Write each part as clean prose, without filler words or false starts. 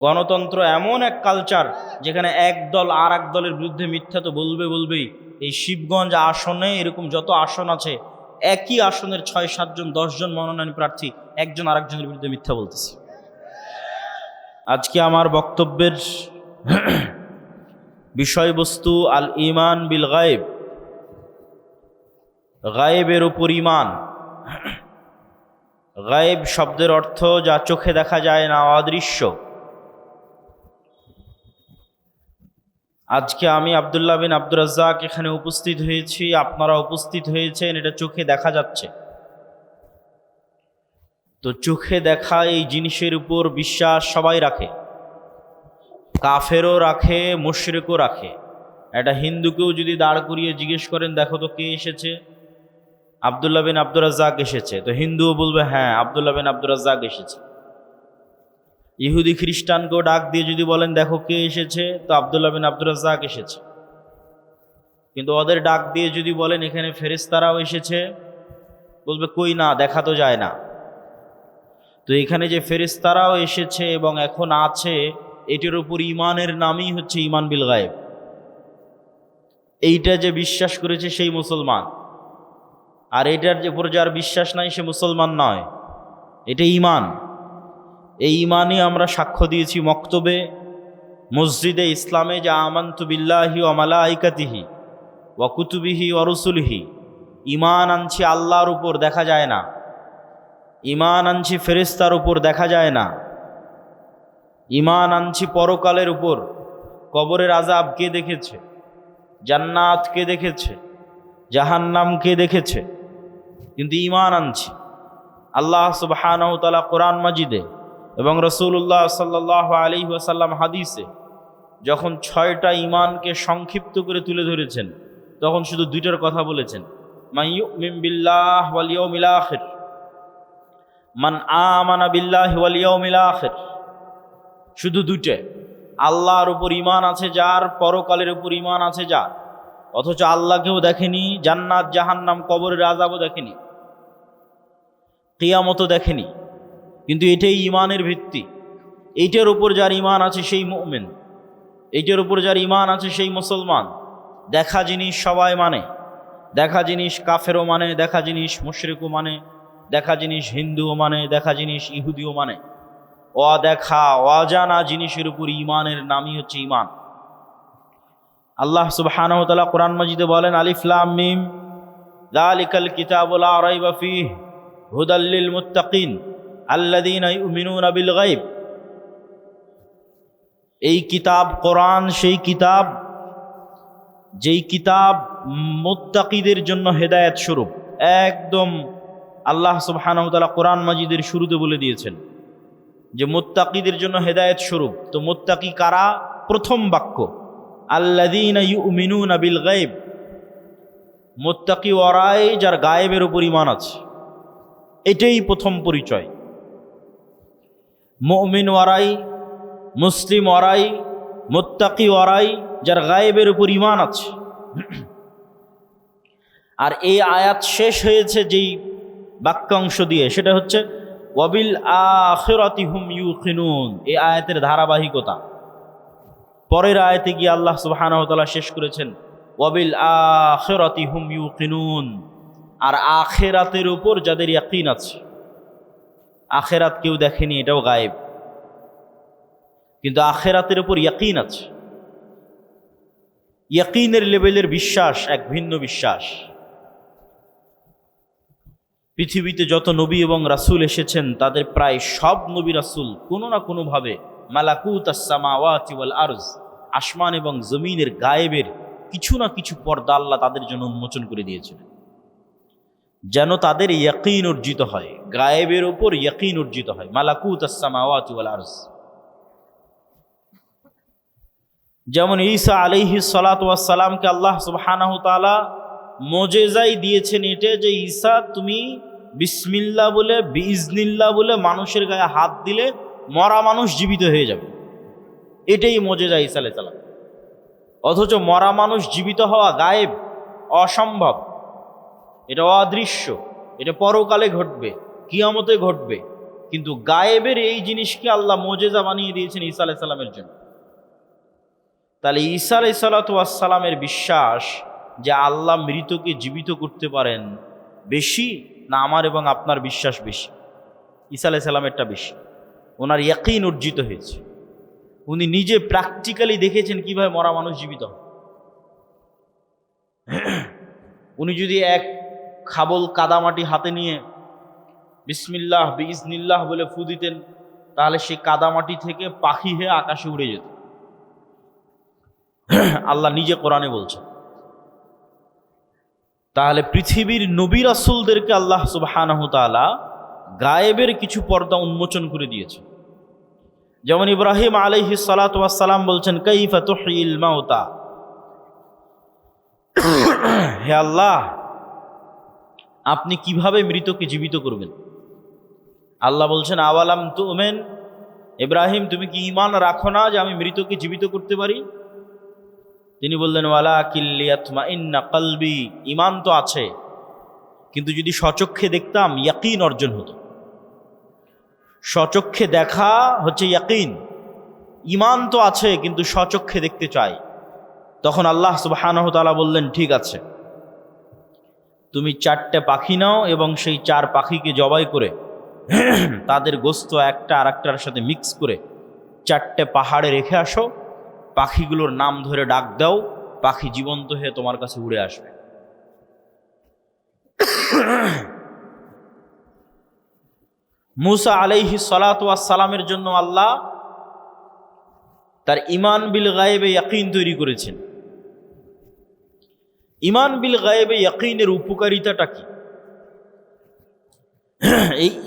গণতন্ত্র এমন এক কালচার যেখানে এক দল আর এক দলের বিরুদ্ধে মিথ্যা তো বলবেই। এই শিবগঞ্জ আসনে এরকম যত আসন আছে, একই আসনের ৬-৭ জন ১০ জন মনোনয়ন প্রার্থী একজন আরেকজনের বিরুদ্ধে মিথ্যা বলতেছে। আজকে আমার বক্তব্যের বিষয়বস্তু আল ইমান বিল গায়েব, গায়েবের উপর ইমান। গায়েব শব্দের অর্থ যা চোখে দেখা যায় না, অদৃশ্য। আজকে আমি আব্দুল্লাহ বিন আব্দুর রাজ্জাক এখানে উপস্থিত হয়েছি, আপনারা উপস্থিত হয়েছেন, এটা চোখে দেখা যাচ্ছে। তো চোখে দেখা এই জিনিসের উপর বিশ্বাস সবাই রাখে, কাফেরও রাখে, মুশরিকও রাখে। একটা হিন্দুকেও যদি দাঁড় করিয়ে জিজ্ঞেস করেন, দেখো তো কে এসেছে, আব্দুল্লাহ বিন আব্দুর রাজ্জাক এসেছে, তো হিন্দুও বলবে হ্যাঁ আব্দুল্লাহ বিন আব্দুর রাজ্জাক এসেছে। ইহুদি খ্রিস্টানকেও ডাক দিয়ে যদি বলেন দেখো কে এসেছে, তো আব্দুল্লাহ বিন আব্দুর রাজ্জাক এসেছে। কিন্তু ওদের ডাক দিয়ে যদি বলেন এখানে ফেরেশতারাও এসেছে, বলবে কই না, দেখা তো যায় না। তো এখানে যে ফেরেশতারাও এসেছে এবং এখন আছে, এটির উপর ইমানের নামই হচ্ছে ইমান বিল গায়েব। এইটা যে বিশ্বাস করেছে সেই মুসলমান, আর এটার যে উপর যার বিশ্বাস নাই সে মুসলমান নয়। এটা ইমান। এই ইমানই আমরা সাক্ষ্য দিয়েছি মক্তবে, মসজিদে ইসলামে, যে আমানতু বিল্লাহি ওয়া মালাইকাতিহি ওয়া কুতুবিহি ওয়া রুসুলিহি। ইমান আনছি আল্লাহর উপর, দেখা যায় না। ইমান আনছি ফেরেশতার উপর, দেখা যায় না। ইমান আনছি পরকালের উপর। কবরের আযাব কে দেখেছে? জান্নাত কে দেখেছে? জাহান্নাম কে দেখেছে? কিন্তু ইমান আনছি। আল্লাহ সুবহানাহু ওয়া তাআলা কোরআন মাজিদে এবং রাসূলুল্লাহ সাল্লাল্লাহু আলাইহি ওয়াসাল্লাম হাদিসে যখন ৬টা ইমানকে সংক্ষিপ্ত করে তুলে ধরেছেন, তখন শুধু ২টার কথা বলেছেন, মান ইউমিন বিল্লাহ ওয়াল ইয়াউমিল আখির, মান আমানা বিল্লাহি ওয়াল ইয়াউমিল আখির। শুধু ২টে। আল্লাহর উপর ইমান আছে যার, পরকালের উপর ইমান আছে যার, অথচ আল্লাহকেও দেখেনি, জান্নাত জাহান্নাম কবরের আযাবও দেখেনি, কিয়ামতও দেখেনি, কিন্তু এটাই ইমানের ভিত্তি। এইটার উপর যার ইমান আছে সেই মুমিন, এইটার উপর যার ইমান আছে সেই মুসলমান। দেখা জিনিস সবাই মানে, দেখা জিনিস কাফেরও মানে, দেখা জিনিস মুশরিকও মানে, দেখা জিনিস হিন্দুও মানে, দেখা জিনিস ইহুদিও মানে। অদেখা অজানা জিনিসের উপর ইমানের নামই হচ্ছে ইমান। আল্লাহ সুবহানাহু ওয়া তাআলা কোরআন মাজিদে বলেন, আলিফ লাম মিম যালিকাল কিতাবু লা রাইবা ফীহি হুদাল লিল মুত্তাকিন আল্লাযীনা ইউমিনুনা বিল গায়ব। এই কিতাব কোরআন সেই কিতাব যেই কিতাব মুত্তাকিদের জন্য হেদায়েত স্বরূপ। একদম আল্লাহ সুবহানাহু ওয়া তাআলা কোরআন মাজিদের শুরুতে বলে দিয়েছেন যে মুত্তাকিদের জন্য হেদায়েত স্বরূপ। তো মুত্তাকি কারা? প্রথম বাক্য আল্লাযীনা ইউমিনুনা বিল গায়ব। মুত্তাকি ওরাই যার গায়েবের উপর ঈমান আছে, এটাই প্রথম পরিচয়। মুমিন ওরাই, মুসলিম ওরাই, মুত্তাকি ওরাই যার গায়েবের উপর ঈমান আছে। আর এই আয়াত শেষ হয়েছে যেই বাক্যাংশ দিয়ে, সেটা হচ্ছে ওয়াবিল আখিরাতি হুম ইউকিনুন। এই আয়াতের ধারাবাহিকতা। পরের আয়াতে গিয়ে আল্লাহ সুবহানাহু ওয়া তাআলা শেষ করেছেন ওয়াবিল আখিরাতি হুম ইউকিনুন। আর আখিরাতের উপর যাদের ইয়াকিন আছে। আখিরাত কেউ দেখেনি, এটাও গায়েব, কিন্তু আখিরাতের উপর ইয়াকিন আছে। ইয়াকিনের লেভেলের বিশ্বাস এক ভিন্ন বিশ্বাস। পৃথিবীতে যত নবী এবং রাসূল এসেছেন, তাদের প্রায় সব নবী রাসূল কোনো না কোনোভাবে মালাকুত আস-সামাওয়াতি ওয়াল আরজ, আসমান এবং জমিনের গায়েবের কিছু না কিছু পর্দা আল্লাহ তাদের জন্য উন্মোচন করে দিয়েছিলেন, যেন তাদের ইয়াকিন অর্জিত হয়, গায়েবের উপর ইয়াকিন অর্জিত হয়। মালাকুত আস-সামাওয়াতি ওয়াল আরজ। যেমন ঈসা আলাইহিস সালাতু ওয়াস সালামকে আল্লাহ সুবহানাহু ওয়া তাআলা মুজিজাই দিয়েছেন এটা, যে ঈসা তুমি বিসমিল্লাহ বলে, বিইজনিল্লাহ বলে মানুষের গায়ে হাত দিলে মরা মানুষ জীবিত হয়ে যাবে। এটাই মুজিজা ঈসা আলাইহিস সালাম। অথচ মরা মানুষ জীবিত হওয়া গায়েব, অসম্ভব, এটা অদৃশ্য, এটা পরকালে ঘটবে, কিয়ামতে ঘটবে। কিন্তু গায়েবের এই জিনিসকে আল্লাহ মোজেজা বানিয়ে দিয়েছেন ঈসা আলাইহিস সালামের জন্য। তাহলে ঈসা আলাইহিস সালামের বিশ্বাস যে আল্লাহ মৃতকে জীবিত করতে পারেন বেশি, না আমার এবং আপনার বিশ্বাস বেশি? ঈসা আলাইহিস সালামেরটা বেশি। ওনার ইয়াকিন অর্জিত হয়েছে, উনি নিজে প্র্যাকটিক্যালি দেখেছেন কিভাবে মরা মানুষ জীবিত হয়। উনি যদি এক খাবল কাদামাটি হাতে নিয়ে বিসমিল্লাহ বিইজনিল্লাহ বলে ফু দিতেন, তাহলে সেই কাদামাটি থেকে পাখি হয়ে আকাশে উড়ে যেত। আল্লাহ নিজে কোরআনে বলছেন। তাহলে পৃথিবীর নবী রাসূলদেরকে আল্লাহ সুবহানাহু ওয়া তাআলা গায়েবের কিছু পর্দা উন্মোচন করে দিয়েছে। যেমন ইব্রাহিম আলাইহিস সালাতু ওয়াস সালাম বলছেন, কাইফা তুহয়িল মাউতা, হে আল্লাহ আপনি কিভাবে মৃতকে জীবিত করবেন? আল্লাহ বলছেন, আওয়ালাম তুমিন, ইব্রাহিম তুমি কি ঈমান রাখো না যে আমি মৃতকে জীবিত করতে পারি? তিনি বললেন, ওয়ালাকিন লিয়াতমাইন্না কলবি, ঈমান তো আছে, কিন্তু যদি স্বচক্ষে দেখতাম ইয়াকিন অর্জন হতো। স্বচক্ষে দেখা হচ্ছে ইয়াকিন, ঈমান তো আছে কিন্তু স্বচক্ষে দেখতে চাই। তখন আল্লাহ সুবহানাহু ওয়া তাআলা বললেন, ঠিক আছে, তুমি 4টে পাখি নাও এবং সেই 4 পাখিকে জবাই করে তাদের গোস্ত একটা আরেকটার সাথে মিক্স করে 4টে পাহাড়ে রেখে আসো, পাখিগুলোর নাম ধরে ডাক দাও, পাখি জীবন্ত হয়ে তোমার কাছে উড়ে আসবে। মুসা আলাইহিস সালাতু ওয়াস সালামের জন্য আল্লাহ তার ঈমান বিল গায়বে ইয়াকিন তৈরি করেছেন। ঈমান বিল গায়বে ইয়াকিনের উপকারিতাটা কি?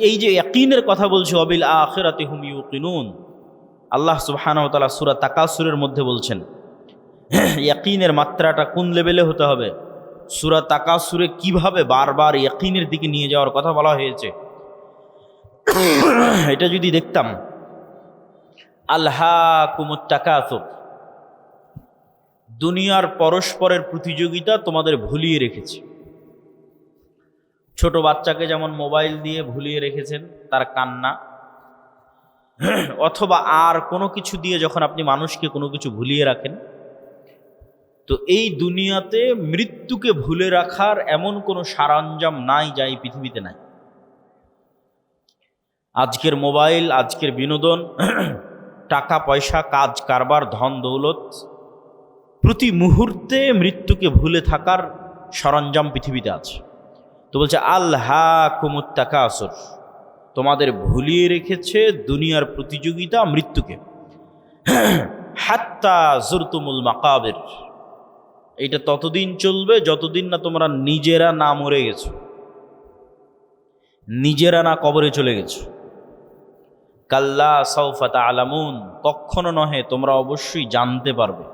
এই যে ইয়াকিনের কথা বলছি, ওয়াবিল আখিরাতি হুম ইউকিনুন, আল্লাহ সুবহানাহু ওয়া তাআলা সূরা তাকাসুরের মধ্যে বলছেন ইয়াকিনের মাত্রাটা কোন লেভেলে হতে হবে। সূরা তাকাসুরে কিভাবে বারবার ইয়াকিনের দিকে নিয়ে যাওয়ার কথা বলা হয়েছে, এটা যদি দেখতাম। আলহাকুমুত তাকাসুর, দুনিয়ার পরস্পরের প্রতিযোগিতা তোমাদের ভুলিয়ে রেখেছে। ছোট বাচ্চাকে যেমন মোবাইল দিয়ে ভুলিয়ে রেখেছেন তার কান্না, অথবা আর কোনো কিছু দিয়ে যখন আপনি মানুষকে কোনো কিছু ভুলিয়ে রাখেন, তো এই দুনিয়াতে মৃত্যুকে ভুলে রাখার এমন কোনো সরঞ্জাম নাই যা এই পৃথিবীতে নাই। আজকের মোবাইল, আজকের বিনোদন, টাকা পয়সা, কাজ কারবার, ধন দৌলত, প্রতি মুহূর্তে মৃত্যুকে ভুলে থাকার সরঞ্জাম পৃথিবীতে আছে। তো বলছে আলহাকুমুত তাকাসুর, তোমাদের ভুলিয়ে রেখেছে দুনিয়ার প্রতিযোগিতা মৃত্যুকে। হাত্তা জুরতুমুল মাকাবির, এটা ততদিন চলবে যতদিন না তোমরা নিজেরা না মরে গেছো, নিজেরা না কবরে চলে গেছো। কাল্লা সাউফা তা'লামুন, কখনো নহে তোমরা অবশ্যই জানতে পারবে।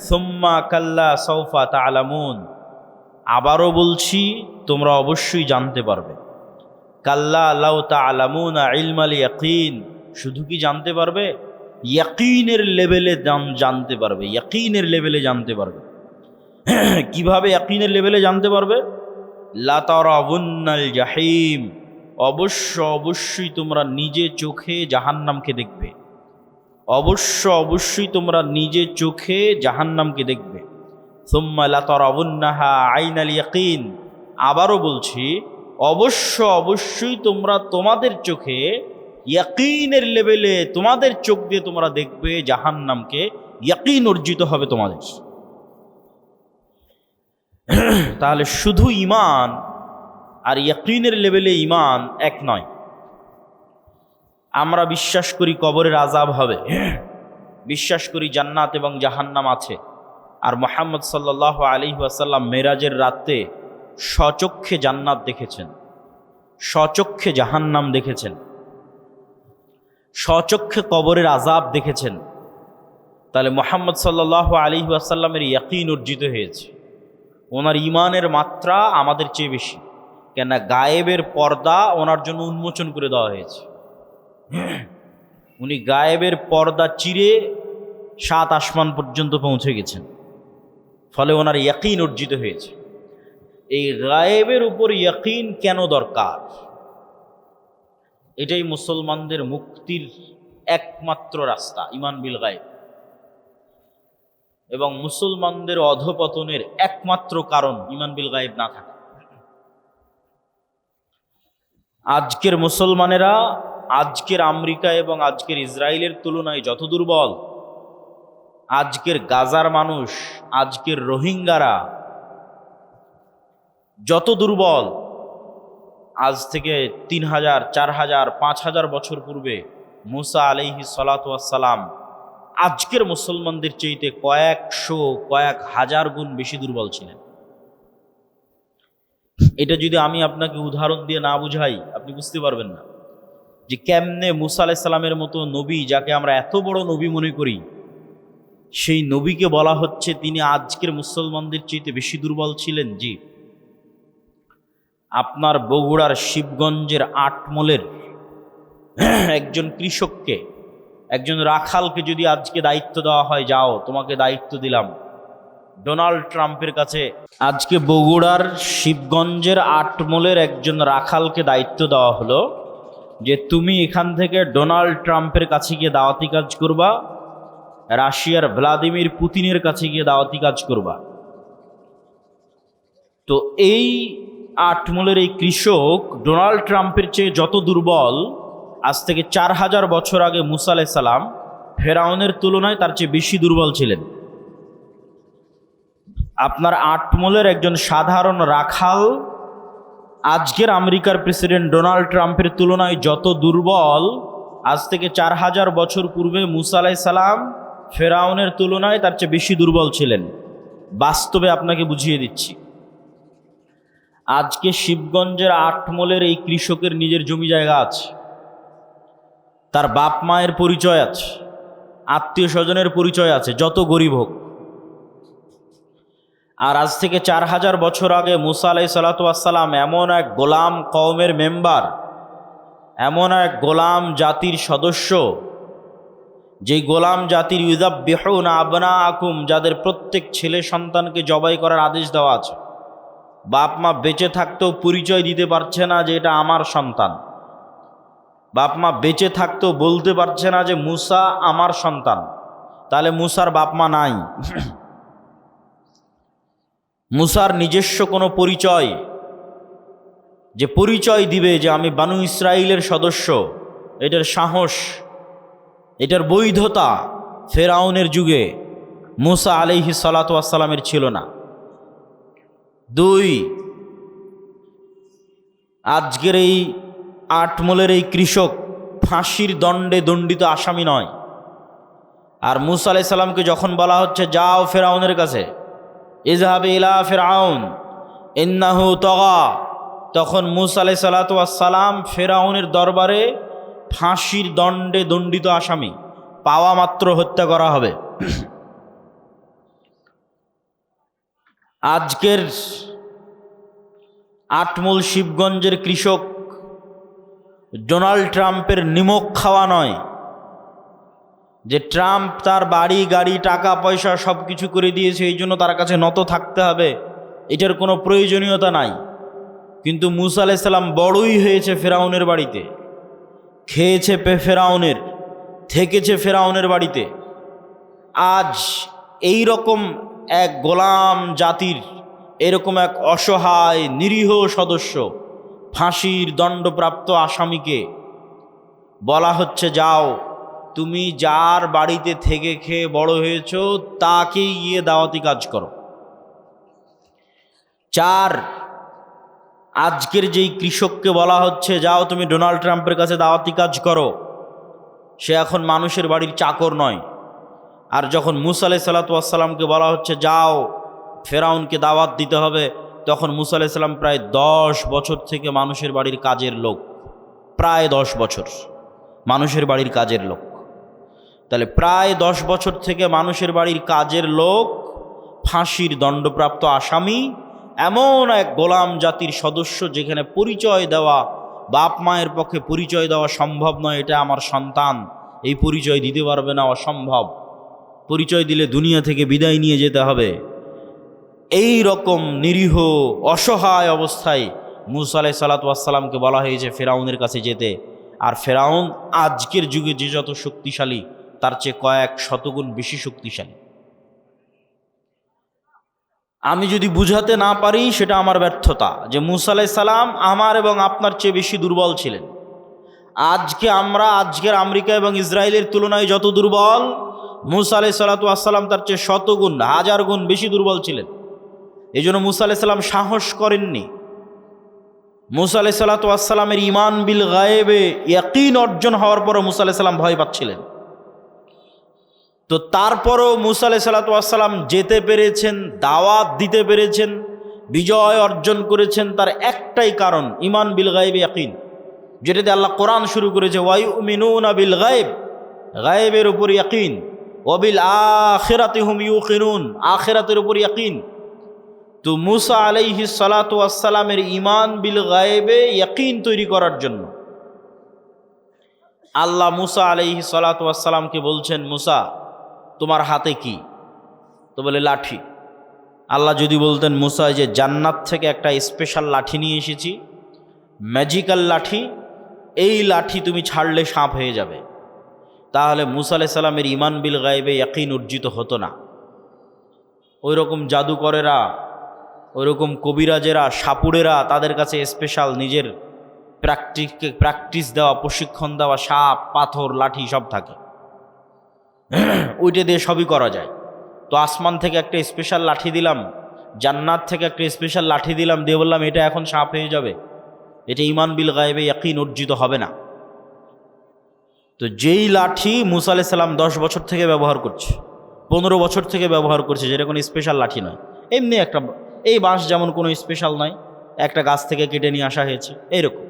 সুম্মা কাল্লা সাউফা তা'লামুন, আবারও বলছি তোমরা অবশ্যই জানতে পারবে। কাল্লা লাউ তা'লামুনা ইলমাল ইয়াকিন, শুধু কি জানতে পারবে, ইয়াকিনের লেভেলে জানতে পারবে, ইয়াকিনের লেভেলে জানতে পারবে। কিভাবে ইয়াকিনের লেভেলে জানতে পারবে? লা তারাউন্নাল জাহিম, অবশ্যই তোমরা নিজে চোখে জাহান্নামকে দেখবে, অবশ্যই তোমরা নিজে চোখে জাহান্নামকে দেখবে। সুম্মা লা তারাউন্নাহা আইনাল ইয়াকিন, আবারও বলছি অবশ্যই তোমরা তোমাদের চোখে ইয়াকিনের লেভেলে তোমাদের চোখ দিয়ে তোমরা দেখবে জাহান্নামকে, ইয়াকিন অর্জিত হবে তোমাদের। তাহলে শুধু ঈমান আর ইয়াকিনের লেভেলে ঈমান এক নয়। আমরা বিশ্বাস করি কবরের আযাব হবে, বিশ্বাস করি জান্নাত এবং জাহান্নাম আছে, আর মুহাম্মদ সাল্লাল্লাহু আলাইহি ওয়াসাল্লাম মেরাজের রাতে স্বচক্ষে জান্নাত দেখেছেন, স্বচক্ষে জাহান্নাম দেখেছেন, স্বচক্ষে কবরের আযাব দেখেছেন। তাহলে মুহাম্মদ সাল্লাল্লাহু আলাইহি ওয়াসাল্লামের ইয়াকিন অর্জিত হয়েছে, ওনার ঈমানের মাত্রা আমাদের চেয়ে বেশি। কেন? গায়েবের পর্দা ওনার জন্য উন্মোচন করে দেওয়া হয়েছে। উনি গায়েবের পর্দা চিরে 7 আসমান পর্যন্ত পৌঁছে গেছেন, ফলে ওনার ইয়াকিন অর্জিত হয়েছে। এই গায়েবের উপর ইয়াকিন কেন দরকার? এটাই মুসলমানদের মুক্তির একমাত্র রাস্তা, ঈমান বিল গায়ব। এবং মুসলমানদের অধপতনের একমাত্র কারণ ঈমান বিল গায়ব না থাকা। আজকের মুসলমানেরা আজকের আমেরিকা এবং আজকের ইসরায়েলের তুলনায় যত দুর্বল, আজকের গাজার মানুষ, আজকের রোহিঙ্গারা যত দুর্বল, আজ থেকে 3000, 4000, 5000 বছর পূর্বে মুসা আলাইহিস সালাতু ওয়াস সালাম আজকের মুসলমানদের চাইতে কয়েকশো, কয়েক হাজার গুণ বেশি দুর্বল ছিলেন। এটা যদি আমি আপনাকে উদাহরণ দিয়ে না বুঝাই, আপনি বুঝতে পারবেন না যে কেমনে মুসা আলাইহিস সালামের মতো নবী, যাকে আমরা এত বড় নবী মনে করি, সেই নবীকে বলা হচ্ছে তিনি আজকের মুসলমানদের চাইতে বেশি দুর্বল ছিলেন। জি, আপনার বগুড়ার শিবগঞ্জের আটমলের একজন কৃষককে, একজন রাখালকে যদি আজকে দায়িত্ব দেওয়া হয়, যাও তোমাকে দায়িত্ব দিলাম ডোনাল্ড ট্রাম্পের কাছে, আজকে বগুড়ার শিবগঞ্জের আটমলের একজন রাখালকে দায়িত্ব দেওয়া হলো যে তুমি এখান থেকে ডোনাল্ড ট্রাম্পের কাছে গিয়ে দাওয়াতি কাজ করবা, রাশিয়ার ভ্লাদিমির পুতিনের কাছে গিয়ে দাওয়াতি কাজ করবা। তো এই আটমলের এই কৃষক ডোনাল্ড ট্রাম্পের চেয়ে যত দুর্বল, আজ থেকে 4000 বছর আগে মুসা আলাইহিস সালাম ফেরাউনের তুলনায় তার চেয়ে বেশি দুর্বল ছিলেন। আপনার আটমলের একজন সাধারণ রাখাল আজকের আমেরিকার প্রেসিডেন্ট ডোনাল্ড ট্রাম্পের তুলনায় যত দুর্বল, আজ থেকে 4000 বছর পূর্বে মুসা আলাইহিস সালাম ফেরাউনের তুলনায় তার চেয়ে বেশি দুর্বল ছিলেন। বাস্তবে আপনাকে বুঝিয়ে দিচ্ছি। আজকে শিবগঞ্জের আটমলের এই কৃষকের নিজের জমি জায়গা আছে, তার বাপ মায়ের পরিচয় আছে, আত্মীয় স্বজনের পরিচয় আছে, যত গরিব হোক। আর আজ থেকে 4000 বছর আগে মুসা আলাইহিস সালাতু ওয়াস সালাম এমন এক গোলাম কওমের মেম্বার, এমন এক গোলাম জাতির সদস্য, যেই গোলাম জাতির ইউযাব্বিহুনা আবনাআকুম, যাদের প্রত্যেক ছেলে সন্তানকে জবাই করার আদেশ দেওয়া আছে। বাপ মা বেঁচে থাকতেও পরিচয় দিতে পারছে না যে এটা আমার সন্তান। বাপ মা বেঁচে থাকতেও বলতে পারছে না যে মুসা আমার সন্তান। তাহলে মুসার বাপ মা নাই। মুসার নিজস্ব কোনো পরিচয়, যে পরিচয় দিবে যে আমি বানু ইসরাইলের সদস্য, এটার সাহস, এটার বৈধতা ফেরাউনের যুগে মুসা আলাইহিস সালাতু ওয়াস সালামের ছিল না। 2, আজকের এই আটমলের এই কৃষক ফাঁসির দণ্ডে দণ্ডিত আসামি নয়। আর মুসা আলাইহিস সালামকে যখন বলা হচ্ছে যাও ফেরাউনের কাছে, ইযহাব ইলা ফিরআউন ইন্নাহু তাগা, তখন মুসা আলাইহিস সালাতু ওয়াস সালাম ফেরাউনের দরবারে ফাঁসির দণ্ডে দণ্ডিত আসামি, পাওয়া মাত্র হত্যা করা হবে। আজকের আটমল শিবগঞ্জের কৃষক ডোনাল্ড ট্রাম্পের নিমক খাওয়া নয়, যে ট্রাম্প তার বাড়ি গাড়ি টাকা পয়সা সব কিছু করে দিয়েছে, এই জন্য তার কাছে নত থাকতে হবে, এটার কোনো প্রয়োজনীয়তা নাই। কিন্তু মুসা আলাইহিস সালাম বড়ই হয়েছে ফেরাউনের বাড়িতে, খেয়েছে ফেরাউনের, থেকেছে ফেরাউনের বাড়িতে। আজ এই রকম এক গোলাম জাতির, এরকম এক অসহায় নিরীহ সদস্য, ফাঁসির দণ্ডপ্রাপ্ত আসামিকে বলা হচ্ছে যাও তুমি যার বাড়িতে থেকে খেয়ে বড় হয়েছ তাকেই গিয়ে দাওয়াতি কাজ করো। 4, আজকের যেই কৃষককে বলা হচ্ছে যাও তুমি ডোনাল্ড ট্রাম্পের কাছে দাওয়াতি কাজ করো, সে এখন মানুষের বাড়ির চাকর নয়। আর যখন মুসা আলাইহিস সালাতু ওয়াস সালামকে বলা হচ্ছে যাও ফেরাউনকে দাওয়াত দিতে হবে, তখন মুসা আলাইহিস সালাম প্রায় 10 বছর থেকে মানুষের বাড়ির কাজের লোক, প্রায় 10 বছর মানুষের বাড়ির কাজের লোক। তাহলে প্রায় 10 বছর থেকে মানুষের বাড়ির কাজের লোক, ফাঁসির দণ্ডপ্রাপ্ত আসামি, এমন এক গোলাম জাতির সদস্য যেখানে পরিচয় দেওয়া, বাপ মায়ের পক্ষে পরিচয় দেওয়া সম্ভব নয়, এটা আমার সন্তান, এই পরিচয় দিতে পারবে না, অসম্ভব, পরিচয় দিলে দুনিয়া থেকে বিদায় নিয়ে যেতে হবে। এই রকম নিরীহ অসহায় অবস্থায় মুসা আলাইহিস সালাতু ওয়াস সালামকে বলা হয়েছে ফেরাউনের কাছে যেতে। আর ফেরাউন আজকের যুগে যে যত শক্তিশালী তার চেয়ে কয়েক শতগুণ বেশি শক্তিশালী। আমি যদি বুঝাতে না পারি সেটা আমার ব্যর্থতা, যে মুসা আলাইহিস সালাম আমার এবং আপনার চেয়ে বেশি দুর্বল ছিলেন। আজকের আমেরিকা এবং ইসরায়েলের তুলনায় যত দুর্বল, মুসা আলাইহিস সালাম তার চেয়ে শতগুণ, হাজার গুণ বেশি দুর্বল ছিলেন। এই জন্য মুসা আলাইহিস সালাম সাহস করেননি। মুসা আলাইহিস সালামের ঈমান বিল গায়েবে ইয়াকিন অর্জন হওয়ার পরও মুসা আলাইহিস সালাম ভয় পাচ্ছিলেন। তো তারপরও মুসা আলাইহিস সালাম যেতে পেরেছেন, দাওয়াত দিতে পেরেছেন, বিজয় অর্জন করেছেন, তার একটাই কারণ ঈমান বিল গায়েবে ইয়াকিন, যেটাতে আল্লাহ কোরআন শুরু করেছে ওয়ায়ুমিনুনা বিল গায়েব, গায়েবের উপর ইয়াকিন, ওয়াবিল আখিরাতি হুম ইউকিনুন, আখিরাতের উপর ইয়াকিন। তো মুসা আলাইহিস সালামের ঈমান বিল গায়েবে ইয়াকিন তৈরি করার জন্য আল্লাহ মুসা আলাইহিস সালামকে বলছেন, মুসা তোমার হাতে কি? তো বলে লাঠি। আল্লাহ যদি বলতেন, মুসা যে জান্নাত থেকে একটা স্পেশাল লাঠি নিয়ে এসেছি, ম্যাজিক্যাল লাঠি, এই লাঠি তুমি ছাড়লে সাপ হয়ে যাবে, তাহলে মুসা আলাইহিস সালামের ঈমান বিল গায়েবে ইয়াকিন অর্জিত হতো না। ওই রকম জাদুকরেরা, ওইরকম কবিরাজেরা, সাপুড়েরা, তাদের কাছে স্পেশাল নিজের প্র্যাকটিস দেওয়া, প্রশিক্ষণ দেওয়া সাপ, পাথর, লাঠি সব থাকে, ওইটা দিয়ে সবই করা যায়। তো আসমান থেকে একটা স্পেশাল লাঠি দিলাম, জান্নাত থেকে একটা স্পেশাল লাঠি দিলাম, দিয়ে বললাম এটা এখন সাপ হয়ে যাবে, এটা ঈমান বিল গায়েবে ইয়াকিন অর্জিত হবে না। তো যেই লাঠি মুসা আলাইহিস সালাম 10 বছর থেকে ব্যবহার করছে, 15 বছর থেকে ব্যবহার করছে, যেটা কোনো স্পেশাল লাঠি নয়, এমনি একটা, এই বাঁশ যেমন কোনো স্পেশাল নয়, একটা গাছ থেকে কেটে নিয়ে আসা হয়েছে, এইরকম।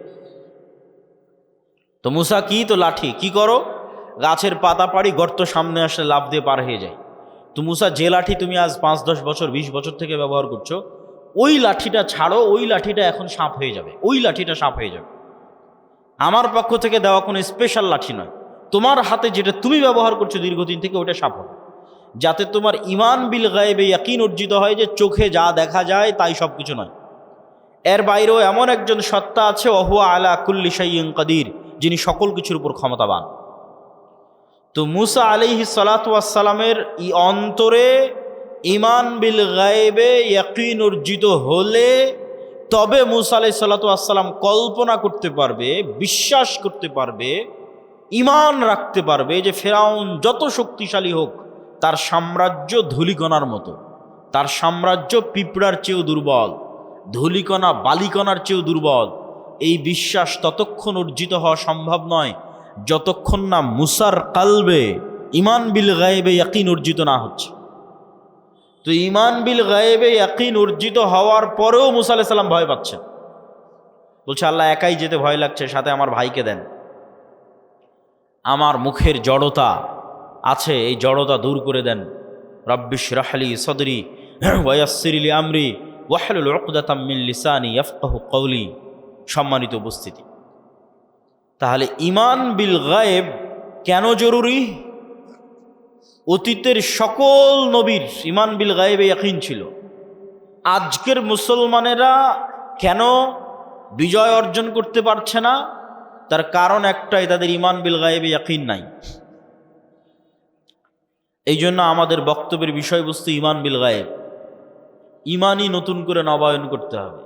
তো মুসা কি, তো লাঠি, কি করো, গাছের পাতা পাড়ি, গর্ত সামনে আসলে লাফ দিয়ে পার হয়ে যায়। তো মুসা যে লাঠি তুমি আজ 5-10 বছর 20 বছর থেকে ব্যবহার করছো, ওই লাঠিটা ছাড়ো, ওই লাঠিটা এখন সাপ হয়ে যাবে, ওই লাঠিটা সাপ হয়ে যাবে। আমার পক্ষ থেকে দেওয়া কোনো স্পেশাল লাঠি নয়, তোমার হাতে যেটা তুমি ব্যবহার করছো দীর্ঘদিন থেকে, ওটা সাপ হবে, যাতে তোমার ঈমান বিল গায়েবে ইয়াকিন অর্জিত হয় যে চোখে যা দেখা যায় তাই সব কিছু নয়, এর বাইরেও এমন একজন সত্তা আছে, ওহুয়া আলা কুল্লি শাইইন কাদির, যিনি সকল কিছুর উপর ক্ষমতাবান। তো মুসা আলাইহিস সালামের এই অন্তরে ঈমান বিল গায়েবে ইয়াকিন অর্জিত হলে তবে মুসা আলাইহিস সালাম কল্পনা করতে পারবে, বিশ্বাস করতে পারবে, ঈমান রাখতে পারবে যে ফেরাউন যত শক্তিশালী হোক, তার সাম্রাজ্য ধূলিকণার মতো, তার সাম্রাজ্য পিঁপড়ার চেয়েও দুর্বল, ধূলিকণা বালিকণার চেয়েও দুর্বল। এই বিশ্বাস ততক্ষণ অর্জিত হওয়া সম্ভব নয় যতক্ষণ না মুসার কালবে ঈমান বিল গায়েবে ইয়াকিন অর্জিত না হচ্ছে। তো ঈমান বিল গায়েবে ইয়াকিন অর্জিত হওয়ার পরেও মুসা আলাইহিস সালাম ভয় পাচ্ছেন, বলছে আল্লাহ একাই যেতে ভয় লাগছে, সাথে আমার ভাইকে দেন, আমার মুখের জড়তা আছে, এই জড়তা দূর করে দেন। রব্বি ইশরাহ লি সদরি ওয়া ইয়াসসির লি আমরি ওয়াহলুল উকদাতাম মিন লিসানি ইয়াফকাহু কওলি। সম্মানিত উপস্থিতি, তাহলে ঈমান বিল গায়েব কেন জরুরি? অতীতের সকল নবীর ঈমান বিল গায়েবে ইয়াকিন ছিল। আজকের মুসলমানেরা কেন বিজয় অর্জন করতে পারছে না? তার কারণ একটাই, তাদের ঈমান বিল গায়েবে ইয়াকিন নাই। এই জন্য আমাদের বক্তব্যের বিষয়বস্তু ঈমান বিল গায়েব। ঈমানই নতুন করে নবায়ন করতে হবে,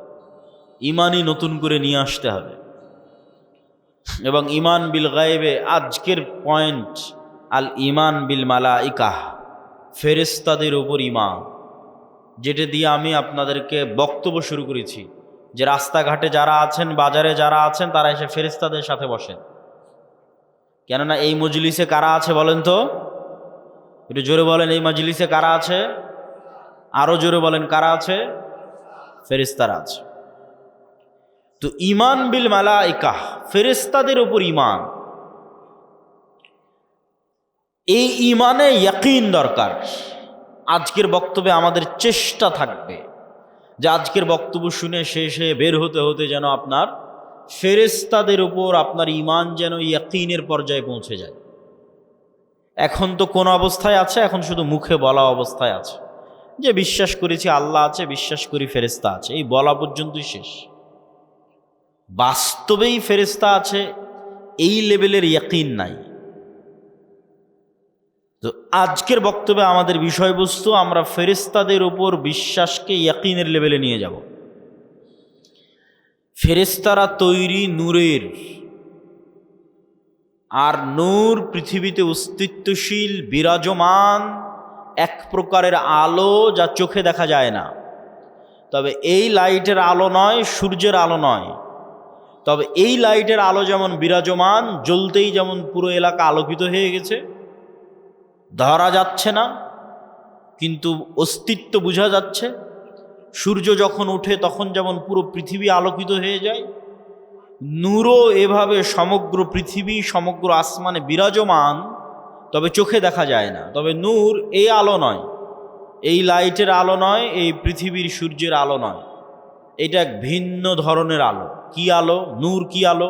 ঈমানই নতুন করে নিয়ে আসতে হবে। এবং ঈমান বিল গায়েবে আজকের পয়েন্ট আল ঈমান বিল মালাইকা, ফেরেশতাদের উপর ঈমান, যেটা দিয়ে আমি আপনাদেরকে বক্তব্য শুরু করেছি, যে রাস্তাঘাটে যারা আছেন, বাজারে যারা আছেন, তারা এসে ফেরেশতাদের সাথে বসেন। কেননা এই মজলিসে কারা আছে বলেন তো? একটু জোরে বলেন, এই মজলিসে কারা আছে? আরো জোরে বলেন, কারা আছে? ফেরেশতারা আছে। তো ঈমান বিল মালাইকা, ফেরেশতাদের উপর ঈমান, এই ঈমানে ইয়াকিন দরকার। আজকের বক্তব্যে আমাদের চেষ্টা থাকবে যে আজকের বক্তব্য শুনে শেষে বের হতে হতে যেন আপনার ফেরেশতাদের উপর আপনার ঈমান যেন ইয়াকিনের পর্যায়ে পৌঁছে যায়। এখন তো কোন অবস্থায় আছে? এখন শুধু মুখে বলা অবস্থায় আছে, যে বিশ্বাস করেছি আল্লাহ আছে, বিশ্বাস করি ফেরেশতা আছে, এই বলা পর্যন্তই শেষ। বাস্তবেই ফেরেশতা আছে, এই লেভেলের ইয়াকিন নাই। তো আজকের বক্তব্যে আমাদের বিষয়বস্তু, আমরা ফেরেশতাদের উপর বিশ্বাসকে ইয়াকিনের লেভেলে নিয়ে যাব। ফেরেশতারা তৈরি নূরের, আর নূর পৃথিবীতে অস্তিত্বশীল বিরাজমান এক প্রকারের আলো, যা চোখে দেখা যায় না। তবে এই লাইটের আলো নয়, সূর্যের আলো নয়। তবে এই লাইটের আলো যেমন বিরাজমান, জ্বলতেই যেমন পুরো এলাকা আলোকিত হয়ে গেছে, ধরা যাচ্ছে না কিন্তু অস্তিত্ব বোঝা যাচ্ছে। সূর্য যখন ওঠে তখন যেমন পুরো পৃথিবী আলোকিত হয়ে যায়, নূরও এভাবে সমগ্র পৃথিবী, সমগ্র আসমানে বিরাজমান, তবে চোখে দেখা যায় না। তবে নূর এই আলো নয়, এই লাইটের আলো নয়, এই পৃথিবীর সূর্যের আলো নয়। এটা এক ভিন্ন ধরনের আলো। কি আলো? নূর কি আলো?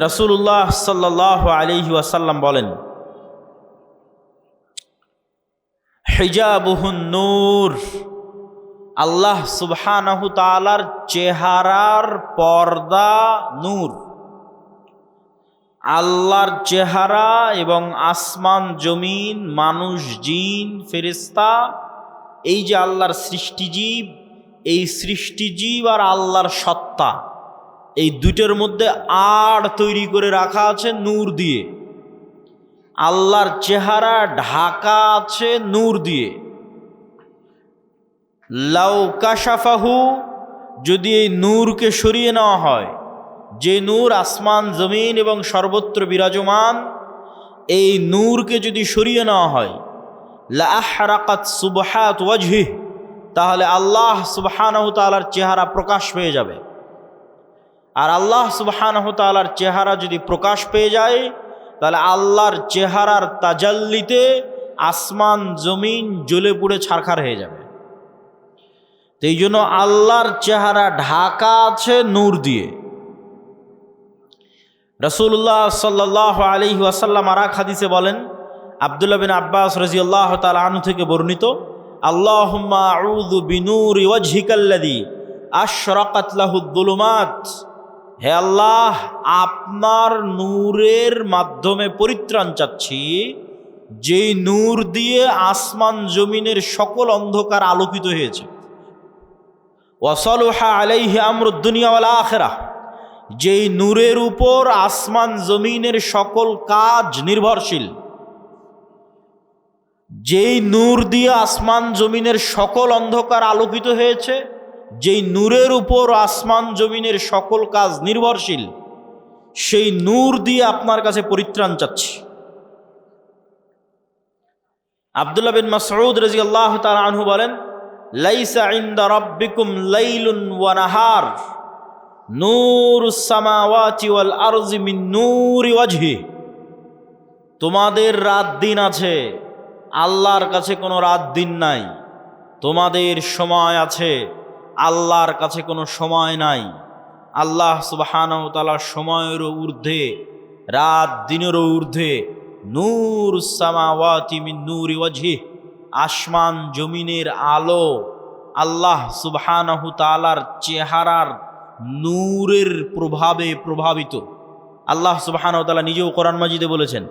রাসূলুল্লাহ সাল্লাল্লাহু আলাইহি ওয়াসাল্লাম বলেন, হিজাবুহুন নূর, আল্লাহ সুবহানাহু তাআলার চেহারার পর্দা নূর। আল্লাহর চেহারা এবং আসমান জমিন, মানুষ, জিন, ফেরেশতা, এই যে আল্লাহর সৃষ্টিজীব, এই সৃষ্টিজীব আর আল্লাহর সত্তা, এই দুটোর মধ্যে আড় তৈরি করে রাখা আছে নূর দিয়ে। আল্লাহর চেহারা ঢাকা আছে নূর দিয়ে। লাউ কাশাফাহু, যদি এই নূরকে সরিয়ে নেওয়া হয়, যে নূর আসমান জমিন এবং সর্বত্র বিরাজমান, এই নূরকে যদি সরিয়ে নেওয়া হয়, লা আহরাকাত সুবহাত ওয়াজহি, তাহলে আল্লাহ সুবহানাহু তাআলার চেহারা প্রকাশ পেয়ে যাবে। আর আল্লাহ সুবহানাহু তাআলার চেহারা যদি প্রকাশ পেয়ে যায়, তাহলে আল্লাহর চেহারার তাজাল্লিতে আসমান জমিন জ্বলে পুড়ে ছারখার হয়ে যাবে। তো এই জন্য আল্লাহর চেহারা ঢাকা আছে নূর দিয়ে। রাসূলুল্লাহ সাল্লাল্লাহু আলাইহি ওয়াসাল্লাম আর এক হাদিসে বলেন, আব্দুল্লাহ বিন আব্বাস রাদিয়াল্লাহু তাআলা আনহু থেকে বর্ণিত, আল্লাহুম্মা আউযু বিনূরি ওয়াজহিকাল্লাযী আশরাকাত লাহুদ যুলুমাত, হে আল্লাহ, আপনার নূরের মাধ্যমে পরিত্রাণ চাচ্ছি, যেই নূর দিয়ে আসমান জমিনের সকল অন্ধকার আলোকিত হয়েছে। ওয়াসালুহা আলাইহি আমরুদ দুনিয়া ওয়াল আখিরাহ, যেই নূরের উপর আসমান জমিনের সকল কাজ নির্ভরশীল। যেই নূর দিয়ে আসমান জমিনের সকল অন্ধকার আলোকিত হয়েছে, যেই নূরের উপর আসমান জমিনের সকল কাজ নির্ভরশীল, সেই নূর দিয়ে আপনার কাছে পরিত্রাণ চাচ্ছি। আব্দুল্লাহ বিন মাসউদ রাদিয়াল্লাহু তাআলা আনহু বলেন, লাইসা ইনদা রাব্বিকুম লাইলুন ওয়া নাহার নূরুস সামাওয়াতি ওয়াল আরজি মিন নূরি ওয়াজহি, তোমাদের রাত দিন আছে, আল্লাহর কাছে কোনো রাত দিন নাই। তোমাদের সময় আছে, আল্লাহর কাছে কোনো সময় নাই। আল্লাহ সুবহানাহু ওয়া তাআলা সময়েরও ঊর্ধ্বে, রাত দিনেরও ঊর্ধ্বে। নূরুস সামাওয়াতি মিন নূরি ওয়াজহি, আসমান জমিনের আলো আল্লাহ সুবহানাহু তাআলার চেহারার নূরের প্রভাবে প্রভাবিত। আল্লাহ সুবহানাহু ওয়া তাআলা নিজেও কোরআন মাজিদে বলেছেন,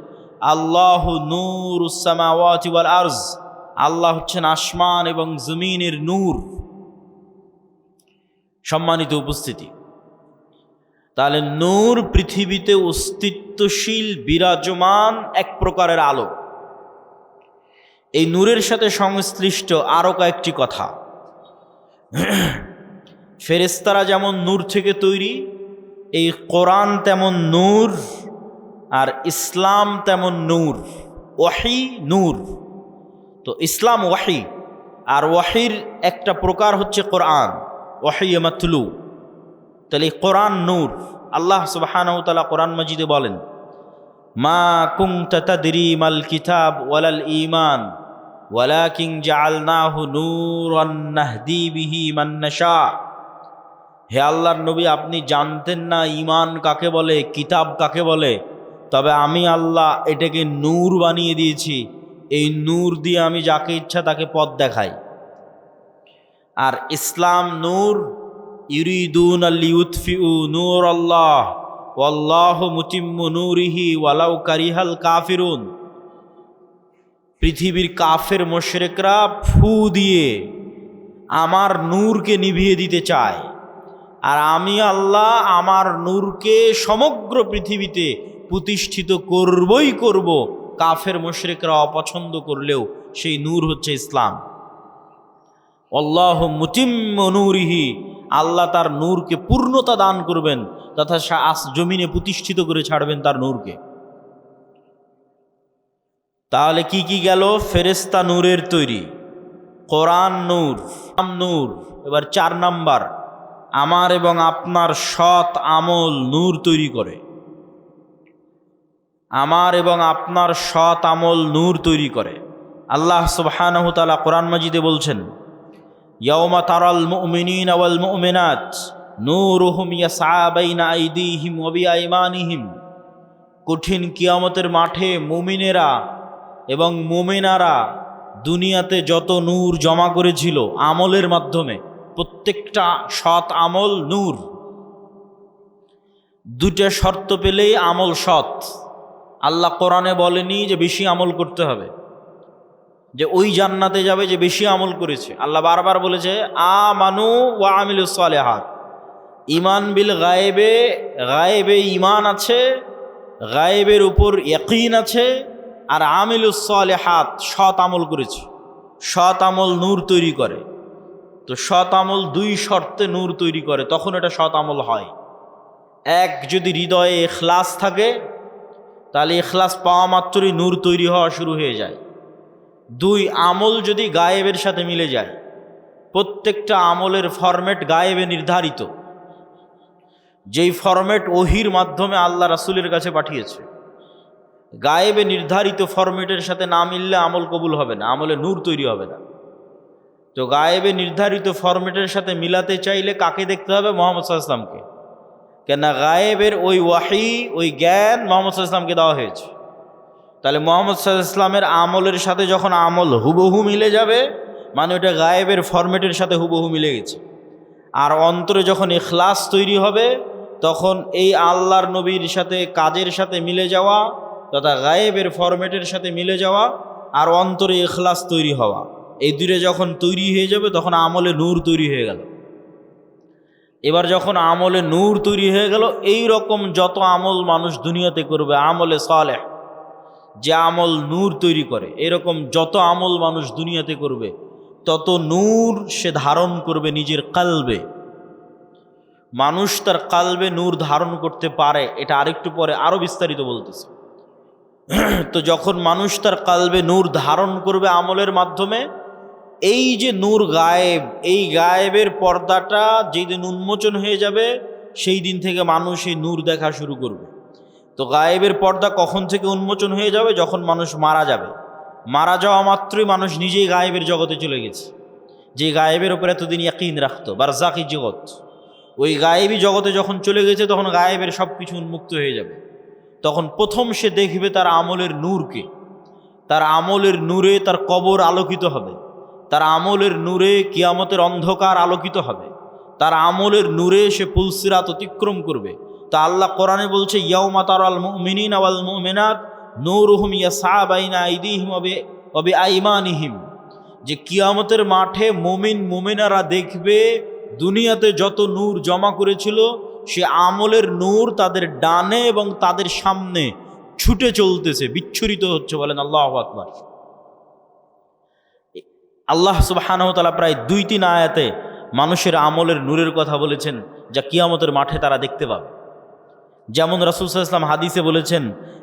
আল্লাহু নূরুস সামাওয়াতি ওয়াল আরজ, আল্লাহ হচ্ছেন আসমান এবং জমিনের নূর। সম্মানিত উপস্থিতি, তাহলে নূর পৃথিবীতে অস্তিত্বশীল বিরাজমান এক প্রকারের আলো। এই নূরের সাথে সংশ্লিষ্ট আরও কয়েকটি কথা। ফেরেশতারা যেমন নূর থেকে তৈরি, এই কোরআন তেমন নূর, আর ইসলাম তেমন নূর। ওয়াহি নূর, তো ইসলাম ওয়াহি, আর ওয়াহির একটা প্রকার হচ্ছে কোরআন, ওয়াহি মাতলু। তাহলে কোরআন নূর। আল্লাহ সুবহানাহু ওয়া তাআলা কোরআন মাজিদে বলেন, মা কুনতা তাদরি মাল কিতাব ওয়ালাল ঈমান ওয়ালাকিন জাআলনাহু নূরান নাহদি বিহি মান নাশা। হে আল্লাহর নবী, আপনি জানতেন না ঈমান কাকে বলে, কিতাব কাকে বলে, তবে আমি আল্লাহ এটাকে নূর বানিয়ে দিয়েছি। এই নূর দিয়ে আমি যাকে ইচ্ছা তাকে পথ দেখাই। আর ইসলাম নূর, ইউরিদুনা লিউতফিউ নূরাল্লাহ ওয়াল্লাহু মুতিম্মু নূরিহি ওয়ালাউ কারিহাল কাফিরুন। পৃথিবীর কাফের মুশরিকরা ফু দিয়ে আমার নূরকে নিভিয়ে দিতে চায়, আর আমি আল্লাহ আমার নূরকে সমগ্র পৃথিবীতে প্রতিষ্ঠিত করবই করব। কাফের মুশরিকরা অপছন্দ করলেও সেই নূর হচ্ছে ইসলাম। আল্লাহু মুতিম্মু নূরিহি, আল্লাহ তার নূরকে পূর্ণতা দান করবেন তথা জমিনে প্রতিষ্ঠিত করে ছাড়বেন তার নূরকে। তাহলে কি কি গেল? ফেরেশতা নূরের তৈরি, কোরআন নূর, নূর। এবার 4 নাম্বার, আমার এবং আপনার সৎ আমল নূর তৈরি করে। আমার এবং আপনার সৎ আমল নূর তৈরি করে। আল্লাহ সুবহানাহু ওয়া তাআলা কোরআন মাজিদে বলছেন, ইয়াউমা তারাল মুমিনিনা ওয়াল মুমিনাত নূরুহুম ইয়াসআ বাইনা আইদিহিম ওয়া বিআইমানিহিম। কঠিন কিয়ামতের মাঠে মুমিনেরা এবং মুমিনারা দুনিয়াতে যত নূর জমা করেছিল আমলের মাধ্যমে, প্রত্যেকটা সৎ আমল নূর। 2টা শর্ত পেলেই আমল সৎ। আল্লাহ কোরআনে বলেনি যে বেশি আমল করতে হবে, যে ওই জান্নাতে যাবে যে বেশি আমল করেছে। আল্লাহ বারবার বলেছে আমানু ওয়া আমিলুস সালিহাত। ঈমান বিল গায়েবে, গায়েবে ঈমান আছে, গায়েবের উপর ইয়াকিন আছে, আর আমিলুস সালিহাত সৎ আমল করেছে। সৎ আমল নূর তৈরি করে। তো সৎ আমল 2 শর্তে নূর তৈরি করে, তখন এটা সৎ আমল হয়। 1, যদি হৃদয়ে ইখলাস থাকে, তাহলে ইখলাস পাওয়া মাত্রই নূর তৈরি হওয়া শুরু হয়ে যায়। 2, আমল যদি গায়েবের সাথে মিলে যায়। প্রত্যেকটা আমলের ফরম্যাট গায়েবে নির্ধারিত, যেই ফরম্যাট ওহির মাধ্যমে আল্লাহ রাসূলের কাছে পাঠিয়েছে। গায়েবে নির্ধারিত ফরম্যাটের সাথে না মিললে আমল কবুল হবে না, আমলে নূর তৈরি হবে না। তো গায়েবে নির্ধারিত ফরম্যাটের সাথে মিলাতে চাইলে কাকে দেখতে হবে? মুহাম্মদ সাল্লাল্লাহু আলাইহি ওয়াসাল্লামকে। কেন গায়েবের ওই ওয়াহি, ওই জ্ঞান মুহাম্মদ সাল্লাল্লাহু আলাইহি ওয়াসাল্লামকে দেওয়া হয়েছে। তাহলে মুহাম্মদ সাল্লাল্লাহু আলাইহি ওয়াসাল্লামের আমলের সাথে যখন আমল হুবহু মিলে যাবে, মানে ওটা গায়েবের ফরম্যাটের সাথে হুবহু মিলে গেছে। আর অন্তরে যখন ইখলাস তৈরি হবে, তখন এই আল্লাহর নবীর সাথে কাজের সাথে মিলে যাওয়া তথা গায়েবের ফরম্যাটের সাথে মিলে যাওয়া আর অন্তরে ইখলাস তৈরি হওয়া, এই 2টা যখন তৈরি হয়ে যাবে তখন আমলে নূর তৈরি হয়ে গেল। এবার যখন আমলে নূর তৈরি হয়ে গেল, এই রকম যত আমল মানুষ দুনিয়াতে করবে, আমলে সালেহ, যে আমল নূর তৈরি করে, এরকম যত আমল মানুষ দুনিয়াতে করবে তত নূর সে ধারণ করবে নিজের কালবে। মানুষ তার কালবে নূর ধারণ করতে পারে, এটা আরেকটু পরে আরো বিস্তারিত বলতেছে। তো যখন মানুষ তার কালবে নূর ধারণ করবে আমলের মাধ্যমে, এই যে নূর গায়েব, এই গায়েবের পর্দাটা যেদিন উন্মোচন হয়ে যাবে, সেই দিন থেকে মানুষ এই নূর দেখা শুরু করবে। তো গায়েবের পর্দা কখন থেকে উন্মোচন হয়ে যাবে? যখন মানুষ মারা যাবে। মারা যাওয়া মাত্রই মানুষ নিজেই গায়েবের জগতে চলে গেছে। যে গায়েবের ওপর এতদিন ইয়াকিন রাখতো, বারজাকি জগৎ, ওই গায়েবী জগতে যখন চলে গেছে, তখন গায়েবের সব কিছু উন্মুক্ত হয়ে যাবে। তখন প্রথম সে দেখবে তার আমলের নূরকে। তার আমলের নূরে তার কবর আলোকিত হবে, তার আমলের নূরে কিয়ামতের অন্ধকার আলোকিত হবে, তার আমলের নূরে সে পুলসিরাত অতিক্রম করবে। তা আল্লাহ কোরআনে বলছে, ইয়াউমা তারাল মুমিনিনা ওয়াল মুমিনাত নূরুহুম ইয়াসআ বাইনা আইদিহিম ওয়া বিআইমানিহিম। যে কিয়ামতের মাঠে মুমিন মুমিনারা দেখবে দুনিয়াতে যত নূর জমা করেছিল, সে আমলের নূর তাদের ডানে এবং তাদের সামনে ছুটে চলতেছে, বিচ্ছুরিত হচ্ছে। বলেন আল্লাহু আকবার। আল্লাহ সুবহানাহু ওয়া তাআলা প্রায় 2-3 আয়াতে মানুষের আমলের নূরের কথা বলেছেন, যা কিয়ামতের মাঠে তারা দেখতে পাবে। যেমন রাসূল সাল্লাল্লাহু আলাইহি ওয়াসাল্লাম হাদিসে বলেছেন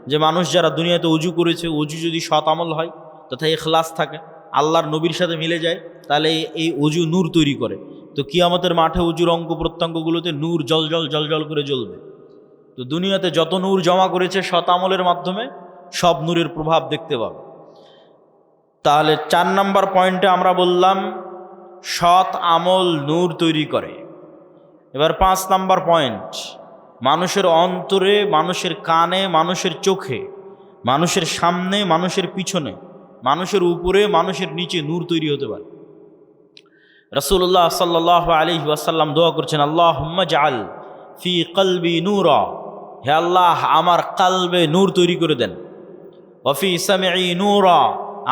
যে মানুষ যারা দুনিয়াতে উজু করেছে, উজু যদি সৎ আমল হয় তথা ইখলাস থাকে, আল্লাহর নবীর সাথে মিলে যায়, তাহলে এই উজু নূর তৈরি করে। তো কিয়ামতের মাঠে উজুর অঙ্গ প্রত্যঙ্গগুলোতে নূর জলজল জলজল করে জ্বলবে। তো দুনিয়াতে যত নূর জমা করেছে সৎ আমলের মাধ্যমে, সব নূরের প্রভাব দেখতে পাবে। তাহলে 4 নম্বর পয়েন্টে আমরা বললাম সৎ আমল নূর তৈরি করে। এবার 5 নম্বর পয়েন্ট, মানুষের অন্তরে, মানুষের কানে, মানুষের চোখে, মানুষের সামনে, মানুষের পিছনে, মানুষের উপরে, মানুষের নিচে নূর তৈরি হতে পারে। রাসূলুল্লাহ সাল্লাল্লাহু আলাইহি ওয়াসাল্লাম দোয়া করছেন, আল্লাহুম্মা জাআল ফি কলবি নূরা, হে আল্লাহ আমার কালবে নূর তৈরি করে দেন। ওয়াফি সামিঈ নূরা,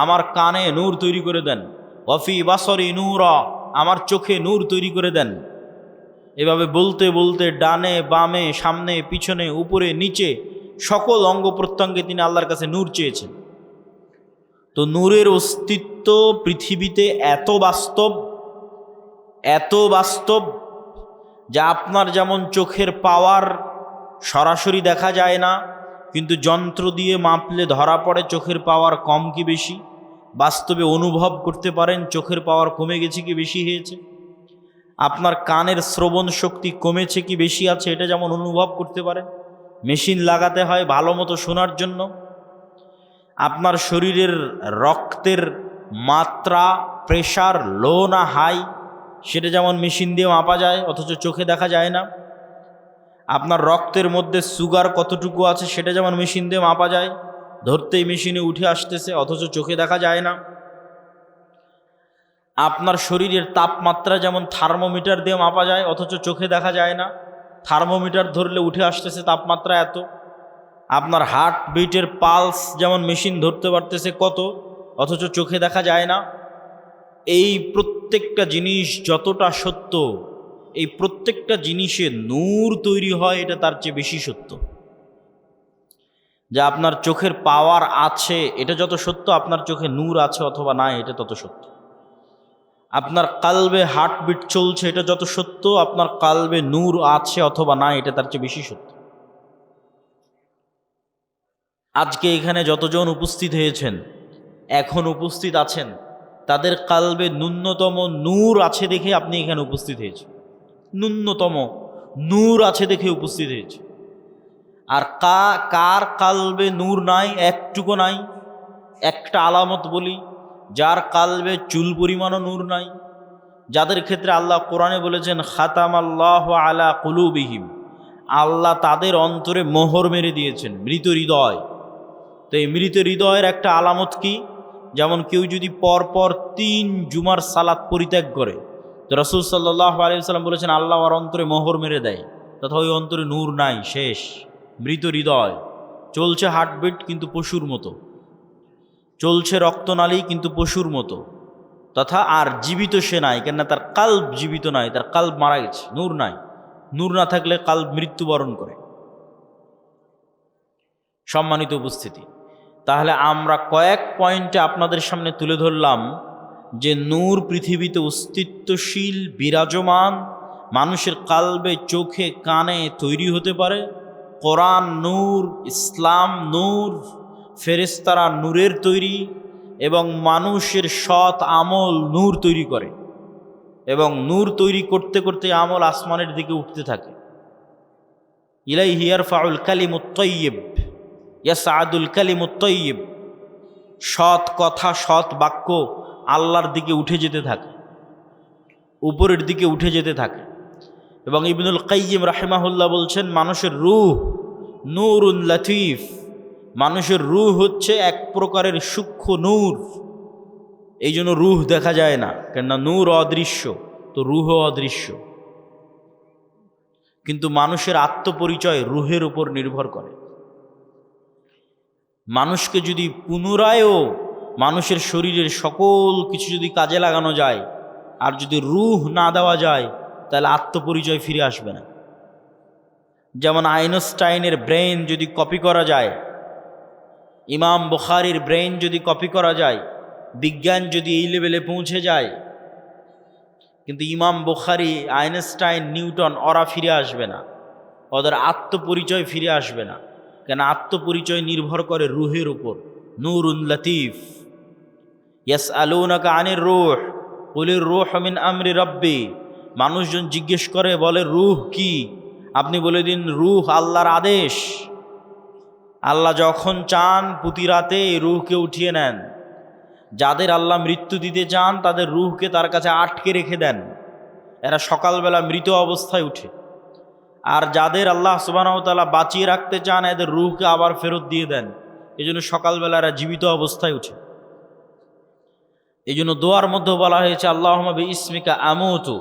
আমার কানে নূর তৈরি করে দেন। ওয়াফি বাসরি নূরা, আমার চোখে নূর তৈরি করে দেন। এভাবে বলতে বলতে ডানে বামে সামনে পিছনে উপরে নিচে সকল অঙ্গ প্রত্যঙ্গে তিনি আল্লাহর কাছে নূর চেয়েছেন। তো নূরের অস্তিত্ব পৃথিবীতে এত বাস্তব যা আপনার যেমন চোখের পাওয়ার সরাসরি দেখা যায় না, কিন্তু যন্ত্র দিয়ে মাপলে ধরা পড়ে চোখের পাওয়ার কম কি বেশি। বাস্তবে অনুভব করতে পারেন চোখের পাওয়ার কমে গেছে কি বেশি হয়েছে। আপনার কানের শ্রবণ শক্তি কমেছে কি বেশি আছে, এটা যেমন অনুভব করতে পারেন। মেশিন লাগাতে হয় ভালো মতো শোনার জন্য। আপনার শরীরের রক্তের মাত্রা, প্রেশার লো না হাই, সেটা যেমন মেশিন দিয়ে মাপা যায় অথচ চোখে দেখা যায় না। আপনার রক্তের মধ্যে সুগার কতটুকু আছে সেটা যেমন মেশিন দিয়ে মাপা যায়, ধরতেই মেশিনে উঠে আসতেছে অথচ চোখে দেখা যায় না। আপনার শরীরের তাপমাত্রা যেমন থার্মোমিটার দিয়ে মাপা যায় অথচ চোখে দেখা যায় না, থার্মোমিটার ধরলে উঠে আসতেছে তাপমাত্রা এত। আপনার হার্ট বিটের পালস যেমন মেশিন ধরতে পারতেছে কত, অথচ চোখে দেখা যায় না। এই প্রত্যেকটা জিনিস যতটা সত্য, এই প্রত্যেকটা জিনিসে নূর তৈরি হয় এটা তার চেয়ে বেশি সত্য। যা আপনার চোখের পাওয়ার আছে এটা যত সত্য, আপনার চোখে নূর আছে অথবা নাই এটা তত সত্য। আপনার কালবে হার্টবিট চলছে এটা যত সত্য, আপনার কালবে নূর আছে অথবা নাই এটা তার চেয়ে বেশি সত্য। আজকে এখানে যতজন উপস্থিত হয়েছেন, এখন উপস্থিত আছেন, তাদের কালবে ন্যূনতম নূর আছে দেখে আপনি এখানে উপস্থিত হয়েছেন। ন্যূনতম নূর আছে দেখে উপস্থিত হয়েছে। আর কার কালবে নূর নাই, একটুকু নাই। একটা আলামত বলি, যার কালবে চুল পরিমাণও নূর নাই, যাদের ক্ষেত্রে আল্লাহ কোরআনে বলেছেন খাতামাল্লাহু আলা কুলুবিহিম, আল্লাহ তাদের অন্তরে মোহর মেরে দিয়েছেন, মৃত হৃদয়। তো এই মৃত হৃদয়ের একটা আলামত কি? যেমন কেউ যদি পরপর 3 জুমার সালাত পরিত্যাগ করে, তো রাসূল সাল্লাল্লাহু আলাইহি ওয়াসাল্লাম বলেছেন আল্লাহ ওর অন্তরে মোহর মেরে দেয়, তথা ওই অন্তরে নূর নাই, শেষ, মৃত হৃদয়। চলছে হার্টবিট কিন্তু পশুর মতো, চলছে রক্তনালী কিন্তু পশুর মতো, তথা আর জীবিত সে নাই, কেননা তার কাল্ব জীবিত নাই, তার কাল্ব মারা গেছে, নূর নাই। নূর না থাকলে কাল্ব মৃত্যুবরণ করে। সম্মানিত উপস্থিতি, তাহলে আমরা কয়েক পয়েন্টে আপনাদের সামনে তুলে ধরলাম যে নূর পৃথিবীতে অস্তিত্বশীল, বিরাজমান, মানুষের কালবে চোখে কানে তৈরি হতে পারে। কোরআন নূর, ইসলাম নূর, ফেরেশতারা নূরের তৈরি, এবং মানুষের সৎ আমল নূর তৈরি করে, এবং নূর তৈরি করতে করতে আমল আসমানের দিকে উঠতে থাকে। ইলাইহি ইয়ারফাউল কালিমুত তাইয়্যিব ইয়াসআদুল কালিমুত তাইয়্যিব, সৎ কথা সৎ বাক্য আল্লাহর দিকে উঠে যেতে থাকে, উপরের দিকে উঠে যেতে থাকে। এবং ইবনুল কাইয়্যিম রাহিমাহুল্লাহ বলছেন মানুষের রূহ নূরুন লাতীফ, মানুষের রূহ হচ্ছে এক প্রকারের সূক্ষ্ম নূর। এই জন্য রূহ দেখা যায় না, কেননা নূর অদৃশ্য, তো রূহ অদৃশ্য। কিন্তু মানুষের আত্মপরিচয় রূহের উপর নির্ভর করে। মানুষকে যদি পুনরায়ও মানুষের শরীরের সকল কিছু যদি কাজে লাগানো যায়, আর যদি রূহ না দেওয়া যায়, তাহলে আত্মপরিচয় ফিরে আসবে না। যেমন আইনস্টাইনের ব্রেন যদি কপি করা যায়, ইমাম বুখারীর ব্রেন যদি কপি করা যায়, বিজ্ঞান যদি এই লেভেলে পৌঁছে যায়, কিন্তু ইমাম বুখারী, আইনস্টাইন, নিউটন ওরা ফিরে আসবে না, ওদের আত্মপরিচয় ফিরে আসবে না। কেন? আত্মপরিচয় নির্ভর করে রূহের উপর। নূরুন লতীফ। ইয়াসআলুনাকা আনির রূহ কুলির রূহ মিন আমরি রাব্বি, মানুষজন জিজ্ঞেস করে, বলে রূহ কি? আপনি বলে দিন রূহ আল্লাহর আদেশ। আল্লাহ যখন চান প্রতি রাতে এই রূহকে উঠিয়ে নেন। যাদের আল্লাহ মৃত্যু দিতে চান তাদের রূহকে তার কাছে আটকে রেখে দেন, এরা সকালবেলা মৃত অবস্থায় উঠে। আর যাদের আল্লাহ সুবহানাহু ওয়া তাআলা বাঁচিয়ে রাখতে চান, এদের রূহকে আবার ফেরত দিয়ে দেন, এই জন্য সকালবেলা এরা জীবিত অবস্থায় উঠে। এই জন্য দোয়ার মধ্যে বলা হয়েছে আল্লাহুম্মা বিইসমিকা আমুতু,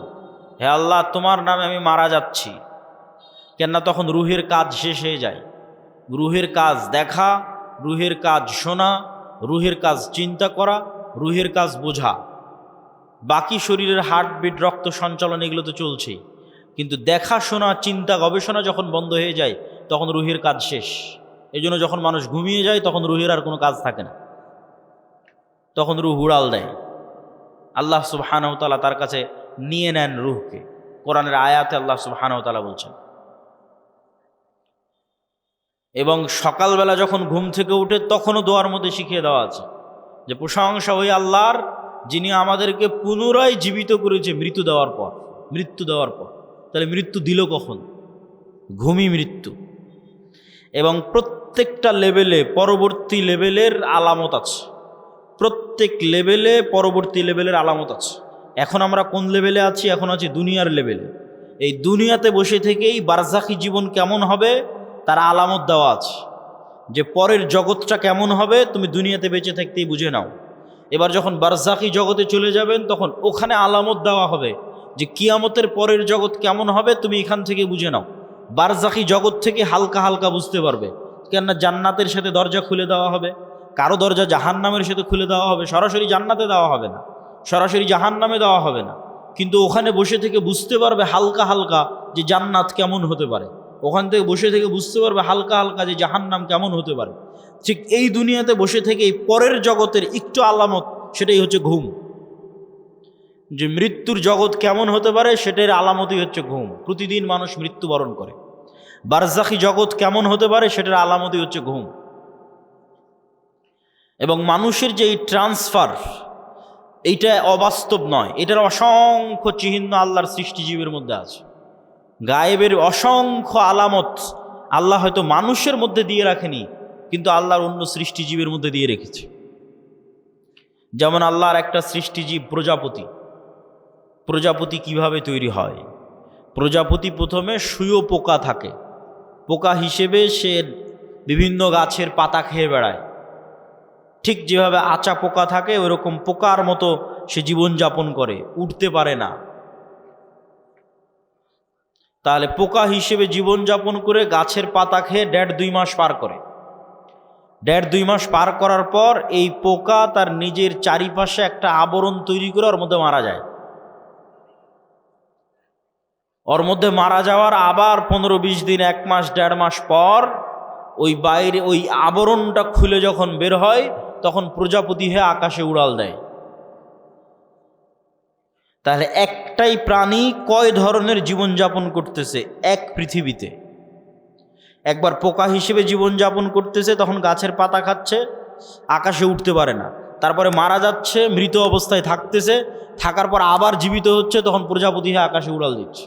হে আল্লাহ তোমার নামে আমি মারা যাচ্ছি। কেননা তখন রুহের কাজ শেষ হয়ে যায়। রুহের কাজ দেখা, রুহের কাজ শোনা, রুহের কাজ চিন্তা করা, রুহের কাজ বোঝা। বাকি শরীরের হার্টবিট, রক্ত সঞ্চালন এগুলো তো চলছেই, কিন্তু দেখা শোনা চিন্তা গবেষণা যখন বন্ধ হয়ে যায় তখন রুহের কাজ শেষ। এই জন্য যখন মানুষ ঘুমিয়ে যায় তখন রুহের আর কোনো কাজ থাকে না, তখন রুহ উড়াল দেয়। আল্লাহ সুবহানাহু ওয়া তাআলা তার কাছে নিয়ে নেন রুহকে। কোরআনের আয়াতে আল্লাহ সুবহানাহু ওয়া তাআলা বলছেন। এবং সকালবেলা যখন ঘুম থেকে উঠে তখনও দোয়ার মধ্যে শিখিয়ে দেওয়া আছে যে প্রশংসা ওই আল্লাহর যিনি আমাদেরকে পুনরায় জীবিত করেছে মৃত্যু দেওয়ার পর। তাহলে মৃত্যু দিল কখন? ঘুমই মৃত্যু। এবং প্রত্যেকটা লেভেলে পরবর্তী লেভেলের আলামত আছে, প্রত্যেক লেভেলে পরবর্তী লেভেলের আলামত আছে। এখন আমরা কোন লেভেলে আছি? এখন আছি দুনিয়ার লেভেলে। এই দুনিয়াতে বসে থেকেই বারজাখী জীবন কেমন হবে তার আলামত দেওয়া আছে, যে পরের জগৎটা কেমন হবে তুমি দুনিয়াতে বেঁচে থাকতেই বুঝে নাও। এবার যখন বারজাখী জগতে চলে যাবেন তখন ওখানে আলামত দেওয়া হবে যে কিয়ামতের পরের জগৎ কেমন হবে তুমি এখান থেকে বুঝে নাও। বারজাখী জগৎ থেকে হালকা হালকা বুঝতে পারবে, কেননা জান্নাতের সাথে দরজা খুলে দেওয়া হবে, কারো দরজা জাহান্নামের সাথে খুলে দেওয়া হবে। সরাসরি জান্নাতে দেওয়া হবে না, সরাসরি জাহান্নামে দেওয়া হবে না, কিন্তু ওখানে বসে থেকে বুঝতে পারবে হালকা হালকা যে জান্নাত কেমন হতে পারে। ওখান থেকে বসে থেকে বুঝতে পারবে হালকা হালকা যে জাহান্নাম কেমন হতে পারে। ঠিক এই দুনিয়াতে বসে থেকে এই পরের জগতের একটু আলামত, সেটাই হচ্ছে ঘুম। যে মৃত্যুর জগৎ কেমন হতে পারে সেটার আলামতই হচ্ছে ঘুম। প্রতিদিন মানুষ মৃত্যুবরণ করে। বারজাখী জগৎ কেমন হতে পারে সেটার আলামতই হচ্ছে ঘুম। এবং মানুষের যে এই ট্রান্সফার, এইটা অবাস্তব নয়, এটার অসংখ্য চিহ্ন আল্লাহর সৃষ্টিজীবের মধ্যে আছে। গায়েবের অসংখ্য আলামত আল্লাহ হয়তো মানুষের মধ্যে দিয়ে রাখেনি, কিন্তু আল্লাহর অন্য সৃষ্টিজীবের মধ্যে দিয়ে রেখেছে। যেমন আল্লাহর একটা সৃষ্টিজীব প্রজাপতি। প্রজাপতি কিভাবে তৈরি হয়? প্রজাপতি প্রথমে শুঁয়ো পোকা থাকে, পোকা হিসেবে সে বিভিন্ন গাছের পাতা খেয়ে বেড়ায়। ঠিক যেভাবে আচা পোকা থাকে ওইরকম পোকার মতো সে জীবনযাপন করে, উঠতে পারে না। তাহলে পোকা হিসেবে জীবনযাপন করে গাছের পাতা খেয়ে 1.5-2 মাস পার করে। 1.5-2 মাস পার করার পর এই পোকা তার নিজের চারিপাশে একটা আবরণ তৈরি করে ওর মধ্যে মারা যায়। ওর মধ্যে মারা যাওয়ার আবার 15-20 দিন, 1 মাস 1.5 মাস পর ওই বাইরে ওই আবরণটা খুলে যখন বের হয় তখন প্রজাপতি হয়ে আকাশে উড়াল দেয়। তাহলে একটাই প্রাণী কয় ধরনের জীবনযাপন করতেছে এক পৃথিবীতে? একবার পোকা হিসেবে জীবনযাপন করতেছে, তখন গাছের পাতা খাচ্ছে, আকাশে উঠতে পারে না, তারপরে মারা যাচ্ছে, মৃত অবস্থায় থাকতেছে, থাকার পর আবার জীবিত হচ্ছে, তখন প্রজাপতি হয়ে আকাশে উড়াল দিচ্ছে।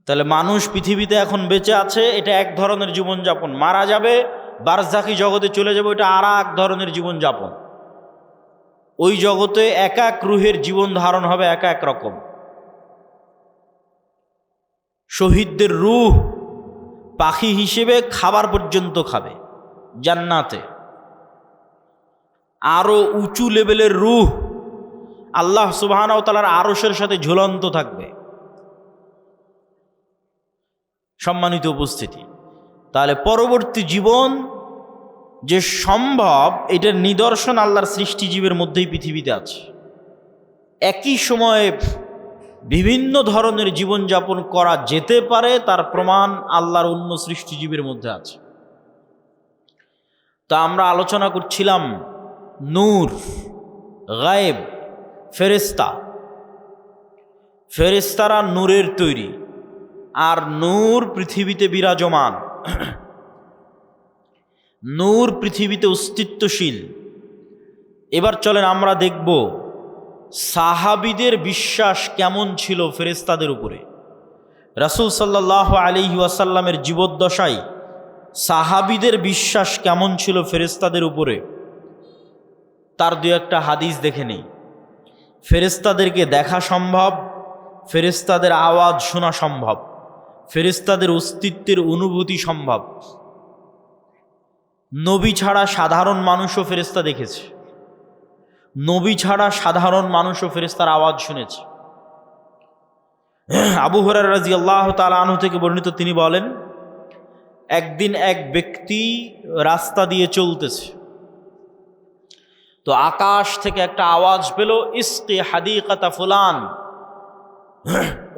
তাহলে মানুষ পৃথিবীতে এখন বেঁচে আছে, এটা এক ধরনের জীবনযাপন। মারা যাবে, বারজাখী জগতে চলে যাবে, এটা আর এক ধরনের জীবনযাপন। ওই জগতে এক এক রুহের জীবন ধারণ হবে এক এক রকম। শহীদদের রূহ পাখি হিসেবে খাবার পর্যন্ত খাবে জান্নাতে। আরো উঁচু লেভেলের রূহ আল্লাহ সুবহানাহু ওয়া তাআলার আরশের সাথে ঝুলন্ত থাকবে। সম্মানিত উপস্থিতি, তাহলে পরবর্তী জীবন যে সম্ভব এটার নিদর্শন আল্লাহর সৃষ্টিজীবের মধ্যেই পৃথিবীতে আছে। একই সময়ে বিভিন্ন ধরনের জীবনযাপন করা যেতে পারে তার প্রমাণ আল্লাহর অন্য সৃষ্টিজীবের মধ্যে আছে। তা আমরা আলোচনা করছিলাম নূর, গায়েব, ফেরেশতা। ফেরেশতারা নূরের তৈরি, আর নূর পৃথিবীতে বিরাজমান। নূর পৃথিবীতে অস্তিত্বশীল। এবার চলেন আমরা দেখব সাহাবীদের বিশ্বাস কেমন ছিল ফেরেশতাদের উপরে। রাসূল সাল্লাল্লাহু আলাইহি ওয়াসাল্লামের জীবদ্দশায় সাহাবীদের বিশ্বাস কেমন ছিল ফেরেশতাদের উপরে, তার দু একটা হাদিস দেখে নেই। ফেরেশতাদেরকে দেখা সম্ভব, ফেরেশতাদের আওয়াজ শোনা সম্ভব, ফেরেশতাদের অস্তিত্বের অনুভূতি সম্ভব। নবী ছাড়া সাধারণ মানুষও ফেরেশতা দেখেছে। নবী ছাড়া সাধারণ মানুষও ফেরেশতার আওয়াজ শুনেছে। আবু হুরায়রা রাদিয়াল্লাহু তাআলা আনহু থেকে বর্ণিত, তিনি বলেন, একদিন এক ব্যক্তি রাস্তা দিয়ে চলতেছে, তো আকাশ থেকে একটা আওয়াজ পেল, ইসকি হাদিকাতা ফুলান,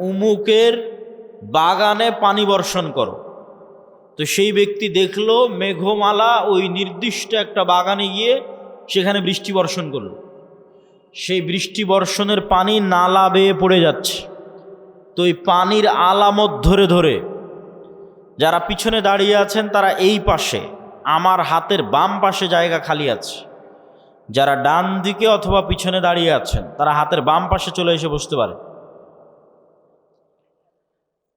উমুকের বাগানে পানি বর্ষণ করো। তো সেই ব্যক্তি দেখলো মেঘমালা ওই নির্দিষ্ট একটা বাগানে গিয়ে সেখানে বৃষ্টি বর্ষণ করলো। সেই বৃষ্টি বর্ষণের পানি নালা বেয়ে পড়ে যাচ্ছে। তো এই পানির আলামত ধরে ধরে যারা পিছনে দাঁড়িয়ে আছেন তারা এই পাশে, আমার হাতের বাম পাশে জায়গা খালি আছে, যারা ডান দিকে অথবা পিছনে দাঁড়িয়ে আছেন তারা হাতের বাম পাশে চলে এসে বসতে পারে।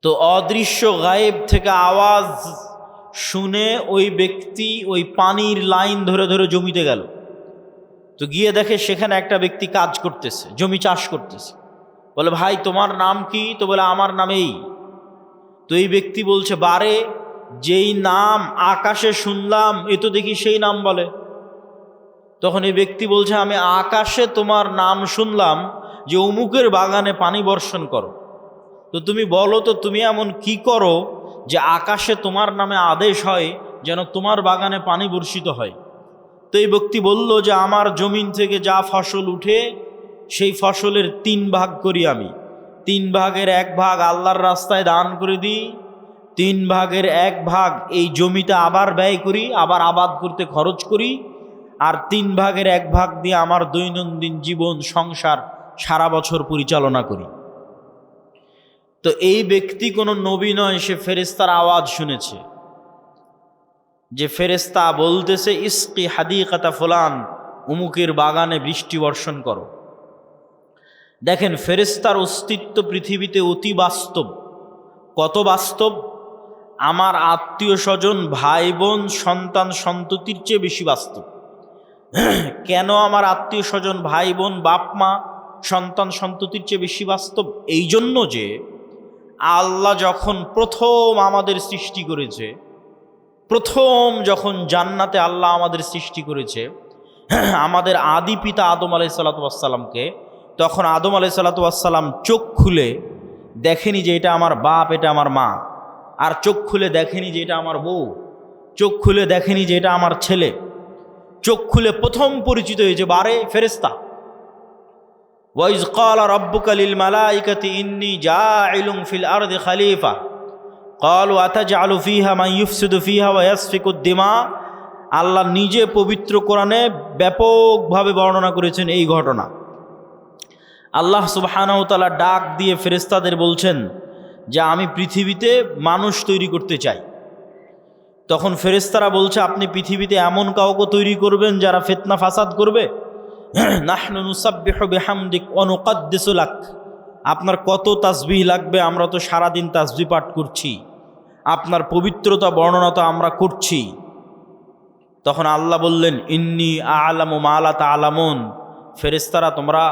তো অদৃশ্য গায়েব থেকে আওয়াজ শুনে ওই ব্যক্তি ওই পানির লাইন ধরে ধরে জমিতে গেল। তো গিয়ে দেখে সেখানে একটা ব্যক্তি কাজ করতেছে, জমি চাষ করতেছে। বলে, ভাই তোমার নাম কি? তো বলে, আমার নাম এই। তো এই ব্যক্তি বলছে, বারে, যেই নাম আকাশে শুনলাম এ তো দেখি সেই নাম বলে। তখন এই ব্যক্তি বলছে, আমি আকাশে তোমার নাম শুনলাম যে অমুকের বাগানে পানি বর্ষণ করো। তো তুমি বলো তো তুমি এমন কি করো যে আকাশে তোমার নামে আদেশ হয় যেন তোমার বাগানে পানি বর্ষিত হয়? তো এই ব্যক্তি বলল যে আমার জমিন থেকে যা ফসল উঠে সেই ফসলের 3 ভাগ করি আমি। 3 ভাগের 1 ভাগ আল্লাহর রাস্তায় দান করে দিই, 3 ভাগের 1 ভাগ এই জমিতে আবার ব্যয় করি, আবার আবাদ করতে খরচ করি, আর 3 ভাগের 1 ভাগ দিয়ে আমার দৈনন্দিন জীবন সংসার সারা বছর পরিচালনা করি। তো এই ব্যক্তি কোনো নবী নয়, সে ফেরেশতার আওয়াজ শুনেছে, যে ফেরেশতা বলতেছে, ইসকি হাদিকাতা ফুলান, উমুকের বাগানে বৃষ্টি বর্ষণ করো। দেখেন, ফেরেশতার অস্তিত্ব পৃথিবীতে অতি বাস্তব। কত বাস্তব? আমার আত্মীয় স্বজন, ভাই বোন, সন্তান সন্ততির চেয়ে বেশি বাস্তব। কেন আমার আত্মীয় স্বজন, ভাই বোন, বাপ মা, সন্তান সন্ততির চেয়ে বেশি বাস্তব? এই জন্য যে আল্লাহ যখন প্রথম আমাদের সৃষ্টি করেছে, প্রথম যখন জান্নাতে আল্লাহ আমাদের সৃষ্টি করেছে আমাদের আদি পিতা আদম আলাইহিসসালাতু ওয়াসসালামকে, তখন আদম আলাইহিসসালাতু ওয়াসসালাম চোখ খুলে দেখেনি যে এটা আমার বাপ, এটা আমার মা, আর চোখ খুলে দেখেনি যে এটা আমার বউ, চোখ খুলে দেখেনি যে এটা আমার ছেলে। চোখ খুলে প্রথম পরিচিত হয়েছে বারে ফেরেশতা। ওয়াইজ ক্বালা রাব্বুকা লিল মালাইকাতি ইন্নী জাইলুন ফিল আরদি খলিফা ক্বালু আতাজআলু ফিহা মান ইউফসিদু ফিহা ওয়া ইয়াসফিকুদ দিমা। আল্লাহ নিজে পবিত্র কোরআনে ব্যাপকভাবে বর্ণনা করেছেন এই ঘটনা। আল্লাহ সুবহানাহু ওয়া তাআলা ডাক দিয়ে ফেরেশতাদের বলছেন যে আমি পৃথিবীতে মানুষ তৈরি করতে চাই। তখন ফেরেশতারা বলছে, আপনি পৃথিবীতে এমন কাউকে তৈরি করবেন যারা ফিতনা ফাসাদ করবে? নাহনু নুসাব্বিহু বিহামদিক ওয়া নুকদ্দিসু লাক। আপনার কত তাসবিহ লাগবে? আমরা তো সারাদিন তাসবিহ পাঠ করছি, আপনার পবিত্রতা বর্ণনা তো আমরা করছি। তখন আল্লাহ বললেন, ইন্নী আ'লামু মা লা তা'লামুন। ফেরেশতারা, তোমরা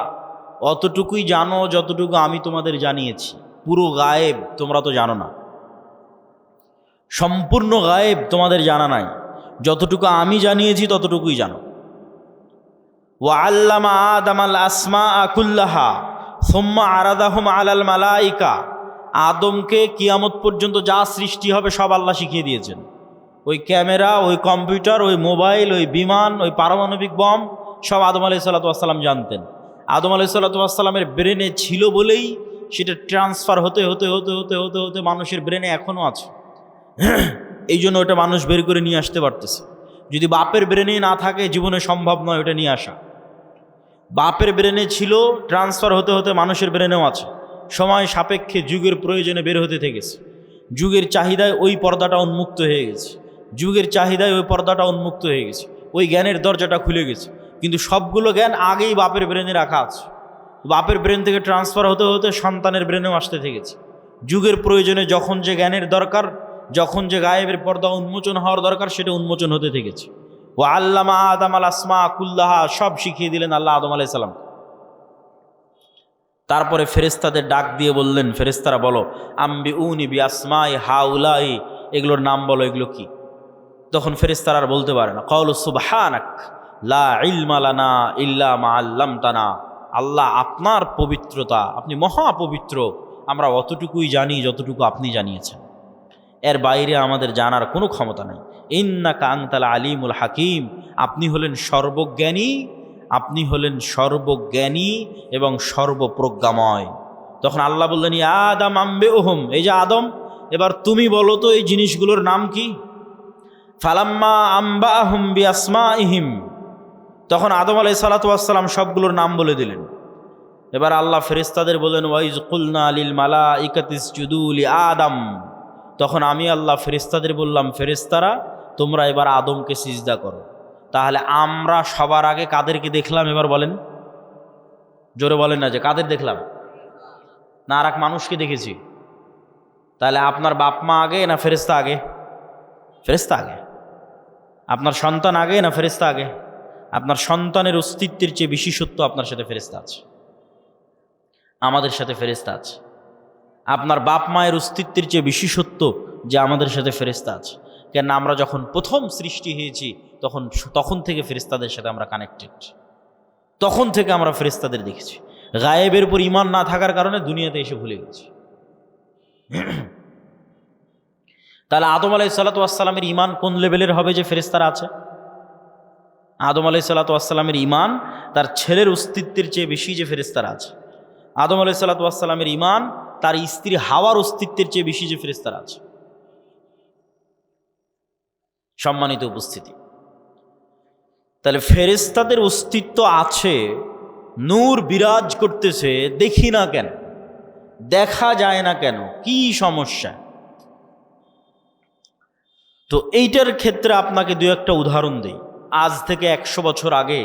অতটুকুই জানো যতটুকু আমি তোমাদের জানিয়েছি। পুরো গায়েব তোমরা তো জানো না, সম্পূর্ণ গায়েব তোমাদের জানা নাই, যতটুকু আমি জানিয়েছি ততটুকুই জানো। ওয়া আল্লামা আদামাল আসমাআ কুল্লাহা সুম্মা আরাদাহুম আলাল মালাইকা। আদমকে কিয়ামত পর্যন্ত যা সৃষ্টি হবে সব আল্লাহ শিখিয়ে দিয়েছেন। ওই ক্যামেরা, ওই কম্পিউটার, ওই মোবাইল, ওই বিমান, ওই পারমাণবিক বম সব আদম আলাইহিসসালাতু ওয়াসসালাম জানতেন। আদম আলাইহিসসালাতু ওয়াসসালামের ব্রেনে ছিল বলেই সেটা ট্রান্সফার হতে হতে হতে হতে হতে হতে মানুষের ব্রেনে এখনও আছে। এই জন্য ওটা মানুষ বের করে নিয়ে আসতে পারতেছে। যদি বাপের ব্রেনে না থাকে জীবনে সম্ভব নয় ওটা নিয়ে আসা। বাপের ব্রেনে ছিল, ট্রান্সফার হতে হতে মানুষের ব্রেনেও আছে। সময় সাপেক্ষে যুগের প্রয়োজনে বের হতে থেকেছে। যুগের চাহিদায় ওই পর্দাটা উন্মুক্ত হয়ে গেছে, যুগের চাহিদায় ওই পর্দাটা উন্মুক্ত হয়ে গেছে, ওই জ্ঞানের দরজাটা খুলে গেছে। কিন্তু সবগুলো জ্ঞান আগেই বাপের ব্রেনে রাখা আছে। বাপের ব্রেন থেকে ট্রান্সফার হতে হতে সন্তানের ব্রেনেও আসতে থেকেছে। যুগের প্রয়োজনে যখন যে জ্ঞানের দরকার, যখন যে গায়েবের পর্দা উন্মোচন হওয়ার দরকার, সেটা উন্মোচন হতে থেকেছে। ও আল্লামা আদম আল আসমা কুল্লাহা, সব শিখিয়ে দিলেন আল্লাহ আদম আলাইহিস সালাম। তারপরে ফেরেশতাদের ডাক দিয়ে বললেন, ফেরেশতারা বলো, আম্বিউনি বি আসমাই হাউলাই, এগুলোর নাম বলো, এগুলো কি? তখন ফেরেশতারা আর বলতে পারে না। ক্বালু সুবহানাক লা ইলমা লানা ইল্লা মা আল্লামতানা, আল্লাহ আপনার পবিত্রতা, আপনি মহাপবিত্র, আমরা অতটুকুই জানি যতটুকু আপনি জানিয়েছেন, এর বাইরে আমাদের জানার কোনো ক্ষমতা নেই। ইন্নাকা আনতাল আলিমুল হাকিম, আপনি হলেন সর্বজ্ঞানী, আপনি হলেন সর্বজ্ঞানী এবং সর্বপ্রজ্ঞাময়। তখন আল্লাহ বললেন, ইয়া আদম আম্বিউহুম, এই যে আদম, এবার তুমি বলো তো এই জিনিসগুলোর নাম কি। ফালাম্মা আম্বাআহুম বিআসমাইহিম, তখন আদম আলাইহিস সালাতু ওয়াস সালাম সবগুলোর নাম বলে দিলেন। এবার আল্লাহ ফেরেশতাদের বললেন, ওয়াইজ কুলনা লিল মালাইকাতি ইসজুদু লি আদম, তখন আমি আল্লাহ ফেরেশতাদের বললাম, ফেরেশতারা তোমরা এবার আদমকে সিজদা করো। তাহলে আমরা সবার আগে কাদেরকে দেখলাম এবার বলেন, জোরে বলেন না, যে কাদের দেখলাম? না আর এক মানুষকে দেখেছি। তাহলে আপনার বাপ মা আগে না ফেরেশতা আগে? ফেরেশতা আগে। আপনার সন্তান আগে না ফেরেশতা আগে? আপনার সন্তানের অস্তিত্বের চেয়ে বেশি সত্য আপনার সাথে ফেরেশতা আছে, আমাদের সাথে ফেরেশতা আছে। আপনার বাপ মায়ের অস্তিত্বের চেয়ে বেশি সত্য যে আমাদের সাথে ফেরেশতা আছে। কেন আমরা যখন প্রথম সৃষ্টি হয়েছি তখন থেকে ফেরেশতাদের সাথে আমরা কানেক্টেড, তখন থেকে আমরা ফেরেশতাদের দেখেছি। গায়েবের উপর ঈমান না থাকার কারণে দুনিয়াতে এসে ভুলে গেছি। তাহলে আদম আলাইহিস সালাতু ওয়াস সালামের ঈমান কোন লেভেলের হবে যে ফেরেশতারা আছে? আদম আলাইহিস সালাতু ওয়াস সালামের ঈমান তার ছেলের অস্তিত্বের চেয়ে বেশি যে ফেরেশতারা আছে। আদম আলাইহিস সালাতু ওয়াস সালামের ঈমান তার স্ত্রী হাওয়ার অস্তিত্বের চেয়ে বেশি যে ফেরেশতারা আছে। সম্মানিত উপস্থিতি, তাহলে ফেরেশতাদের অস্তিত্ব আছে, নূর বিরাজ করতেছে, দেখি না কেন, দেখা যায় না কেন, কি সমস্যা? তো এইটার ক্ষেত্রে আপনাকে দু একটা উদাহরণ দিই। আজ থেকে 100 বছর আগে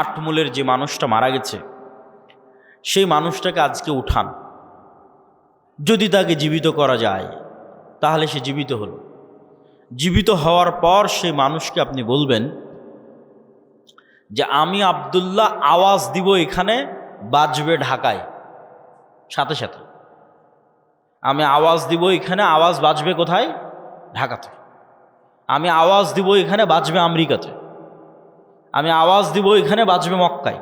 আটমূলের যে মানুষটা মারা গেছে, সেই মানুষটাকে আজকে উঠান, যদি তাকে জীবিত করা যায় তাহলে সে জীবিত হলো। জীবিত হওয়ার পর সেই মানুষকে আপনি বলবেন যে আমি আব্দুল্লাহ আওয়াজ দিব, এখানে বাজবে ঢাকায়, সাথে সাথে আমি আওয়াজ দিব, এখানে আওয়াজ বাজবে কোথায়? ঢাকাতে। আমি আওয়াজ দিব, এখানে বাজবে আমেরিকাতে। আমি আওয়াজ দিব, এখানে বাজবে মক্কায়।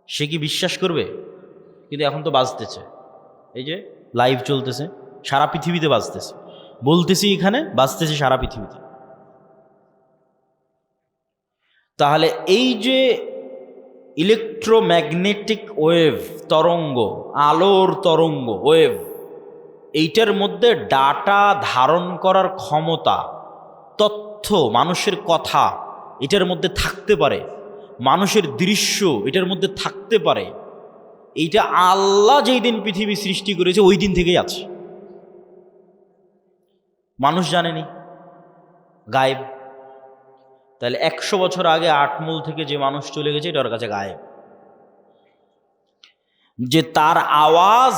সে কি বিশ্বাস করবে? কিন্তু এখন তো বাজতেছে, এই যে লাইভ চলতেছে, সারা পৃথিবীতে বাজতেছে, বলতেছি এখানে, বাজতেছে সারা পৃথিবীতে। তাহলে এই যে ইলেকট্রোম্যাগনেটিক ওয়েভ, তরঙ্গ, আলোর তরঙ্গ ওয়েভ, এইটার মধ্যে ডাটা ধারণ করার ক্ষমতা, তথ্য, মানুষের কথা এটার মধ্যে থাকতে পারে, মানুষের দৃশ্য এটার মধ্যে থাকতে পারে। এইটা আল্লাহ যেই দিন পৃথিবী সৃষ্টি করেছে ওই দিন থেকেই আছে, মানুষ জানেনি, গায়েব। তাহলে 100 বছর আগে আটমূল থেকে যে মানুষ চলে গেছে এটা ওর কাছে গায়েব। যে তার আওয়াজ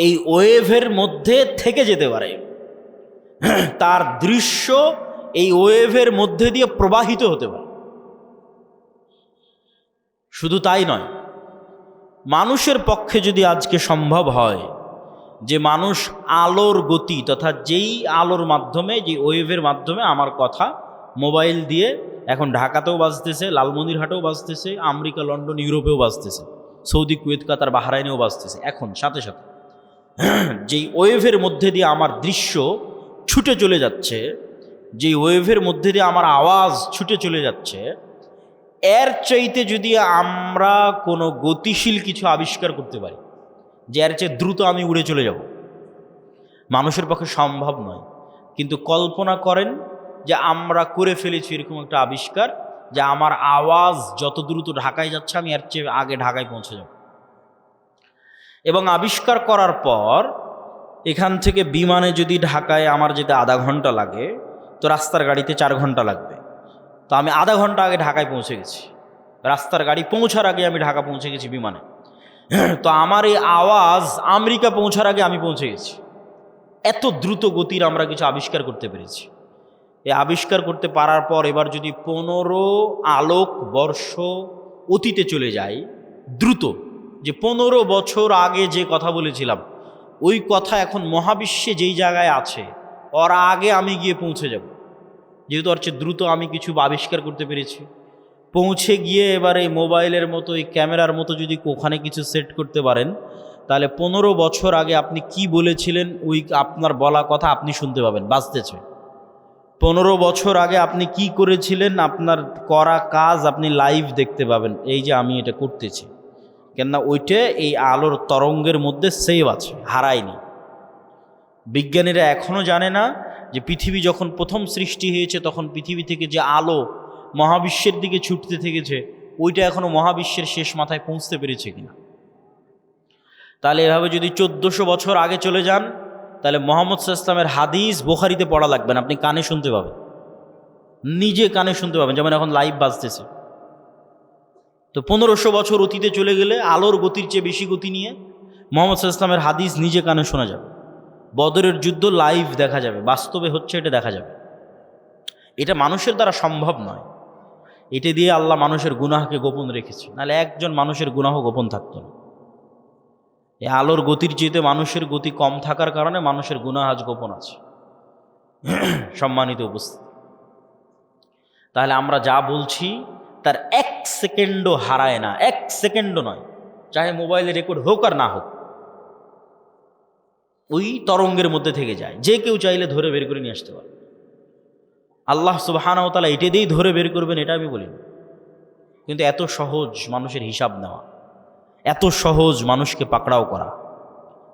এই ওয়েভের মধ্যে থেকে যেতে পারে, তার দৃশ্য এই ওয়েভের মধ্যে দিয়ে প্রবাহিত হতে পারে। শুধু তাই নয়, মানুষের পক্ষে যদি আজকে সম্ভব হয় যে মানুষ আলোর গতি তথা যেই আলোর মাধ্যমে, যে ওয়েভের মাধ্যমে আমার কথা মোবাইল দিয়ে এখন ঢাকাতেও বাজতেছে, লালমনিরহাটেও বাজতেছে, আমেরিকা, লন্ডন, ইউরোপেও বাজতেছে, সৌদি, কুয়েত, কাতার, বাহরাইনেও বাজতেছে, এখন সাথে সাথে যেই ওয়েভের মধ্যে দিয়ে আমার দৃশ্য ছুটে চলে যাচ্ছে, যেই ওয়েভের মধ্যে দিয়ে আমার আওয়াজ ছুটে চলে যাচ্ছে, এর চাইতে যদি আমরা কোনো গতিশীল কিছু আবিষ্কার করতে পারি যে এর চেয়ে দ্রুত আমি উড়ে চলে যাব, মানুষের পক্ষে সম্ভব নয়। কিন্তু কল্পনা করেন যে আমরা করে ফেলেছি এরকম একটা আবিষ্কার যে আমার আওয়াজ যত দ্রুত ঢাকায় যাচ্ছে আমি এর চেয়ে আগে ঢাকায় পৌঁছে যাব। এবং আবিষ্কার করার পর এখান থেকে বিমানে যদি ঢাকায় আমার যেতে আধা ঘন্টা লাগে, তো রাস্তার গাড়িতে 4 ঘন্টা লাগবে। তো আমি আধা ঘন্টা আগে ঢাকায় পৌঁছে গেছি, রাস্তার গাড়ি পৌঁছার আগে আমি ঢাকা পৌঁছে গেছি বিমানে। তো আমার এই আওয়াজ আমেরিকা পৌঁছার আগে আমি পৌঁছে গেছি। এত দ্রুত গতির আমরা কিছু আবিষ্কার করতে পেরেছি। এই আবিষ্কার করতে পারার পর এবার যদি 15 আলোক বর্ষ অতীতে চলে যায় দ্রুত, যে 15 বছর আগে যে কথা বলেছিলাম ওই কথা এখন মহাবিশ্বে যেই জায়গায় আছে ওর আগে আমি গিয়ে পৌঁছে যাব। যেহেতু আর চেয়ে দ্রুত আমি কিছু আবিষ্কার করতে পেরেছি, পৌঁছে গিয়ে এবার এই মোবাইলের মতো, এই ক্যামেরার মতো যদি ওখানে কিছু সেট করতে পারেন, তাহলে 15 বছর আগে আপনি কি বলেছিলেন ওই আপনার বলা কথা আপনি শুনতে পাবেন, বাঁচতেছে। 15 বছর আগে আপনি কি করেছিলেন, আপনার করা কাজ আপনি লাইভ দেখতে পাবেন, এই যে আমি এটা করতেছি, কেননা ওইটা এই আলোর তরঙ্গের মধ্যে সেভ আছে, হারায়নি। বিজ্ঞানীরা এখনও জানে না যে পৃথিবী যখন প্রথম সৃষ্টি হয়েছে তখন পৃথিবী থেকে যে আলো মহাবিশ্বের দিকে ছুটতে থেকেছে ওইটা এখনও মহাবিশ্বের শেষ মাথায় পৌঁছতে পেরেছে কিনা। তাহলে এভাবে যদি 1400 বছর আগে চলে যান, তাহলে মুহাম্মদ সাল্লাল্লাহু আলাইহি ওয়াসাল্লামের হাদিস বুখারীতে পড়া লাগবে না, আপনি কানে শুনতে পাবেন, নিজে কানে শুনতে পাবেন, যেমন এখন লাইভ বাজতেছে। তো 1500 বছর অতীতে চলে গেলে আলোর গতির চেয়ে বেশি গতি নিয়ে মুহাম্মদ সাল্লাল্লাহু আলাইহি ওয়াসাল্লামের হাদিস নিজে কানে শোনা যাবে, বদরের যুদ্ধ লাইভ দেখা যাবে, বাস্তবে হচ্ছে এটা দেখা যাবে। এটা মানুষের দ্বারা সম্ভব নয়, এটা দিয়ে আল্লাহ মানুষের গুনাহকে গোপন রেখেছে, নাহলে একজন মানুষের গুনাহ গোপন থাকতো না। এই আলোর গতির চেয়ে মানুষের গতি কম থাকার কারণে মানুষের গুনাহ আজ গোপন আছে। সম্মানিত উপস্থিতি, তাহলে আমরা যা বলছি তার 1 সেকেন্ডও হারায় না, 1 সেকেন্ডও নয়, চাহে মোবাইলে রেকর্ড হোক আর না হোক, ওই তরঙ্গের মধ্যে থেকে যায়, যে কেউ চাইলে ধরে বের করে নিয়ে আসতে পারে। আল্লাহ সুবহানাহু ওয়া তাআলা এটা দিয়েই ধরে বের করবেন এটা আমি বলিনি, কিন্তু এত সহজ মানুষের হিসাব নেওয়া, এত সহজ মানুষকে পাকড়াও করা,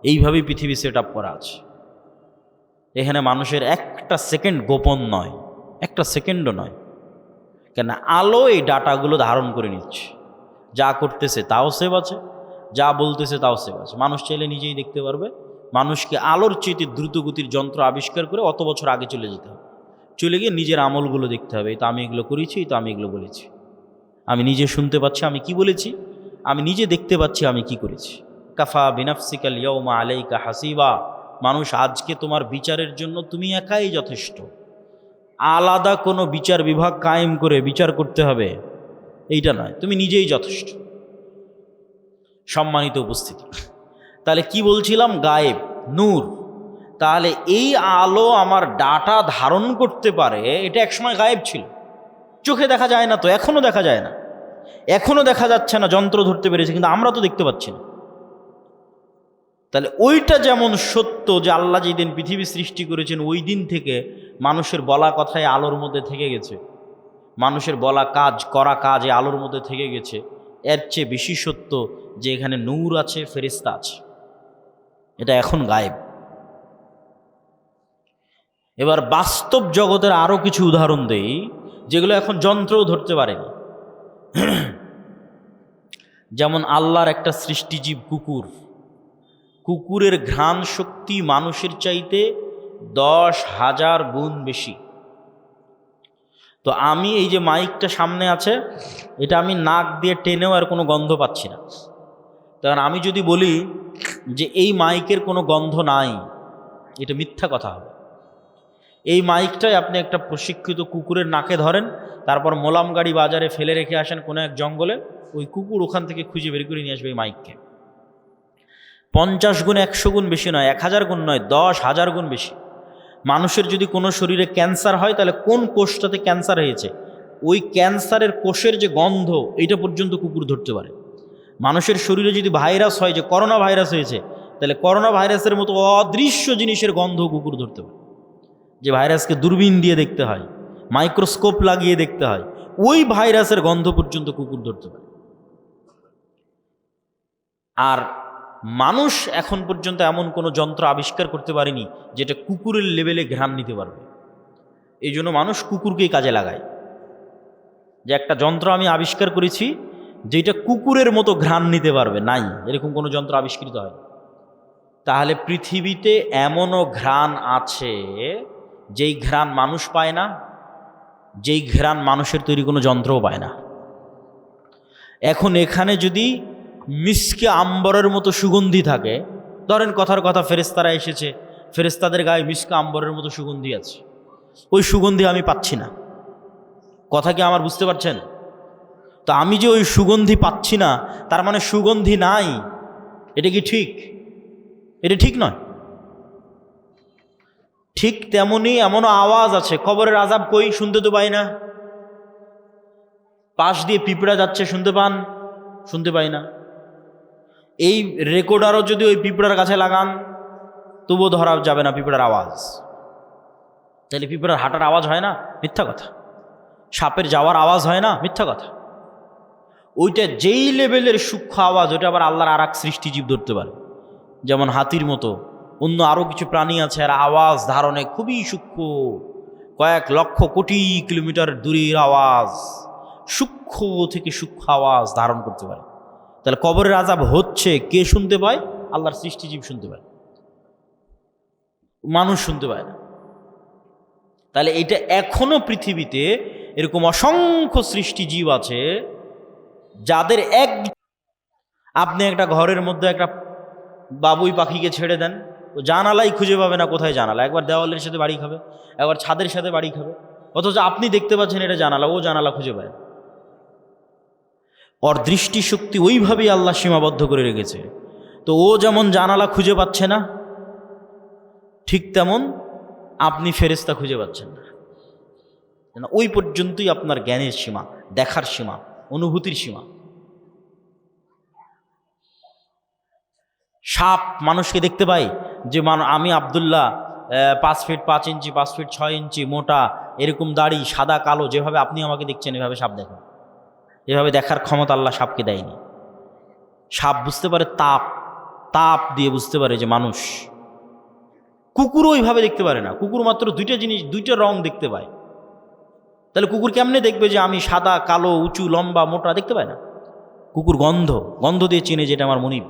এইভাবেই পৃথিবী সেট আপ করা আছে। এখানে মানুষের একটা সেকেন্ড গোপন নয়, একটা সেকেন্ডও নয়, কেন আলো এই ডাটাগুলো ধারণ করে নিচ্ছে, যা করতেছে তাও সেভ আছে, যা বলতেছে তাও সেভ আছে। মানুষ চাইলে নিজেই দেখতে পারবে। মানুষকে আলোর চেয়ে দ্রুতগতির যন্ত্র আবিষ্কার করে অত বছর আগে চলে যেতে হবে, চলে গিয়ে নিজের আমলগুলো দেখতে হবে, তো আমি এগুলো করেছি, তো আমি এগুলো বলেছি, আমি নিজে শুনতে পাচ্ছি আমি কি বলেছি, আমি নিজে দেখতে পাচ্ছি আমি কি করেছি। কাফা বিনাফসিকাল ইয়াউমা আলাইকা হাসিবা, মানুষ আজকে তোমার বিচারের জন্য তুমি একাই যথেষ্ট, আলাদা কোনো বিচার বিভাগ কায়েম করে বিচার করতে হবে এইটা নয়, তুমি নিজেই যথেষ্ট। সম্মানিত উপস্থিতি, তাহলে কি বলছিলাম, গায়েব, নূর। তাহলে এই আলো আমার ডাটা ধারণ করতে পারে, এটা একসময় গায়েব ছিল, চোখে দেখা যায় না, তো এখনো দেখা যায় না, এখনো দেখা যাচ্ছে না, যন্ত্র ধরতে পেরেছে কিন্তু আমরা তো দেখতে পাচ্ছি না। তাহলে ওইটা যেমন সত্য যে আল্লাহ যেদিন পৃথিবী সৃষ্টি করেছেন ওই দিন থেকে মানুষের বলা কথায় আলোর মধ্যে থেকে গেছে, মানুষের বলা কাজ করা কাজ এই আলোর মধ্যে থেকে গেছে, এর চেয়ে বেশি সত্য যে এখানে নূর আছে, ফেরেশতা আছে, এটা এখন গায়েব। এবার বাস্তব জগতের আরও কিছু উদাহরণ দেই যেগুলো এখন যন্ত্রও ধরতে পারেনি। যেমন আল্লাহর একটা সৃষ্টিজীব কুকুর, কুকুরের ঘ্রাণ শক্তি মানুষের চাইতে 10,000 গুণ বেশি। তো আমি এই যে মাইকটা সামনে আছে, এটা আমি নাক দিয়ে টেনেও আর কোনো গন্ধ পাচ্ছি না। কারণ আমি যদি বলি যে এই মাইকের কোনো গন্ধ নাই, এটা মিথ্যা কথা হবে। এই মাইকটাই আপনি একটা প্রশিক্ষিত কুকুরের নাকে ধরেন, তারপর মোলাম গাড়ি বাজারে ফেলে রেখে আসেন কোনো এক জঙ্গলে, ওই কুকুর ওখান থেকে খুঁজে বের করে নিয়ে আসবে এই মাইককে। 50 গুণ 100 গুণ বেশি নয়, 1000 গুণ নয়, 10,000 গুণ বেশি। মানুষের যদি কোনো শরীরে ক্যান্সার হয়, তাহলে কোন কোষটাতে ক্যান্সার হয়েছে ওই ক্যান্সারের কোষের যে গন্ধ এইটা পর্যন্ত কুকুর ধরতে পারে। মানুষের শরীরে যদি ভাইরাস হয়, যে করোনা ভাইরাস হয়েছে, তাহলে করোনা ভাইরাসের মতো অদৃশ্য জিনিসের গন্ধ কুকুর ধরতে পারে, যে ভাইরাসকে দূরবীন দিয়ে দেখতে হয়, মাইক্রোস্কোপ লাগিয়ে দেখতে হয়, ওই ভাইরাসের গন্ধ পর্যন্ত কুকুর ধরতে পারে। আর মানুষ এখন পর্যন্ত এমন কোনো যন্ত্র আবিষ্কার করতে পারেনি যেটা কুকুরের লেভেলে ঘ্রাণ নিতে পারবে। এই জন্য মানুষ কুকুরকেই কাজে লাগায়, যে একটা যন্ত্র আমি আবিষ্কার করেছি যেটা কুকুরের মতো ঘ্রাণ নিতে পারবে, নাই, এরকম কোনো যন্ত্র আবিষ্কৃত হয়। তাহলে পৃথিবীতে এমনও ঘ্রাণ আছে যেই ঘ্রাণ মানুষ পায় না, যেই ঘ্রাণ মানুষের তৈরি কোনো যন্ত্রও পায় না। এখন এখানে যদি মিসকে আম্বরের মতো সুগন্ধি থাকে, ধরেন কথার কথা ফেরেশতারা এসেছে, ফেরেশতাদের গায়ে মিসকে আম্বরের মতো সুগন্ধি আছে, ওই সুগন্ধি আমি পাচ্ছি না, কথা কি আমার বুঝতে পারছেন? তো আমি যে ওই সুগন্ধি পাচ্ছি না, তার মানে সুগন্ধি নাই, এটা কি ঠিক? এটা ঠিক নয়। ঠিক তেমনি এমনও আওয়াজ আছে, কবরের আযাব কই, শুনতে তো পাই না। পাশ দিয়ে পিঁপড়া যাচ্ছে, শুনতে পান? শুনতে পাই না। এই রেকর্ডারও যদি ওই পিঁপড়ার কাছে লাগান তবুও ধরা যাবে না পিঁপড়ার আওয়াজ। তাহলে পিঁপড়ার হাঁটার আওয়াজ হয় না? মিথ্যা কথা। সাপের যাওয়ার আওয়াজ হয় না? মিথ্যা কথা। ওইটা যেই লেভেলের সূক্ষ্ম আওয়াজ, ওইটা আবার আল্লাহর আর এক সৃষ্টিজীব ধরতে পারে। যেমন হাতির মতো অন্য আরও কিছু প্রাণী আছে, আর আওয়াজ ধারণে খুবই সূক্ষ্ম, কয়েক লক্ষ কোটি কিলোমিটার দূরের আওয়াজ, সূক্ষ্ম থেকে সূক্ষ্ম আওয়াজ ধারণ করতে পারে। তাহলে কবরের আযাব হচ্ছে, কে শুনতে পায়? আল্লাহর সৃষ্টিজীব শুনতে পায়, মানুষ শুনতে পায় না। তাহলে এটা এখনো পৃথিবীতে এরকম অসংখ্য সৃষ্টিজীব আছে যাদের আপনি একটা ঘরের মধ্যে একটা বাবুই পাখিকে ছেড়ে দেন, ও জানালাই খুঁজে পাবে না কোথায় জানালা। একবার দেওয়ালের সাথে বাড়ি খাবে, একবার ছাদের সাথে বাড়ি খাবে, অথচ আপনি দেখতে পাচ্ছেন এটা জানালা, ও জানালা খুঁজে পায়। ওর দৃষ্টিশক্তি ওইভাবেই আল্লাহ সীমাবদ্ধ করে রেখেছে। তো ও যেমন জানালা খুঁজে পাচ্ছে না, ঠিক তেমন আপনি ফেরেশতা খুঁজে পাচ্ছেন না। ওই পর্যন্তই আপনার জ্ঞানের সীমা, দেখার সীমা, অনুভূতির সীমা। সাপ মানুষকে দেখতে পাই যে আমি আব্দুল্লাহ 5 ফিট 5 ইঞ্চি, 5 ফিট 6 ইঞ্চি মোটা, এরকম দাড়ি, সাদা কালো, যেভাবে আপনি আমাকে দেখছেন এভাবে সাপ দেখেন। এভাবে দেখার ক্ষমতা আল্লাহ সাপকে দেয়নি। সাপ বুঝতে পারে তাপ, তাপ দিয়ে বুঝতে পারে যে মানুষ। কুকুরও ওইভাবে দেখতে পারে না। কুকুর মাত্র দুইটা জিনিস, দুইটা রং দেখতে পায়। তাহলে কুকুর কেমনে দেখবে যে আমি সাদা কালো, উঁচু লম্বা মোটা? দেখতে পায় না। কুকুর গন্ধ, গন্ধ দিয়ে চিনে যে এটা আমার মনিব,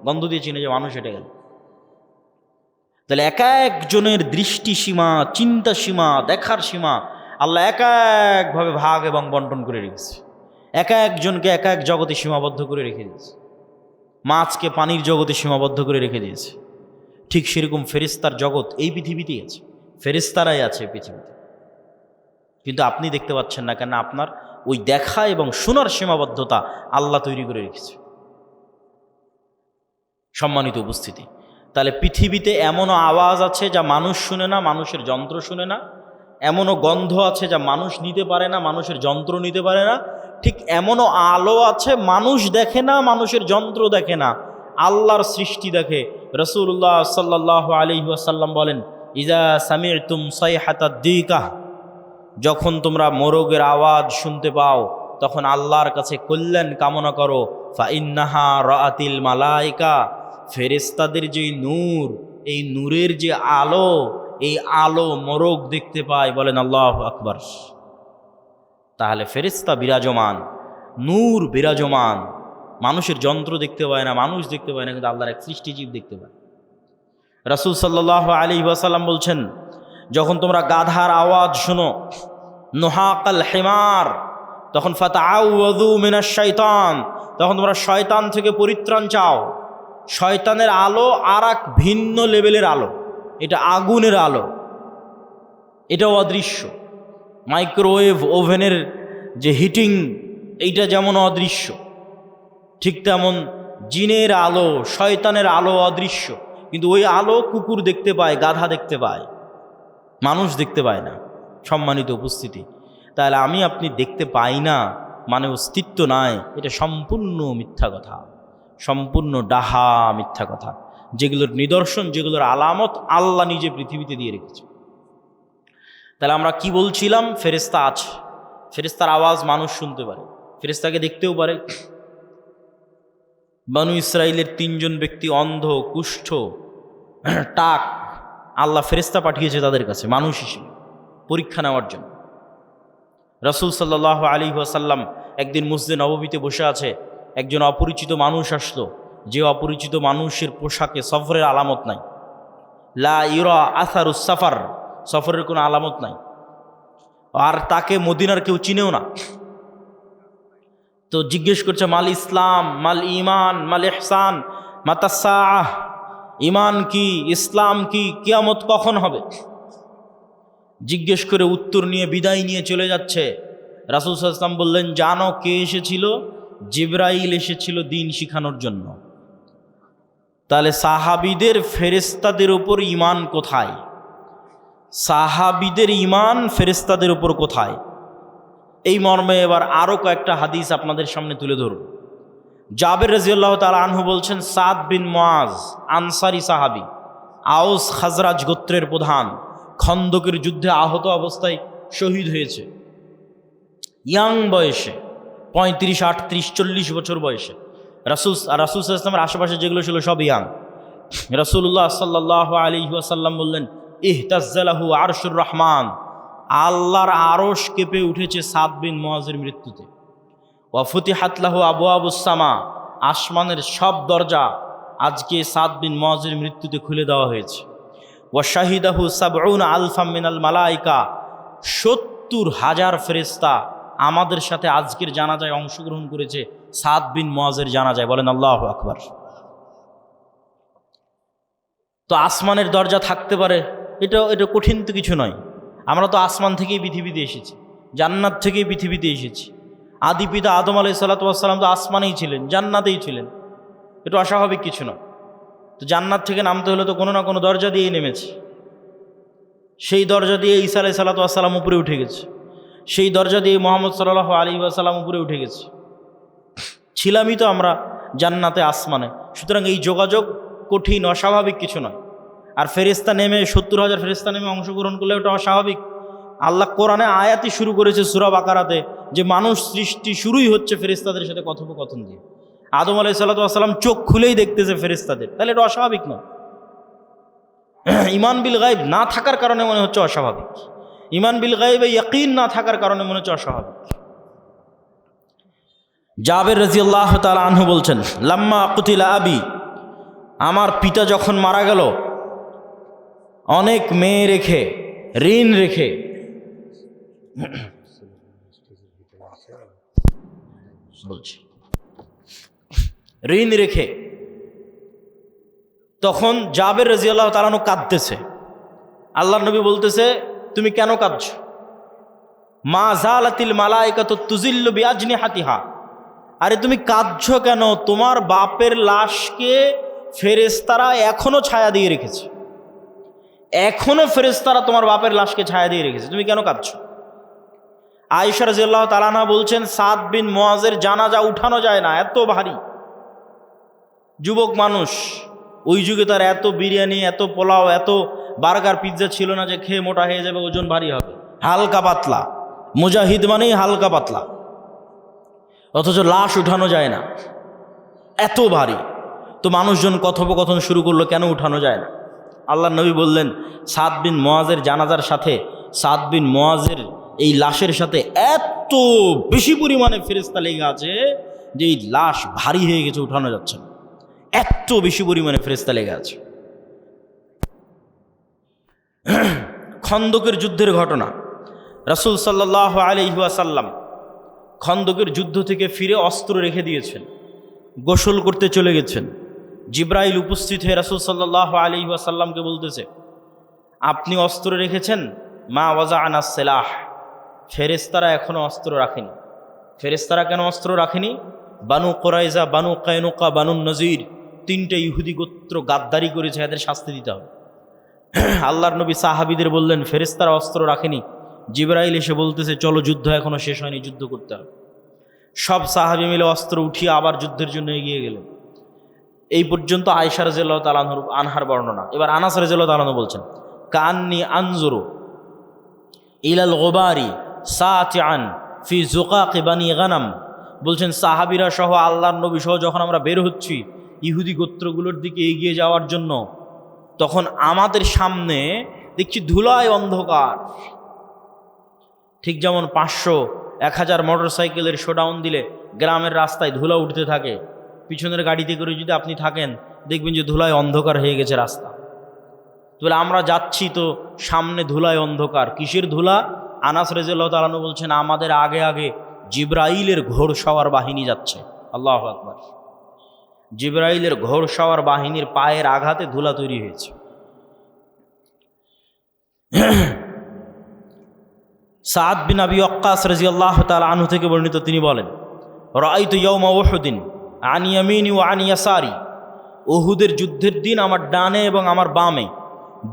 গন্ধ দিয়ে চিনে যে মানুষ এটা গেল। তাহলে এক একজনের দৃষ্টি সীমা, চিন্তা সীমা, দেখার সীমা আল্লাহ এক একভাবে ভাগ এবং বন্টন করে রেখেছে। এক একজনকে এক এক জগতে সীমাবদ্ধ করে রেখে দিয়েছে। মাছকে পানির জগতে সীমাবদ্ধ করে রেখে দিয়েছে। ঠিক সেরকম ফেরেশতার জগৎ এই পৃথিবীতেই আছে, ফেরেশতারাই আছে পৃথিবীতে। কিন্তু আপনি দেখতে পাচ্ছেন না কেন? আপনার ওই দেখা এবং শোনার সীমাবদ্ধতা আল্লাহ তৈরি করে রেখেছে। সম্মানিত উপস্থিতি, তাহলে পৃথিবীতে এমনও আওয়াজ আছে যা মানুষ শুনে না, মানুষের যন্ত্র শুনে না। এমনও গন্ধ আছে যা মানুষ নিতে পারে না, মানুষের যন্ত্র নিতে পারে না। ঠিক এমনও আলো আছে মানুষ দেখে না, মানুষের যন্ত্র দেখে না, আল্লাহর সৃষ্টি দেখে। রাসূলুল্লাহ সাল্লাল্লাহু আলাইহি ওয়াসাল্লাম বলেন, ইজা সামি'তুম সাইহাতাদ দিকাহ, যখন তোমরা মোরগের আওয়াজ শুনতে পাও তখন আল্লাহর কাছে কল্যাণ কামনা করো। ফা ইন্নাহা রাআতিল মালাইকা, ফেরেশতাদের যে নূর, এই নূরের যে আলো, এই আলো মোরগ দেখতে পায়। বলেন আল্লাহু আকবার। তাহলে ফেরেশতা বিরাজমান, নূর বিরাজমান। মানুষের যন্ত্র দেখতে পায় না, মানুষ দেখতে পায় না, কিন্তু আল্লাহর এক সৃষ্টিজীব দেখতে পায়। রাসূল সাল্লাল্লাহু আলাইহি ওয়াসাল্লাম বলছেন, যখন তোমরা গাধার আওয়াজ শোনো, নুহাকাল হিমার, তখন ফাতাআউযু মিনাশ শাইতান, তখন তোমরা শয়তান থেকে পরিত্রাণ চাও। শয়তানের আলো আর এক ভিন্ন লেভেলের আলো, এটা আগুনের আলো, এটাও অদৃশ্য। মাইক্রোওয়েভ ওভেনের যে হিটিং, এইটা যেমন অদৃশ্য, ঠিক তেমন জিনের আলো, শয়তানের আলো অদৃশ্য। কিন্তু ওই আলো কুকুর দেখতে পায়, গাধা দেখতে পায়, মানুষ দেখতে পায় না। সম্মানিত উপস্থিতি, তাহলে আমি আপনি দেখতে পাই না মানে অস্তিত্ব নাই, এটা সম্পূর্ণ মিথ্যা কথা, সম্পূর্ণ ডাহা মিথ্যা কথা। যেগুলোর নিদর্শন, যেগুলোর আলামত আল্লাহ নিজে পৃথিবীতে দিয়ে রেখেছে। তাহলে আমরা কি বলছিলাম? ফেরেশতা আছে, ফেরেশতার আওয়াজ মানুষ শুনতে পারে, ফেরেশতাকে দেখতেও পারে। বনু ইসরাইলের 3 জন ব্যক্তি অন্ধ, কুষ্ঠ, টাক, আল্লাহ ফেরেশতা পাঠিয়েছে তাদের কাছে মানুষ হিসেবে পরীক্ষা নেওয়ার জন্য। রাসূল সাল্লাল্লাহু আলাইহি ওয়াসাল্লাম একদিন মসজিদে নববীতে বসে আছে, একজন অপরিচিত মানুষ আসলো। যে অপরিচিত মানুষের পোশাকে সফরের আলামত নাই, লা ইউরা আসারুস সাফার, সফরের কোনো আলামত নাই, আর তাকে মদিনার কেউ চিনেও না। তো জিজ্ঞেস করছে, মাল ইসলাম, মাল ইমান, মাল ইহসান, মাতাসাআহ, ইমান কি, ইসলাম কি, কিয়ামত কখন হবে? জিজ্ঞেস করে উত্তর নিয়ে বিদায় নিয়ে চলে যাচ্ছে। রাসূল সাল্লাল্লাহু আলাইহি ওয়াসাল্লাম বললেন, জানো কে এসেছিল? জিবরাইল এসেছিল দিন শিখানোর জন্য। তাহলে সাহাবীদের ফেরেশতাদের উপর ঈমান কোথায়? সাহাবীদের ঈমান ফেরেশতাদের উপর কোথায়? এই মর্মে এবার আরও কয়েকটা হাদিস আপনাদের সামনে তুলে ধরুন। জাবের রাদিয়াল্লাহু তাআলা আনহু বলছেন, সাদ বিন মুআজ আনসারী সাহাবী, আউস খাজরাজ গোত্রের প্রধান, খন্দকের যুদ্ধে আহত অবস্থায় শহীদ হয়েছে। ইয়াং বয়সে 35, 38, 40 বছর বয়সে। রাসূল সাল্লাল্লাহু আলাইহি ওয়াসাল্লামের আশেপাশে যেগুলো ছিল সব ইয়াং। রাসূলুল্লাহ সাল্লাল্লাহু আলাইহি ওয়াসাল্লাম বললেন, ইহতাজ্জালাহু আরশুর রহমান, আল্লাহর আরশ কেঁপে উঠেছে সাদ বিন মুআজের মৃত্যুতে। ওয়া ফুতিহাত লাহু আবওয়াবুস সামা, আসমানের সব দরজা আজকে সাদ বিন মুআজের মৃত্যুতে খুলে দেওয়া হয়েছে। ওয়া শাহিদাহু সাবউনা আলফাম মিনাল মালাইকা, 70,000 ফেরেশতা আমাদের সাথে আজকের জানাজায় অংশগ্রহণ করেছে সাদ বিন মুআজের জানাজায়। বলেন আল্লাহু আকবার। তো আসমানের দরজা থাকতে পারে, এটা কঠিন তো কিছু নয়। আমরা তো আসমান থেকেই পৃথিবীতে এসেছি, জান্নাত থেকেই পৃথিবীতে এসেছি। আদি পিতা আদম আলাইহিস সালাতু ওয়াস সালাম তো আসমানেই ছিলেন, জান্নাতেই ছিলেন, এটা অস্বাভাবিক কিছু নয়। তো জান্নাত থেকে নামতে হলে তো কোনো না কোনো দরজা দিয়েই নেমেছে। সেই দরজা দিয়ে ঈসা আলাইহিস সালাতু ওয়াস সালাম উপরে উঠে গেছে, সেই দরজা দিয়ে মুহাম্মদ সাল্লাল্লাহু আলাইহি ওয়াসাল্লাম উপরে উঠে গেছে। ছিলামই তো আমরা জান্নাতে, আসমানে। সুতরাং এই যোগাযোগ কঠিন, অস্বাভাবিক কিছু নয়। আর ফেরেশতা নেমে 70,000 ফেরেশতা নেমে অংশগ্রহণ করলে ওটা অস্বাভাবিক। আল্লাহ কোরআনে আয়াতই শুরু করেছে সূরা বাকারাতে যে মানুষ সৃষ্টি শুরুই হচ্ছে ফেরেশতাদের সাথে কথোপকথন দিয়ে। আদম আলাইহিস সালাতু ওয়াস সালাম চোখ খুলেই দেখতেছে ফেরেশতাদের, তাহলে এটা অস্বাভাবিক নয়। ঈমান বিল গায়ব না থাকার কারণে মনে হচ্ছে অস্বাভাবিক, ঈমান বিল গায়বে ইয়াকিন না থাকার কারণে মনে হচ্ছে অস্বাভাবিক। জাবের রাদিয়াল্লাহু তাআলা আনহু বলছেন, লাম্মা কুতিলা আবি, আমার পিতা যখন মারা গেল, অনেক মেয়ে রেখে, ঋণ রেখে, বলছি ঋণ রেখে, তখন জাবের রাদিয়াল্লাহু তাআলা আনহু কাঁদতেছে। আল্লাহর নবী বলতেছে, তুমি কেন কাঁদছো? মা জালাতিল মালাইকাতু তুজিল্লু বিআজনিহাতিহা, আরে তুমি কাঁদছো কেন? তোমার বাপের লাশকে ফেরেশতারা এখনো ছায়া দিয়ে রেখেছে, এখনো ফেরেশতারা তোমার বাপের লাশকে ছায়া দিয়ে রেখেছে, তুমি কেন কাঁদছো? আয়েশা রাদিয়াল্লাহু তাআলা আনহা বলছেন, সাদ বিন মুআজের জানাজা উঠানো যায় না, এত ভারী। যুবক মানুষ, ওই যুগে তার এত বিরিয়ানি, এত পোলাও, এত বার্গার, পিৎজা ছিল না যে খেয়ে মোটা হয়ে যাবে, ওজন ভারী হবে। হালকা পাতলা, মুজাহিদ মানেই হালকা পাতলা। অথচ লাশ উঠানো যায় না, এত ভারী। তো মানুষজন কথোপকথন শুরু করলো, কেন উঠানো যায় না? আল্লাহর নবী বললেন, সাদ বিন মুআজের জানাজার সাথে, সাদ বিন মুআজের এই লাশের সাথে এত বেশি পরিমাণে ফেরেশতা লেগে আছে যে এই লাশ ভারী হয়ে গেছে, উঠানো যাচ্ছে না, এত বেশি পরিমাণে ফেরেশতা লেগে আছে। খন্দকের যুদ্ধের ঘটনা, রাসূল সাল্লাল্লাহু আলাইহি ওয়াসাল্লাম খন্দকের যুদ্ধ থেকে ফিরে অস্ত্র রেখে দিয়েছেন, গোসল করতে চলে গেছেন। জিব্রাইল উপস্থিত হয়ে রাসূল সাল্লাল্লাহু আলাইহি ওয়াসাল্লামকে বলতেছে, আপনি অস্ত্র রেখেছেন, মা ওয়াজা'না সিলাহ, ফেরেশতারা এখনো অস্ত্র রাখেনি। ফেরেশতারা কেন অস্ত্র রাখেনি? বানু কুরাইজা, বানু কায়নুকা, বানু নজির, 3টে ইহুদি গোত্র গাদ্দারি করেছে, এদের শাস্তি দিতে হবে। আল্লাহর নবী সাহাবীদের বললেন, ফেরেশতারা অস্ত্র রাখেনি। জিবরাইল এসে বলতেছে, চলো, যুদ্ধ এখনো শেষ হয়নি, যুদ্ধ করতে হবে। সব সাহাবী মিলে অস্ত্র উঠিয়ে আবার যুদ্ধের জন্য এগিয়ে গেলেন। এই পর্যন্ত আয়েশা রাদিয়াল্লাহু তাআলা আনহার বর্ণনা। এবার আনাস রাদিয়াল্লাহু তাআলা বলছেন, কান্নি আনজুরু ইলাল গুবারি সাতিআন ফি যুকাকি বানি গানাম, বলছেন সাহাবীরা সহ আল্লাহর নবী সহ যখন আমরা বের হচ্ছি ইহুদি গোত্রগুলোর দিকে এগিয়ে যাওয়ার জন্য, তখন আমাদের সামনে দেখছি ধুলায় অন্ধকার। ঠিক যেমন 500-1000 মোটরসাইকেলের শোডাউন দিলে গ্রামের রাস্তায় ধুলা উঠতে থাকে, পিছনের গাড়িতে করে যদি আপনি থাকেন দেখবেন যে ধুলায় অন্ধকার হয়ে গেছে রাস্তা। তাহলে আমরা যাচ্ছি তো সামনে ধুলায় অন্ধকার, কিসের ধুলা? আনাস রাদিয়াল্লাহু তাআলা আনহু বলছেন, আমাদের আগে আগে জিবরাইলের ঘোড়সওয়ার বাহিনী যাচ্ছে। আল্লাহু আকবার। জিবরাইলের ঘোড়সওয়ার বাহিনীর পায়ের আঘাতে ধুলা তৈরি হয়েছে। সাদ বিন আবি ওয়াক্কাস রাদিয়াল্লাহু তাআলা আনহু থেকে বর্ণিত, তিনি বলেন, রাআইতু ইয়াওমা উহুদিন আন ইয়ামিনি ওয়া আন ইয়াসারি, উহুদের যুদ্ধের দিন আমার ডানে এবং আমার বামে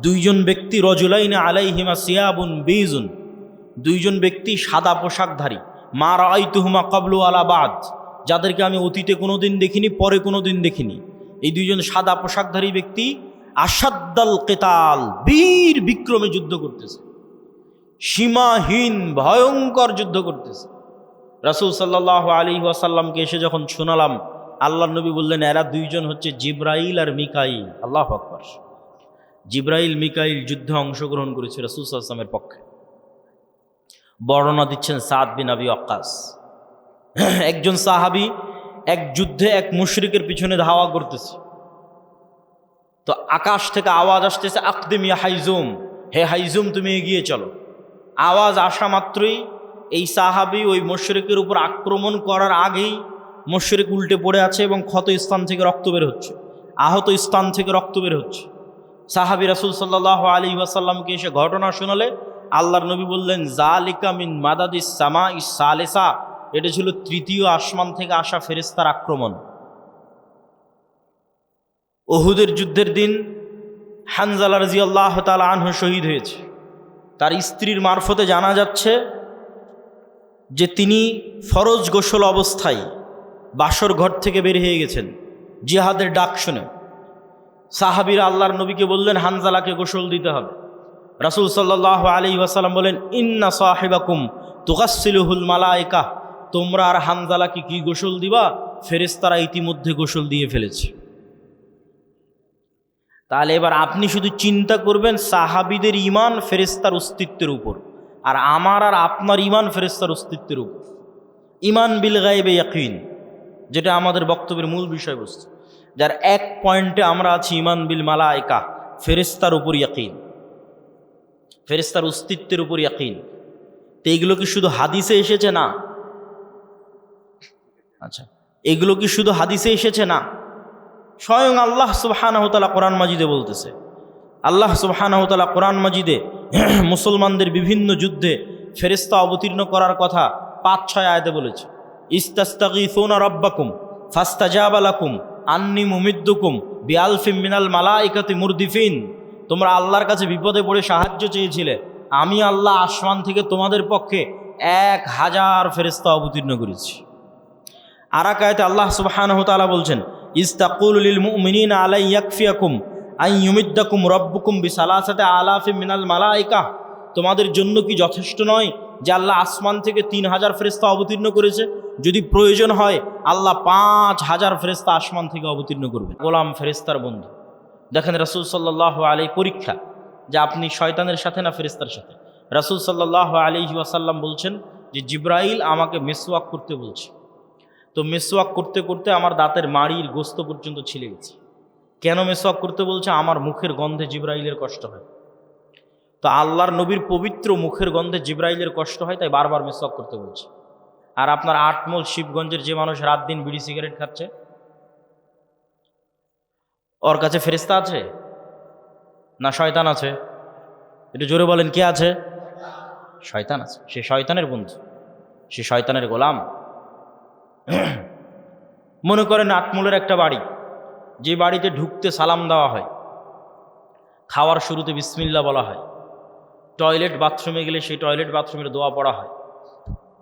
দুইজন ব্যক্তি রজুলাইনা আলাইহিমা সিয়াবুন বীজুন, দুইজন ব্যক্তি সাদা পোশাকধারী, মা রাআইতুহুমা ক্বাবলু ওয়ালা বাদ, যাদেরকে আমি অতীতে কোনোদিন দেখিনি, পরে কোনোদিন দেখিনি। এই দুইজন সাদা পোশাকধারী ব্যক্তি আসাদ্দাল কিতাল, বীর বিক্রমে যুদ্ধ করতেছে, সীমাহীন ভয়ঙ্কর যুদ্ধ করতেছে। রাসূল সাল্লাল্লাহু আলাইহি ওয়াসাল্লামকে এসে যখন শোনালাম, আল্লাহর নবী বললেন এরা দুইজন হচ্ছে জিবরাইল আর মিকাইল। আল্লাহু আকবার। জিবরাইল মিকাইল যুদ্ধে অংশগ্রহণ করেছে রাসূল সাল্লাল্লাহু আলাইহি ওয়াসাল্লামের পক্ষে। বর্ণনা দিচ্ছেন সাদ বিন আবি ওয়াক্কাস। একজন সাহাবী এক যুদ্ধে এক মুশরিকের পিছনে ধাওয়া করতেছে, তো আকাশ থেকে আওয়াজ আসতেছে, আকদিম ইয়া হাইজুম, হে হাইজুম তুমি এগিয়ে চলো। আওয়াজ আসা মাত্রই এই সাহাবী ওই মুশরিকের উপর আক্রমণ করার আগেই মুশরিক উল্টে পড়ে আছে এবং ক্ষত স্থান থেকে রক্ত বের হচ্ছে, আহত স্থান থেকে রক্ত বের হচ্ছে। সাহাবী রাসূল সাল্লাল্লাহু আলাইহি ওয়াসাল্লামকে এসে ঘটনা শোনালে আল্লাহর নবী বললেন, যালিকা মিন মাদাদিস সামাইস সালিসা, এটা ছিল তৃতীয় আসমান থেকে আসা ফেরেশতার আক্রমণ। উহুদের যুদ্ধের দিন হানজালা রাদিয়াল্লাহু তাআলা আনহু শহীদ হয়েছে। তার স্ত্রীর মারফতে জানা যাচ্ছে যে তিনি ফরজ গোসল অবস্থায় বাসর ঘর থেকে বের হয়ে গেছেন জিহাদের ডাক শুনে। সাহাবীরা আল্লাহর নবীকে বললেন হানজালাকে গোসল দিতে হবে। রাসূল সাল্লাল্লাহু আলাইহি ওয়াসাল্লাম বলেন, ইন্না সাহিবাকুম তুগাসসিলুহুল মালায়েকা, তোমরা আর হানজালাকে কি গোসল দিবা? ফেরেশতারা ইতিমধ্যে গোসল দিয়ে ফেলেছে। তাহলে এবার আপনি শুধু চিন্তা করবেন সাহাবীদের ঈমান ফেরেশতার অস্তিত্বের উপর, আর আমার আর আপনার ঈমান ফেরেশতার অস্তিত্বের উপর। ঈমান বিল গায়বে ইয়াকিন, যেটা আমাদের বক্তব্যের মূল বিষয়বস্তু, যার এক পয়েন্টে আমরা আছি ঈমান বিল মালায়েকা, ফেরেশতার উপর ইয়াকিন, ফেরেশতার অস্তিত্বের উপর ইয়াকিন। তো এগুলো কি শুধু হাদিসে এসেছে? না। আচ্ছা, এগুলো কি শুধু হাদিসে এসেছে? না, স্বয়ং আল্লাহ সুবহানাহু ওয়া তাআলা কোরআন মাজিদে বলতেছে। আল্লাহ সুবহানাহু ওয়া তাআলা কোরআন মাজিদে মুসলমানদের বিভিন্ন যুদ্ধে ফেরেশতা অবতীর্ণ করার কথা ৫-৬ আয়াতে বলেছে। ইস্তাস্তাগীসুনা রাব্বাকুম ফাস্তাজাবা লাকুম আন্নী মুমিদ্দুকুম বিআলফিম মিনাল মালাইকাতি মুরদিফিন, তোমরা আল্লাহর কাছে বিপদে পড়ে সাহায্য চেয়েছিলে, আমি আল্লাহ আসমান থেকে তোমাদের পক্ষে ১,০০০ ফেরেশতা অবতীর্ণ করেছি। আর এক আয়াতে আল্লাহ সুবহানাহু ওয়া তাআলা বলছেন, ইস্তাকুলু লিল মুমিনিনা আলাই ইয়াকফিয়াকুম আন ইউমিদ্দাকুম রাব্বুকুম বিসালাসাতি আলাফিম মিনাল মালাইকা, তোমাদের জন্য কি যথেষ্ট নয় যে আল্লাহ আসমান থেকে ৩,০০০ ফেরেশতা অবতীর্ণ করেছে? যদি প্রয়োজন হয় আল্লাহ ৫,০০০ ফেরেশতা আসমান থেকে অবতীর্ণ করবে। গোলাম ফেরেশতার বন্ধু। দেখেন রাসূল সাল্লাল্লাহু আলাইহি পরীক্ষা যে আপনি শয়তানের সাথে না ফেরেশতার সাথে। রাসূল সাল্লাল্লাহু আলাইহি ওয়াসাল্লাম বলছেন যে জিবরাইল আমাকে মেসওয়াক করতে বলছে, তো মেসওয়াক করতে করতে আমার দাঁতের মাড়ির গোস্ত পর্যন্ত ছিলে গেছে। কেন মেসওয়াক করতে বলছে? আমার মুখের গন্ধে জিবরাইলের কষ্ট হয়। তো আল্লাহর নবীর পবিত্র মুখের গন্ধে জিবরাইলের কষ্ট হয়, তাই বারবার মেসওয়াক করতে বলছে। আর আপনার আটমল শিবগঞ্জের যে মানুষ রাত দিন বিড়ি সিগারেট খাচ্ছে, ওর কাছে ফেরেশতা আছে না শয়তান আছে? একটু জোরে বলেন, কে আছে? শয়তান আছে। সে শয়তানের বন্ধু, সে শয়তানের গোলাম। মনে করেন আটমলের একটা বাড়ি, যে বাড়িতে ঢুকতে সালাম দেওয়া হয়, খাওয়ার শুরুতে বিসমিল্লাহ বলা হয়, টয়লেট বাথরুমে গেলে সেই টয়লেট বাথরুমের দোয়া পড়া হয়,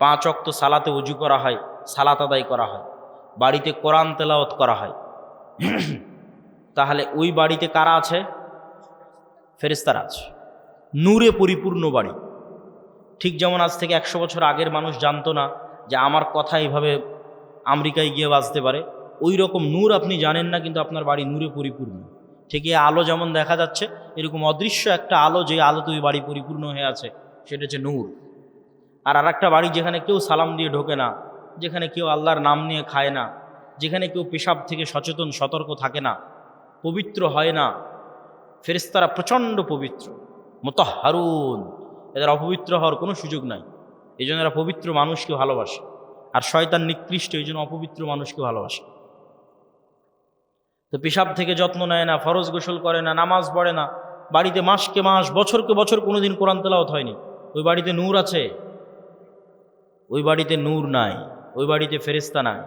৫ ওয়াক্ত সালাতে ওযু করা হয়, সালাত আদায় করা হয়, বাড়িতে কোরআন তেলাওয়াত করা হয়, তাহলে ওই বাড়িতে কারা আছে? ফেরেশতারা আছে। নূরে পরিপূর্ণ বাড়ি। ঠিক যেমন আজ থেকে ১০০ বছর আগের মানুষ জানতো না যে আমার কথা এইভাবে আমেরিকায় গিয়ে বাজতে পারে, ওই রকম নূর আপনি জানেন না, কিন্তু আপনার বাড়ি নূরে পরিপূর্ণ। ঠিক এই আলো যেমন দেখা যাচ্ছে, এরকম অদৃশ্য একটা আলো, যে আলোতে ওই বাড়ি পরিপূর্ণ হয়ে আছে, সেটা হচ্ছে নূর। আর আরেকটা বাড়ি যেখানে কেউ সালাম দিয়ে ঢোকে না, যেখানে কেউ আল্লাহর নাম নিয়ে খায় না, যেখানে কেউ পেশাব থেকে সচেতন সতর্ক থাকে না, পবিত্র হয় না। ফেরেশতারা প্রচণ্ড পবিত্র, মুতাহহারুন, এদের অপবিত্র হওয়ার কোনো সুযোগ নাই। এই জন্য এরা পবিত্র মানুষকে ভালোবাসে। আর শয়তান নিকৃষ্ট, এই জন্য অপবিত্র মানুষকে ভালোবাসে। তো পেশাব থেকে যত্ন নেয় না, ফরজ গোসল করে না, নামাজ পড়ে না, বাড়িতে মাসকে মাস বছরকে বছর কোনোদিন কোরআন তেলাওয়াত হয়নি, ওই বাড়িতে নূর আছে? ওই বাড়িতে নূর নাই, ওই বাড়িতে ফেরেশতা নাই।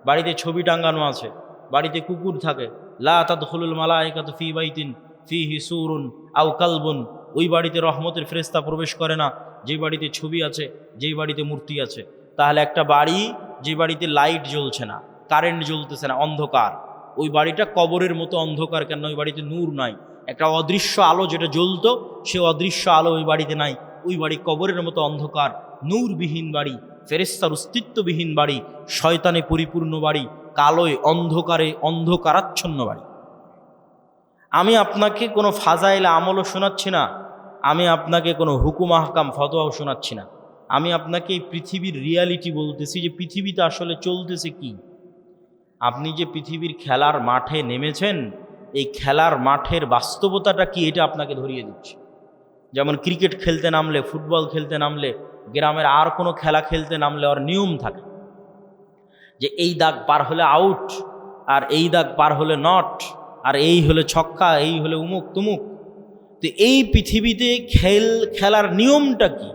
বাড়িতে ছবি টাঙ্গানো আছে, বাড়িতে কুকুর থাকে। লা তাদখুলুল মালাইকাতু ফি বাইতিন ফিহি সূরুন আও কালবুন, ওই বাড়িতে রহমতের ফেরেশতা প্রবেশ করে না যে বাড়িতে ছবি আছে, যেই বাড়িতে মূর্তি আছে। তাহলে একটা বাড়ি যে বাড়িতে লাইট জ্বলছে না, কারেন্ট জ্বলতেছে না, অন্ধকার, ওই বাড়িটা কবরের মতো অন্ধকার। কেন? ওই বাড়িতে নূর নাই। একটা অদৃশ্য আলো যেটা জ্বলতো, সে অদৃশ্য আলো ওই বাড়িতে নাই। ওই বাড়ি কবরের মতো অন্ধকার, নূরবিহীন বাড়ি, ফেরেশতার অস্তিত্ববিহীন বাড়ি, শয়তানে পরিপূর্ণ বাড়ি, কালোয় অন্ধকারে অন্ধকারাচ্ছন্ন বাড়ি। আমি আপনাকে কোনো ফাজাইল আমলও শোনাচ্ছি না, আমি আপনাকে কোনো হুকুম আহকাম ফতোয়াও শোনাচ্ছি না। আমি আপনাকে এই পৃথিবীর রিয়ালিটি বলতেছি যে পৃথিবীতে আসলে চলতেছে কি। আপনি যে পৃথিবীর খেলার মাঠে নেমেছেন, এই খেলার মাঠের বাস্তবতাটা কি, এটা আপনাকে ধরিয়ে দিচ্ছে। যেমন ক্রিকেট খেলতে নামলে, ফুটবল খেলতে নামলে, গ্রামের আর কোনো খেলা খেলতে নামলে ওর নিয়ম থাকে যে এই দাগ পার হলে আউট, আর এই দাগ পার হলে নট, আর এই হলে ছক্কা, এই হলে উমুক তুমুক। তো এই পৃথিবীতে খেলার নিয়মটা কি?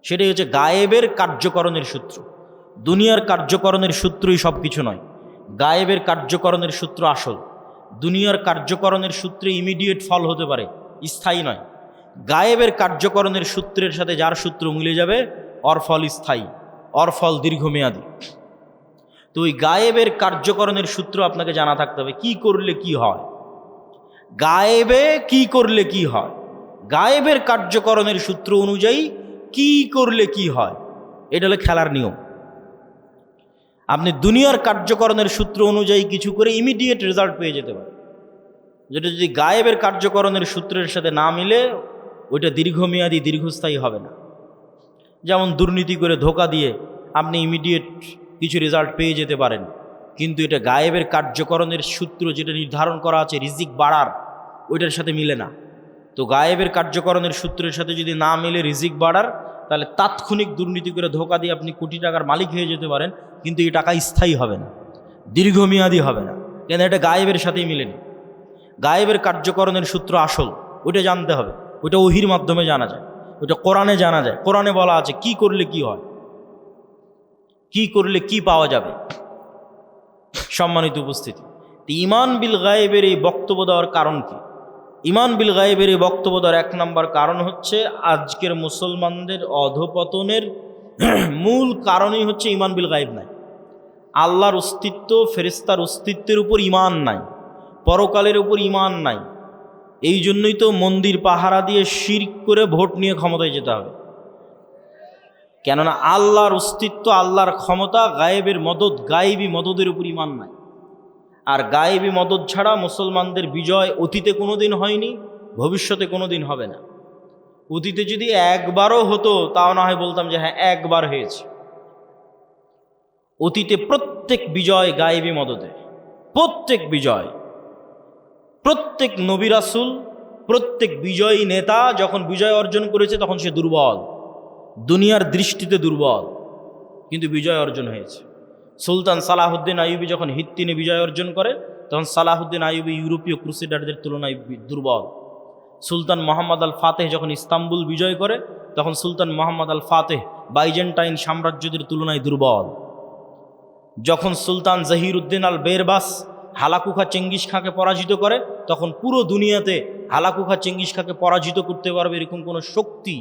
সেটাই হচ্ছে গায়েবের কার্যকরণের সূত্র। দুনিয়ার কার্যকরণের সূত্রই সব কিছু নয়, গায়েবের কার্যকরণের সূত্র আসল। দুনিয়ার কার্যকরণের সূত্রে ইমিডিয়েট ফল হতে পারে, স্থায়ী নয়। গায়েবের কার্যকরণের সূত্রের সাথে যার সূত্র মিলে যাবে, ওর ফল স্থায়ী, ওর ফল দীর্ঘমেয়াদী। তো ওই গায়েবের কার্যকরণের সূত্র আপনাকে জানা থাকতে হবে। কি করলে কি হয়, গায়েবে কি করলে কি হয়, গায়েবের কার্যকরণের সূত্র অনুযায়ী কি করলে কি হয়, এটা হলো খেলার নিয়ম। আপনি দুনিয়ার কার্যকরণের সূত্র অনুযায়ী কিছু করে ইমিডিয়েট রেজাল্ট পেয়ে যেতে পারেন, যেটা যদি গায়েবের কার্যকরণের সূত্রের সাথে না মিলে, ওইটা দীর্ঘমেয়াদী দীর্ঘস্থায়ী হবে না। যেমন দুর্নীতি করে ধোঁকা দিয়ে আপনি ইমিডিয়েট কিছু রেজাল্ট পেয়ে যেতে পারেন, কিন্তু এটা গায়েবের কার্যকরণের সূত্র যেটা নির্ধারণ করা আছে রিজিক বাড়ার, ওইটার সাথে মিলে না। তো গায়েবের কার্যকরণের সূত্রের সাথে যদি না মিলে রিজিক বাড়ার, তাহলে তাৎক্ষণিক দুর্নীতি করে ধোঁকা দিয়ে আপনি কোটি টাকার মালিক হয়ে যেতে পারেন, কিন্তু এই টাকা স্থায়ী হবে না, দীর্ঘমেয়াদী হবে না। কেন? এটা গায়েবের সাথেই মিলেনি। গায়েবের কার্যকরণের সূত্র আসল, ওইটা জানতে হবে। ওইটা ওহির মাধ্যমে জানা যায়, ওইটা কোরআনে জানা যায়। কোরআনে বলা আছে কি করলে কি হয়, কি করলে কি পাওয়া যাবে। সম্মানিত উপস্থিতি, ঈমান বিল গায়েবের এই বক্তব্য দেওয়ার কারণ কি? ঈমান বিল গায়েবের এই বক্তব্য দেওয়ার এক নম্বর কারণ হচ্ছে, আজকের মুসলমানদের অধপতনের মূল কারণই হচ্ছে ঈমান বিল গায়েব নাই। আল্লাহর অস্তিত্ব, ফেরেশতার অস্তিত্বের উপর ঈমান নাই, পরকালের উপর ঈমান নাই। এই জন্যই তো মন্দির পাহারা দিয়ে শিরক করে ভোট নিয়ে ক্ষমতায় যেতে হবে। কেননা আল্লাহর অস্তিত্ব, আল্লাহর ক্ষমতা, গায়েবের মদদ, গায়েবী মদদের উপর ঈমান নাই। আর গায়েবী মদদ ছাড়া মুসলমানদের বিজয় অতীতে কোনোদিন হয়নি, ভবিষ্যতে কোনোদিন হবে না। অতীতে যদি একবারও হতো তাও না হয় বলতাম যে হ্যাঁ একবার হয়েছে। অতীতে প্রত্যেক বিজয় গায়েবী মদদে, প্রত্যেক বিজয়, প্রত্যেক নবী রাসূল, প্রত্যেক বিজয়ী নেতা যখন বিজয় অর্জন করেছে তখন সে দুর্বল, দুনিয়ার দৃষ্টিতে দুর্বল, কিন্তু বিজয় অর্জন হয়েছে। সুলতান সালাহুদ্দিন আইয়ুবী যখন হিত্তিনে বিজয় অর্জন করে, তখন সালাহুদ্দিন আইয়ুবী ইউরোপীয় ক্রুসেডারদের তুলনায় দুর্বল। সুলতান মোহাম্মদ আল ফাতেহ যখন ইস্তাম্বুল বিজয় করে, তখন সুলতান মোহাম্মদ আল ফাতেহ বাইজেন্টাইন সাম্রাজ্যদের তুলনায় দুর্বল। যখন সুলতান জহিরুদ্দিন আল বেরবাস হালাকু খাঁ চেঙ্গিস খাঁকে পরাজিত করে, তখন পুরো দুনিয়াতে হালাকু খাঁ চেঙ্গিস খাঁকে পরাজিত করতে পারবে এরকম কোনো শক্তি,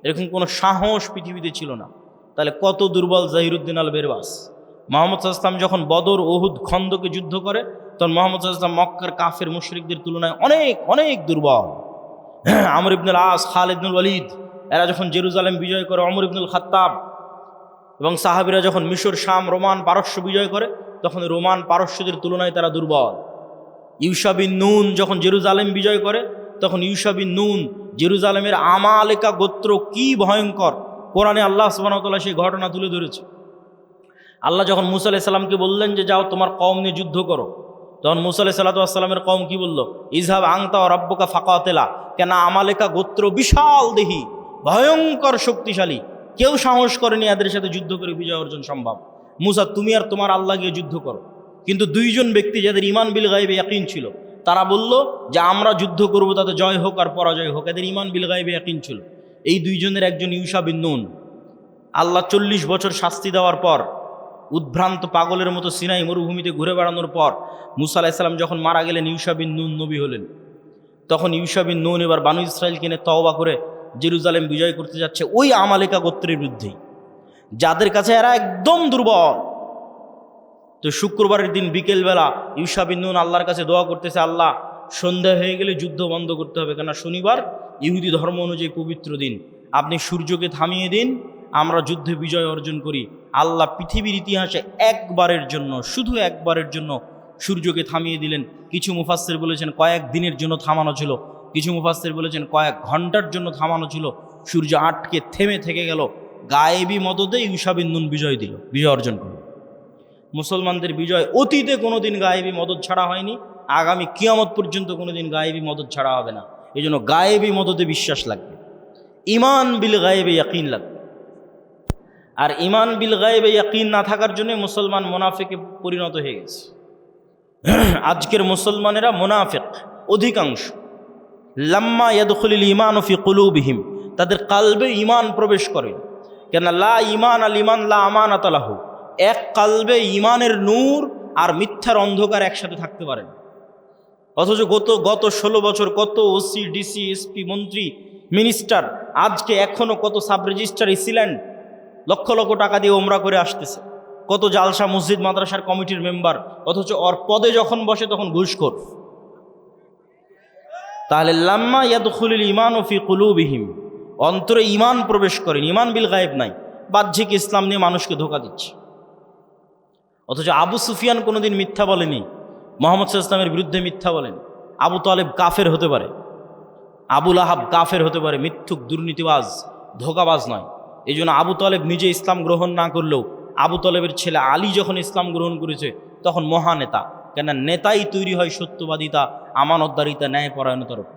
এরকম কোনো সাহস পৃথিবীতে ছিল না। তাহলে কত দুর্বল জহিরুদ্দিন আল বেরবাস। মোহাম্মদ সাল্লাল্লাহু আলাইহি ওয়াসাল্লাম যখন বদর, ওহুদ, খন্দকে যুদ্ধ করে, তখন মোহাম্মদ সাল্লাল্লাহু আলাইহি ওয়াসাল্লাম মক্কার কাফের মুশরিকদের তুলনায় অনেক অনেক দুর্বল। আমর ইবনুল আস, খালিদ ইবনুল ওয়ালিদ, এরা যখন জেরুজালেম বিজয় করে, ওমর ইবনুল খাত্তাব এবং সাহাবীরা যখন মিশর, শাম, রোমান, পারস্য বিজয় করে, তখন রোমান পারস্যদের তুলনায় তারা দুর্বল। ইউশা বিন নুন যখন জেরুজালেম বিজয় করে, তখন ইউশা বিন নুন, জেরুজালেমের আমালেকা গোত্র কি ভয়ঙ্কর, কোরআনে আল্লাহ সুবহানাহু ওয়া তাআলা সেই ঘটনা তুলে ধরেছে। আল্লাহ যখন মুসা আলাইহিস সালামকে বললেন যে যাও তোমার কওম নিয়ে যুদ্ধ করো, তখন মুসা আলাইহিস সালামের কওম কি বলল? ইযহাব আনতা ওয়া রাব্বুকা ফাকাতিলা। কেন? আমালেকা গোত্র বিশাল দেহি, ভয়ঙ্কর শক্তিশালী, কেউ সাহস করেনি এদের সাথে যুদ্ধ করে বিজয় অর্জন সম্ভব। মুসা, তুমি আর তোমার আল্লাহ গিয়ে যুদ্ধ করো। কিন্তু দুইজন ব্যক্তি যাদের ঈমান বিল গায়বে ইয়াকিন ছিল, তারা বলল যে আমরা যুদ্ধ করব, তাতে জয় হোক আর পরাজয় হোক। এদের ঈমান বিল গায়বে ইয়াকিন ছিল। এই দুইজনের একজন ইউশা বিন নুন। আল্লাহ 40 বছর শাস্তি দেওয়ার পর, উদ্ভ্রান্ত পাগলের মতো সিনাই মরুভূমিতে ঘুরে বেড়ানোর পর মুসা আলাইহিস সালাম যখন মারা গেলেন, ইউশা বিন নুন নবী হলেন। তখন ইউশা বিন নুন এবার বানু ইসরায়েল কিনে তওবা করে জেরুজালেম বিজয় করতে যাচ্ছে ওই আমালেকা গোত্রের বিরুদ্ধেই, যাদের কাছে এরা একদম দুর্বল। তো শুক্রবারের দিন বিকেলবেলা ইউশা বিন নুন আল্লাহর কাছে দোয়া করতেছে, আল্লাহ সন্ধ্যা হয়ে গেলে যুদ্ধ বন্ধ করতে হবে, কেননা শনিবার ইহুদি ধর্ম অনুযায়ী পবিত্র দিন, আপনি সূর্যকে থামিয়ে দিন, আমরা যুদ্ধে বিজয় অর্জন করি। আল্লাহ পৃথিবীর ইতিহাসে একবারের জন্য, শুধু একবারের জন্য সূর্যকে থামিয়ে দিলেন। কিছু মুফাসসির বলেছেন কয়েক দিনের জন্য থামানো ছিল, কিছু মুফাসসির বলেছেন কয়েক ঘন্টার জন্য থামানো ছিল। সূর্য আটকে থেমে থেকে গেল, গায়েবী মদদে ইউশা বিন নুন বিজয় দিল, বিজয় অর্জন করল। মুসলমানদের বিজয় অতীতে কোনোদিন গায়েবী মদদ ছাড়া হয়নি, আগামী কিয়ামত পর্যন্ত কোনোদিন গায়েবী মদদ ছাড়া হবে না। এই জন্য গায়েবী মদদে বিশ্বাস লাগবে, ইমান বিল গায়েবে ইয়াকিন লাগবে। আর ইমান বিল গায়েবে ইয়াকিন না থাকার জন্য মুসলমান মুনাফিকে পরিণত হয়ে গেছে। আজকের মুসলমানেরা মুনাফিক অধিকাংশ। লাম্মা ইয়াদখুলুল ঈমানু ফি কুলুবিহিম, তাদের কালবে ঈমান প্রবেশ করে। কেন লা ঈমান আল ঈমান লা আমানাতা লাহু, এক কালবে ঈমানের নূর আর মিথ্যার অন্ধকার একসাথে থাকতে পারে না। অথচ গত 16 বছর কত ওসি ডিসি এসপি মন্ত্রী মিনিস্টার, আজকে এখনো কত সাব রেজিস্ট্রার ইসিল্যান্ড লক্ষ লক্ষ টাকা দিয়ে ওমরা করে আসতেছে, কত জালসা মসজিদ মাদ্রাসার কমিটির মেম্বার, অথচ ওর পদে যখন বসে তখন ঘুষখোর। তাহলে লাম্মা ইয়াদখুলুল ঈমানু ফি কুলুবিহিম, অন্তরে ঈমান প্রবেশ করেন, ঈমান বিল গায়েব নাই, বাহ্যিক ইসলাম নিয়ে মানুষকে ধোঁকা দিচ্ছে। অথচ আবু সুফিয়ান কোনোদিন মিথ্যা বলেনি, মুহাম্মদ সাল্লাল্লাহু আলাইহি ওয়াসাল্লামের বিরুদ্ধে মিথ্যা বলেন। আবু তালেব কাফের হতে পারে, আবু লাহাব কাফের হতে পারে, মিথ্যুক দুর্নীতিবাজ ধোঁকাবাজ নয়। এই জন্য আবু তালেব নিজে ইসলাম গ্রহণ না করলেও আবু তালেবের ছেলে আলী যখন ইসলাম গ্রহণ করেছে তখন মহানেতা। কেন নেতাই তৈরি হয় সত্যবাদিতা, আমানতদারিতা, ন্যায়পরায়ণতার উপর।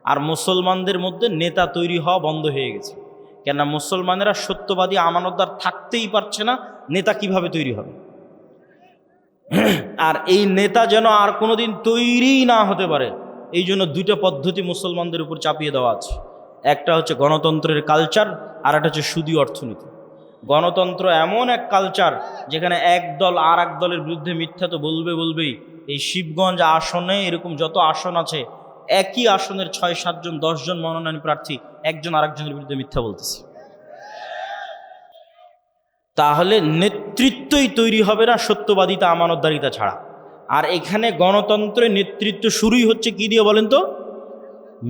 আর মুসলমানদের মধ্যে নেতা তৈরি হওয়া বন্ধ হয়ে গেছে, কেন মুসলমানেরা সত্যবাদী আমানতদার থাকতেই পারছে না, নেতা কিভাবে তৈরি হবে? আর এই নেতা যেন আর কোনোদিন তৈরি না হতে পারে, এই জন্য দুইটা পদ্ধতি মুসলমানদের উপর চাপিয়ে দেওয়া আছে। একটা হচ্ছে গণতন্ত্রের কালচার, আর একটা হচ্ছে সুদী অর্থনীতি। গণতন্ত্র এমন এক কালচার যেখানে এক দল আর এক দলের বিরুদ্ধে মিথ্যা তো বলবেই। এই শিবগঞ্জ আসনে এরকম যত আসন আছে, একই আসনের 6-7 জন 10 জন মনোনয়ন প্রার্থী একজন আরেকজনের বিরুদ্ধে মিথ্যা বলতেছে। তাহলে নেতৃত্বই তৈরি হবে না সত্যবাদিতা আমানতদারিতা ছাড়া। আর এখানে গণতন্ত্রের নেতৃত্ব শুরুই হচ্ছে কি দিয়ে বলেন তো?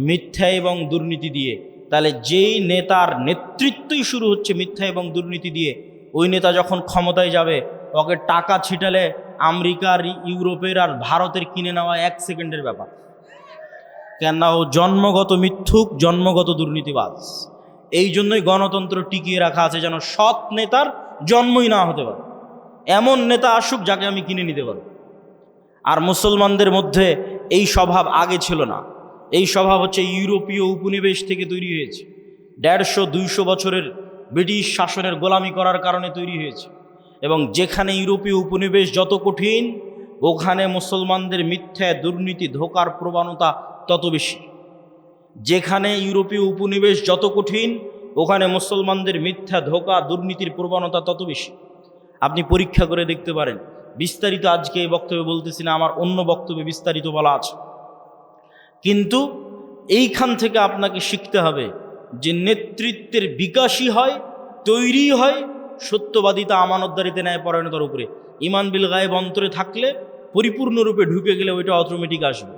মিথ্যা এবং দুর্নীতি দিয়ে। তাহলে যেই নেতার নেতৃত্বই শুরু হচ্ছে মিথ্যা এবং দুর্নীতি দিয়ে, ওই নেতা যখন ক্ষমতায় যাবে ওকে টাকা ছিটালে আমেরিকার, ইউরোপের আর ভারতের কিনে নেওয়া 1 সেকেন্ডের ব্যাপার। কেননা ও জন্মগত মিথ্যুক, জন্মগত দুর্নীতিবাজ। এই জন্যই গণতন্ত্র টিকিয়ে রাখা আছে, যেন সৎ নেতার জন্মই না হতে পারে। এমন নেতা আসুক যাকে আমি কিনে নিতে পারব। আর মুসলমানদের মধ্যে এই স্বভাব আগে ছিল না। এই স্বভাব হচ্ছে ইউরোপীয় উপনিবেশ থেকে তৈরি হয়েছে। 150-200 বছরের ব্রিটিশ শাসনের গোলামি করার কারণে তৈরি হয়েছে। এবং যেখানে ইউরোপীয় উপনিবেশ যত কঠিন, ওখানে মুসলমানদের মিথ্যা, দুর্নীতি, ধোঁকার প্রবণতা তত বেশি। যেখানে ইউরোপীয় উপনিবেশ যত কঠিন, ওখানে মুসলমানদের মিথ্যা, ধোঁকা, দুর্নীতির প্রবণতা তত বেশি। আপনি পরীক্ষা করে দেখতে পারেন। বিস্তারিত আজকে এই বক্তব্যে বলতেছি না, আমার অন্য বক্তব্যে বিস্তারিত বলা আছে। কিন্তু এইখান থেকে আপনাকে শিখতে হবে যে নেতৃত্বের বিকাশই হয়, তৈরি হয় সত্যবাদিতা, আমানতদারিতে, ন্যায়পরায়ণতার উপরে। ঈমান বিল গায়েব অন্তরে থাকলে, পরিপূর্ণরূপে ঢুকে গেলে ওইটা অটোমেটিক আসবে।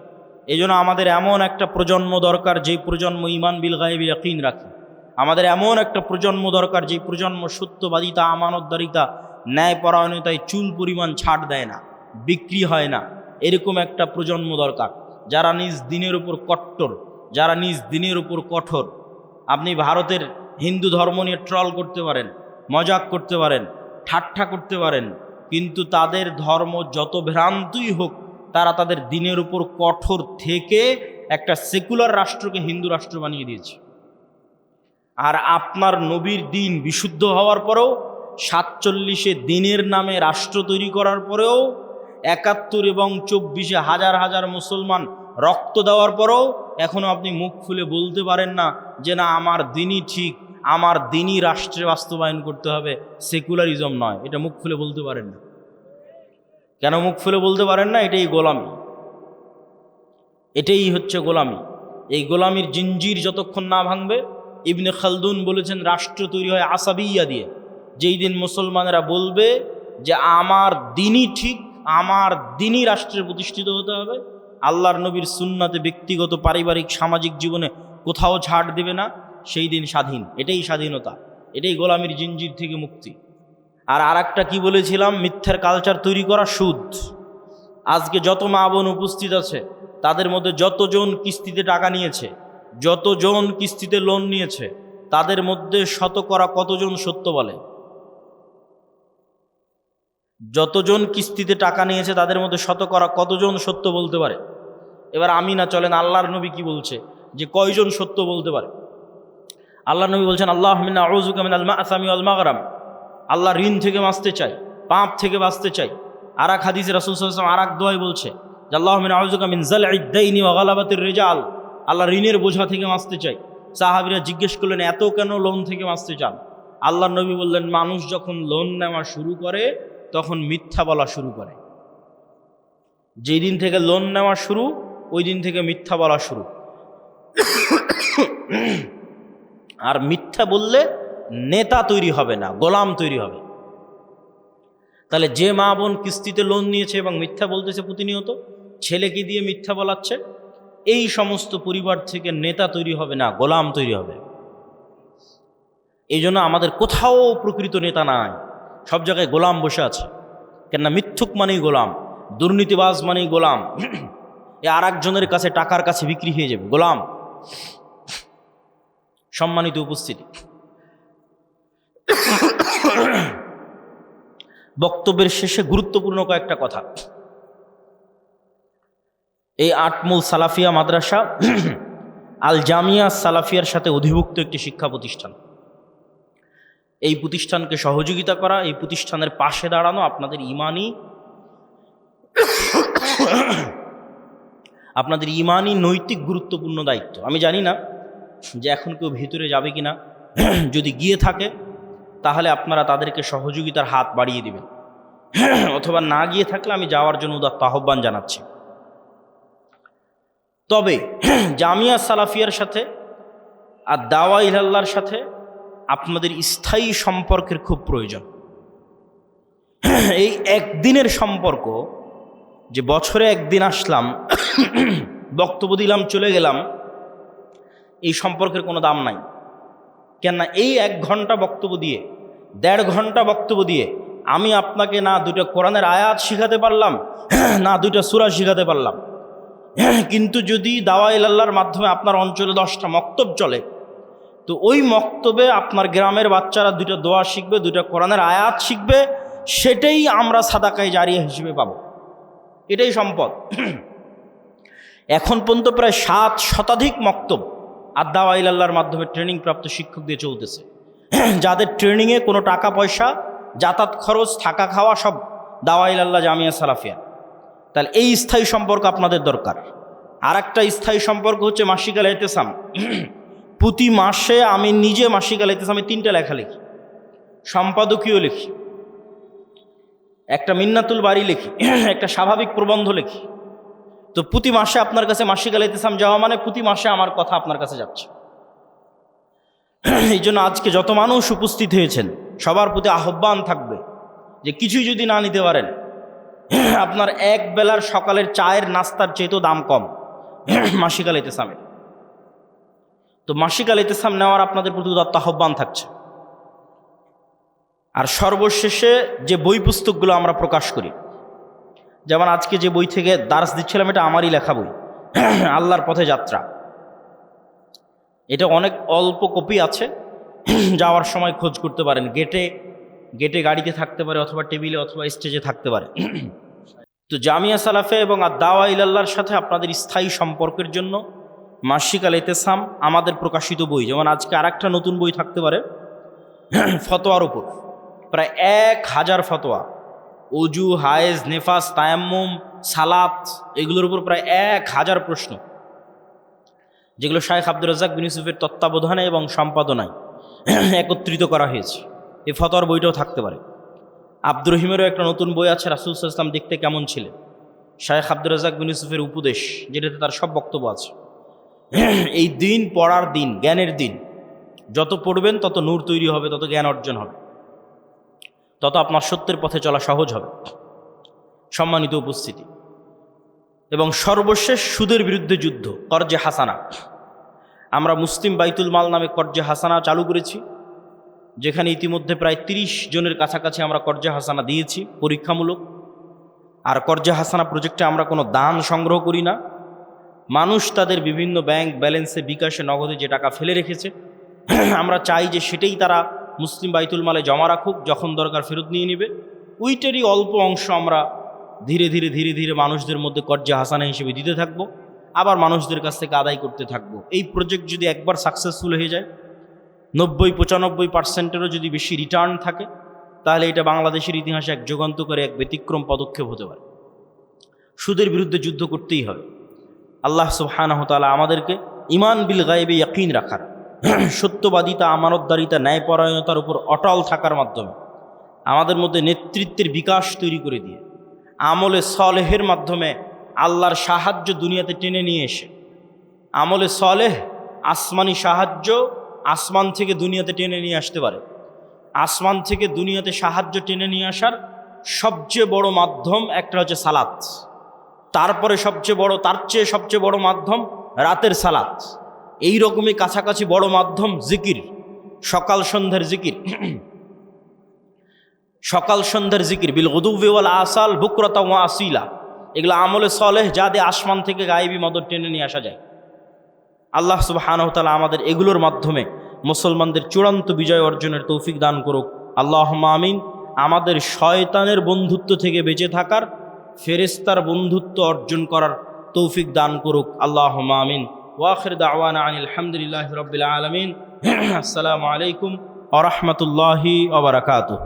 এই জন্য আমাদের এমন একটা প্রজন্ম দরকার যেই প্রজন্ম ঈমান বিল গায়েবে ইয়াকিন রাখে। আমাদের এমন একটা প্রজন্ম দরকার যেই প্রজন্ম সত্যবাদিতা, আমানতদারিতা, ন্যায়পরায়ণতায় চুল পরিমাণ ছাড় দেয় না, বিক্রি হয় না। এরকম একটা প্রজন্ম দরকার যারা নিজ দিনের উপর কট্টর, যারা নিজ দিনের উপর কঠোর। আপনি ভারতের হিন্দু ধর্ম নিয়ে ট্রল করতে পারেন, মজাক করতে পারেন, ঠাট্টা করতে পারেন, কিন্তু তাদের ধর্ম যত ভ্রান্তই হোক, তারা তাদের দিনের উপর কঠোর থেকে একটা সেকুলার রাষ্ট্রকে হিন্দু রাষ্ট্র বানিয়ে দিয়েছে। আর আপনার নবীর দিন বিশুদ্ধ হওয়ার পরেও, 47-এ দিনের নামে রাষ্ট্র তৈরি করার পরেও, 71 এবং 24-এ হাজার হাজার মুসলমান রক্ত দেওয়ার পরেও এখনও আপনি মুখ খুলে বলতে পারেন না যে না আমার দিনই ঠিক, আমার দিনই রাষ্ট্রে বাস্তবায়ন করতে হবে, সেকুলারিজম নয়। এটা মুখ খুলে বলতে পারেন না। কেন মুখ খুলে বলতে পারেন না? এটাই গোলামি, এটাই হচ্ছে গোলামি। এই গোলামির জিঞ্জির যতক্ষণ না ভাঙবে, ইবনে খালদুন বলেছেন রাষ্ট্র তৈরি হয় আসাবিয়া দিয়ে। যেই দিন মুসলমানেরা বলবে যে আমার দিনই ঠিক, আমার দিনই রাষ্ট্রের প্রতিষ্ঠিত হতে হবে, আল্লাহর নবীর সুন্নাতে ব্যক্তিগত পারিবারিক সামাজিক জীবনে কোথাও ছাড় দেবে না, সেই দিন স্বাধীন। এটাই স্বাধীনতা, এটাই গোলামির জিঞ্জির থেকে মুক্তি। আর একটা কি বলেছিলাম, মিথ্যার কালচার তৈরি করা সুদ। আজকে যত মা বোন উপস্থিত আছে তাদের মধ্যে যতজন কিস্তিতে টাকা নিয়েছে, যতজন কিস্তিতে লোন নিয়েছে, তাদের মধ্যে শতকরা কতজন সত্য বলে? যতজন কিস্তিতে টাকা নিয়েছে তাদের মধ্যে শতকরা কতজন সত্য বলতে পারে? এবার আমি না, চলেন আল্লাহর নবী কি বলছে যে কয়জন সত্য বলতে পারে। আল্লাহর নবী বলছেন আল্লাহুম্মা আউযুকা মিনাল মা'সামি ওয়াল মাগরাম, আল্লাহ ঋণ থেকে বাঁচতে চাই, পাপ থেকে বাঁচতে চাই। আর এক হাদিসে রাসূল সাল্লাল্লাহু আলাইহি ওয়াসাল্লাম আর এক দোয়ায় বলছে যে আল্লাহুম্মা আউযুকা মিন যাল'ইদ দাইনি ওয়া গালাবাতির রিজাল, আল্লাহ ঋণের বোঝা থেকে বাঁচতে চাই। সাহাবীরা জিজ্ঞেস করলেন এত কেন লোন থেকে বাঁচতে চান? আল্লাহর নবী বললেন মানুষ যখন লোন নেওয়া শুরু করে তখন মিথ্যা বলা শুরু করে। যেই দিন থেকে লোন নেওয়া শুরু, ওই দিন থেকে মিথ্যা বলা শুরু। আর মিথ্যা বললে নেতা তৈরি হবে না, গোলাম তৈরি হবে। তাহলে যে মা বোন কিস্তিতে লোন নিয়েছে এবং মিথ্যা বলতেছে প্রতিনিয়ত, ছেলেকে দিয়ে মিথ্যা বলাচ্ছে, এই সমস্ত পরিবার থেকে নেতা তৈরি হবে না, গোলাম তৈরি হবে। এই জন্য আমাদের কোথাও প্রকৃত নেতা নাই, সব জায়গায় গোলাম বসে আছে। কেননা মিথ্যুক মানেই গোলাম, দুর্নীতিবাজ মানেই গোলাম। এ আর একজনের কাছে টাকার কাছে বিক্রি হয়ে যাবে, গোলাম। সম্মানিত উপস্থিতি, বক্তব্যের শেষে গুরুত্বপূর্ণ কয়েকটা কথা। এই আটমূল সালাফিয়া মাদ্রাসা আল জামিয়া সালাফিয়ার সাথে অধিভুক্ত একটি শিক্ষা প্রতিষ্ঠান। এই প্রতিষ্ঠানকে সহযোগিতা করা, এই প্রতিষ্ঠানের পাশে দাঁড়ানো আপনাদের ইমানি নৈতিক গুরুত্বপূর্ণ দায়িত্ব। আমি জানি না যে এখন কেউ ভিতরে যাবে কিনা, যদি গিয়ে থাকে তাহলে আপনারা তাদেরকে সহযোগিতার হাত বাড়িয়ে দিবেন, অথবা না গিয়ে থাকলে আমি যাওয়ার জন্য উদাত্ত আহ্বান জানাচ্ছি। তবে জামিয়া সালাফিয়ার সাথে আর দাওয়া ইলাল্লাহর সাথে আপনাদের স্থায়ী সম্পর্কের খুব প্রয়োজন। এই একদিনের সম্পর্ক, যে বছরে একদিন আসলাম, বক্তব্য দিলাম, চলে গেলাম, এই সম্পর্কের কোনো দাম নাই। কেননা এই 1 ঘন্টা বক্তব্য দিয়ে, 1.5 ঘন্টা বক্তব্য দিয়ে আমি আপনাকে না 2টা কোরআনের আয়াত শিখাতে পারলাম, না 2টা সূরা শিখাতে পারলাম। কিন্তু যদি দাওয়া ইলাল্লাহর মাধ্যমে আপনার অঞ্চলে 10টা মক্তব চলে, তো ওই মক্তবে আপনার গ্রামের বাচ্চারা 2টা দোয়া শিখবে, 2টা কোরআনের আয়াত শিখবে, সেটাই আমরা সাদাকায়ে জারিয়া হিসেবে পাবো। এটাই সম্পদ। এখন পর্যন্ত প্রায় 7 শতাধিক মক্তব আর দাওয়া ইলাল্লাহর মাধ্যমে ট্রেনিং প্রাপ্ত শিক্ষক দিয়ে চলতেছে, যাদের ট্রেনিংয়ে কোনো টাকা পয়সা, যাতায়াত খরচ, থাকা খাওয়া সব দাওয়া ইলাল্লাহ জামিয়া সালাফিয়া। তাহলে এই স্থায়ী সম্পর্ক আপনাদের দরকার। আর একটা স্থায়ী সম্পর্ক হচ্ছে মাসিক আল ইতিসাম। প্রতি মাসে আমি নিজে মাসিক আল ইতিসামে 3টা লেখা লিখি, সম্পাদকীয় লিখি, একটা মিন্নাতুল বাড়ি লিখি, একটা স্বাভাবিক প্রবন্ধ লিখি। তো প্রতি মাসে আপনার কাছে মাসিক আল ইতিসাম যাওয়া মানে প্রতি মাসে আমার কথা আপনার কাছে যাচ্ছে। এই জন্য আজকে যত মানুষ উপস্থিত হয়েছেন সবার প্রতি আহ্বান থাকবে যে কিছুই যদি না নিতে পারেন, আপনার এক বেলার সকালের চায়ের নাস্তার চেয়েতেও দাম কম মাসিক আল ইতিসামের। তো মাসিক আল ইতিসাম নেওয়ার আপনাদের প্রতি উদাত্ত আহ্বান থাকছে। আর সর্বশেষে যে বই পুস্তকগুলো আমরা প্রকাশ করি, যেমন আজকে যে বই থেকে দার্স দিচ্ছিলাম, এটা আমারই লেখা বই, আল্লাহর পথে যাত্রা। এটা অনেক অল্প কপি আছে, যাওয়ার সময় খোঁজ করতে পারেন। গেটে গাড়িতে থাকতে পারে, অথবা টেবিলে অথবা স্টেজে থাকতে পারে। তো জামিয়া সালাফে এবং আর দাওয়া ইলাল্লাহর সাথে আপনাদের স্থায়ী সম্পর্কের জন্য মাসিক আল ইতিসাম আমাদের প্রকাশিত বই। যেমন আজকে আরেকটা নতুন বই থাকতে পারে ফতোয়ার উপর, প্রায় 1000 ফতোয়া, অজু, হায়েজ, নেফাস, তায়াম্মুম, সালাত, এগুলোর উপর প্রায় 1000 প্রশ্ন, যেগুলো শায়েখ আব্দুর রাজ্জাক বিন ইউসুফের তত্ত্বাবধানে এবং সম্পাদনায় একত্রিত করা হয়েছে। এই ফতোয়ার বইটাও থাকতে পারে। আব্দুর রহিমেরও একটা নতুন বই আছে, রাসূল সাল্লাল্লাহু আলাইহি ওয়াসাল্লাম দেখতে কেমন ছিলেন, শায়েখ আব্দুর রাজ্জাক বিন ইউসুফের উপদেশ, যেটাতে তার সব বক্তব্য আছে। এই দিন পড়ার দিন, জ্ঞানের দিন। যত পড়বেন তত নূর তৈরি হবে, তত জ্ঞান অর্জন হবে, তত আপনার সত্যের পথে চলা সহজ হবে। সম্মানিত উপস্থিতি, এবং সর্বশেষ সুদের বিরুদ্ধে যুদ্ধ, কর্জে হাসানা। আমরা মুসলিম বাইতুল মাল নামে কর্জে হাসানা চালু করেছি, যেখানে ইতিমধ্যে প্রায় 30 জনের কাছাকাছি আমরা কর্জে হাসানা দিয়েছি পরীক্ষামূলক। আর কর্জে হাসানা প্রজেক্টে আমরা কোনো দান সংগ্রহ করি না। মানুষ তাদের বিভিন্ন ব্যাংক ব্যালেন্সে, বিকাশে, নগদে যে টাকা ফেলে রেখেছে, আমরা চাই যে সেটাই তারা মুসলিম বাইতুল মালে জমা রাখুক, যখন দরকার ফেরত নিয়ে নেবে। ওইটারই অল্প অংশ আমরা ধীরে ধীরে ধীরে ধীরে মানুষদের মধ্যে কর্জে হাসানা হিসেবে দিতে থাকবো, আবার মানুষদের কাছ থেকে আদায় করতে থাকবো। এই প্রজেক্ট যদি একবার সাকসেসফুল হয়ে যায়, 90-95%-এরও যদি বেশি রিটার্ন থাকে, তাহলে এটা বাংলাদেশের ইতিহাসে এক যুগান্তকারী, এক ব্যতিক্রম পদক্ষেপ হতে পারে। সুদের বিরুদ্ধে যুদ্ধ করতেই হবে। আল্লাহ সুবহানাহু ওয়া তাআলা আমাদেরকে ঈমান বিল গায়বে ইয়াকিন রাখার, সত্যবাদিতা, আমানতদারিতা, ন্যায়পরায়ণতার উপর অটল থাকার মাধ্যমে আমাদের মধ্যে নেতৃত্বের বিকাশ তৈরি করে দিয়ে, আমলে সলেহের মাধ্যমে আল্লাহর সাহায্য দুনিয়াতে টেনে নিয়ে এসে, আমলে সলেহ আসমানি সাহায্য আসমান থেকে দুনিয়াতে টেনে নিয়ে আসতে পারে। আসমান থেকে দুনিয়াতে সাহায্য টেনে নিয়ে আসার সবচেয়ে বড় মাধ্যম একটা হচ্ছে সালাত, তারপরে তার চেয়ে সবচেয়ে বড় মাধ্যম রাতের সালাত, এই রকমই কাছাকাছি বড় মাধ্যম জিকির, সকাল সন্ধ্যার জিকির। সকাল সন্ধ্যার জিকির, বিল গুদুওয়ি ওয়াল আসাল বুকরাতা ওয়া আসিলা, এগুলো আমলে সলেহ, যা দিয়ে আসমান থেকে গায়েবী মদত টেনে নিয়ে আসা যায়। আল্লাহ সুবহানাহু ওয়া তাআলা আমাদের এগুলোর মাধ্যমে মুসলমানদের চূড়ান্ত বিজয় অর্জনের তৌফিক দান করুক। আল্লাহুম্মা আমিন। আমাদের শয়তানের বন্ধুত্ব থেকে বেঁচে থাকার, ফেরেশতার বন্ধুত্ব অর্জন করার তৌফিক দান করুক। আল্লাহুম্মা আমিন। ওয়া আখির দাওয়ানা আনিল হামদুলিল্লাহি রাব্বিল আলামিন। আসসালামু আলাইকুম ওয়া রাহমাতুল্লাহি ওয়া বারাকাতুহু।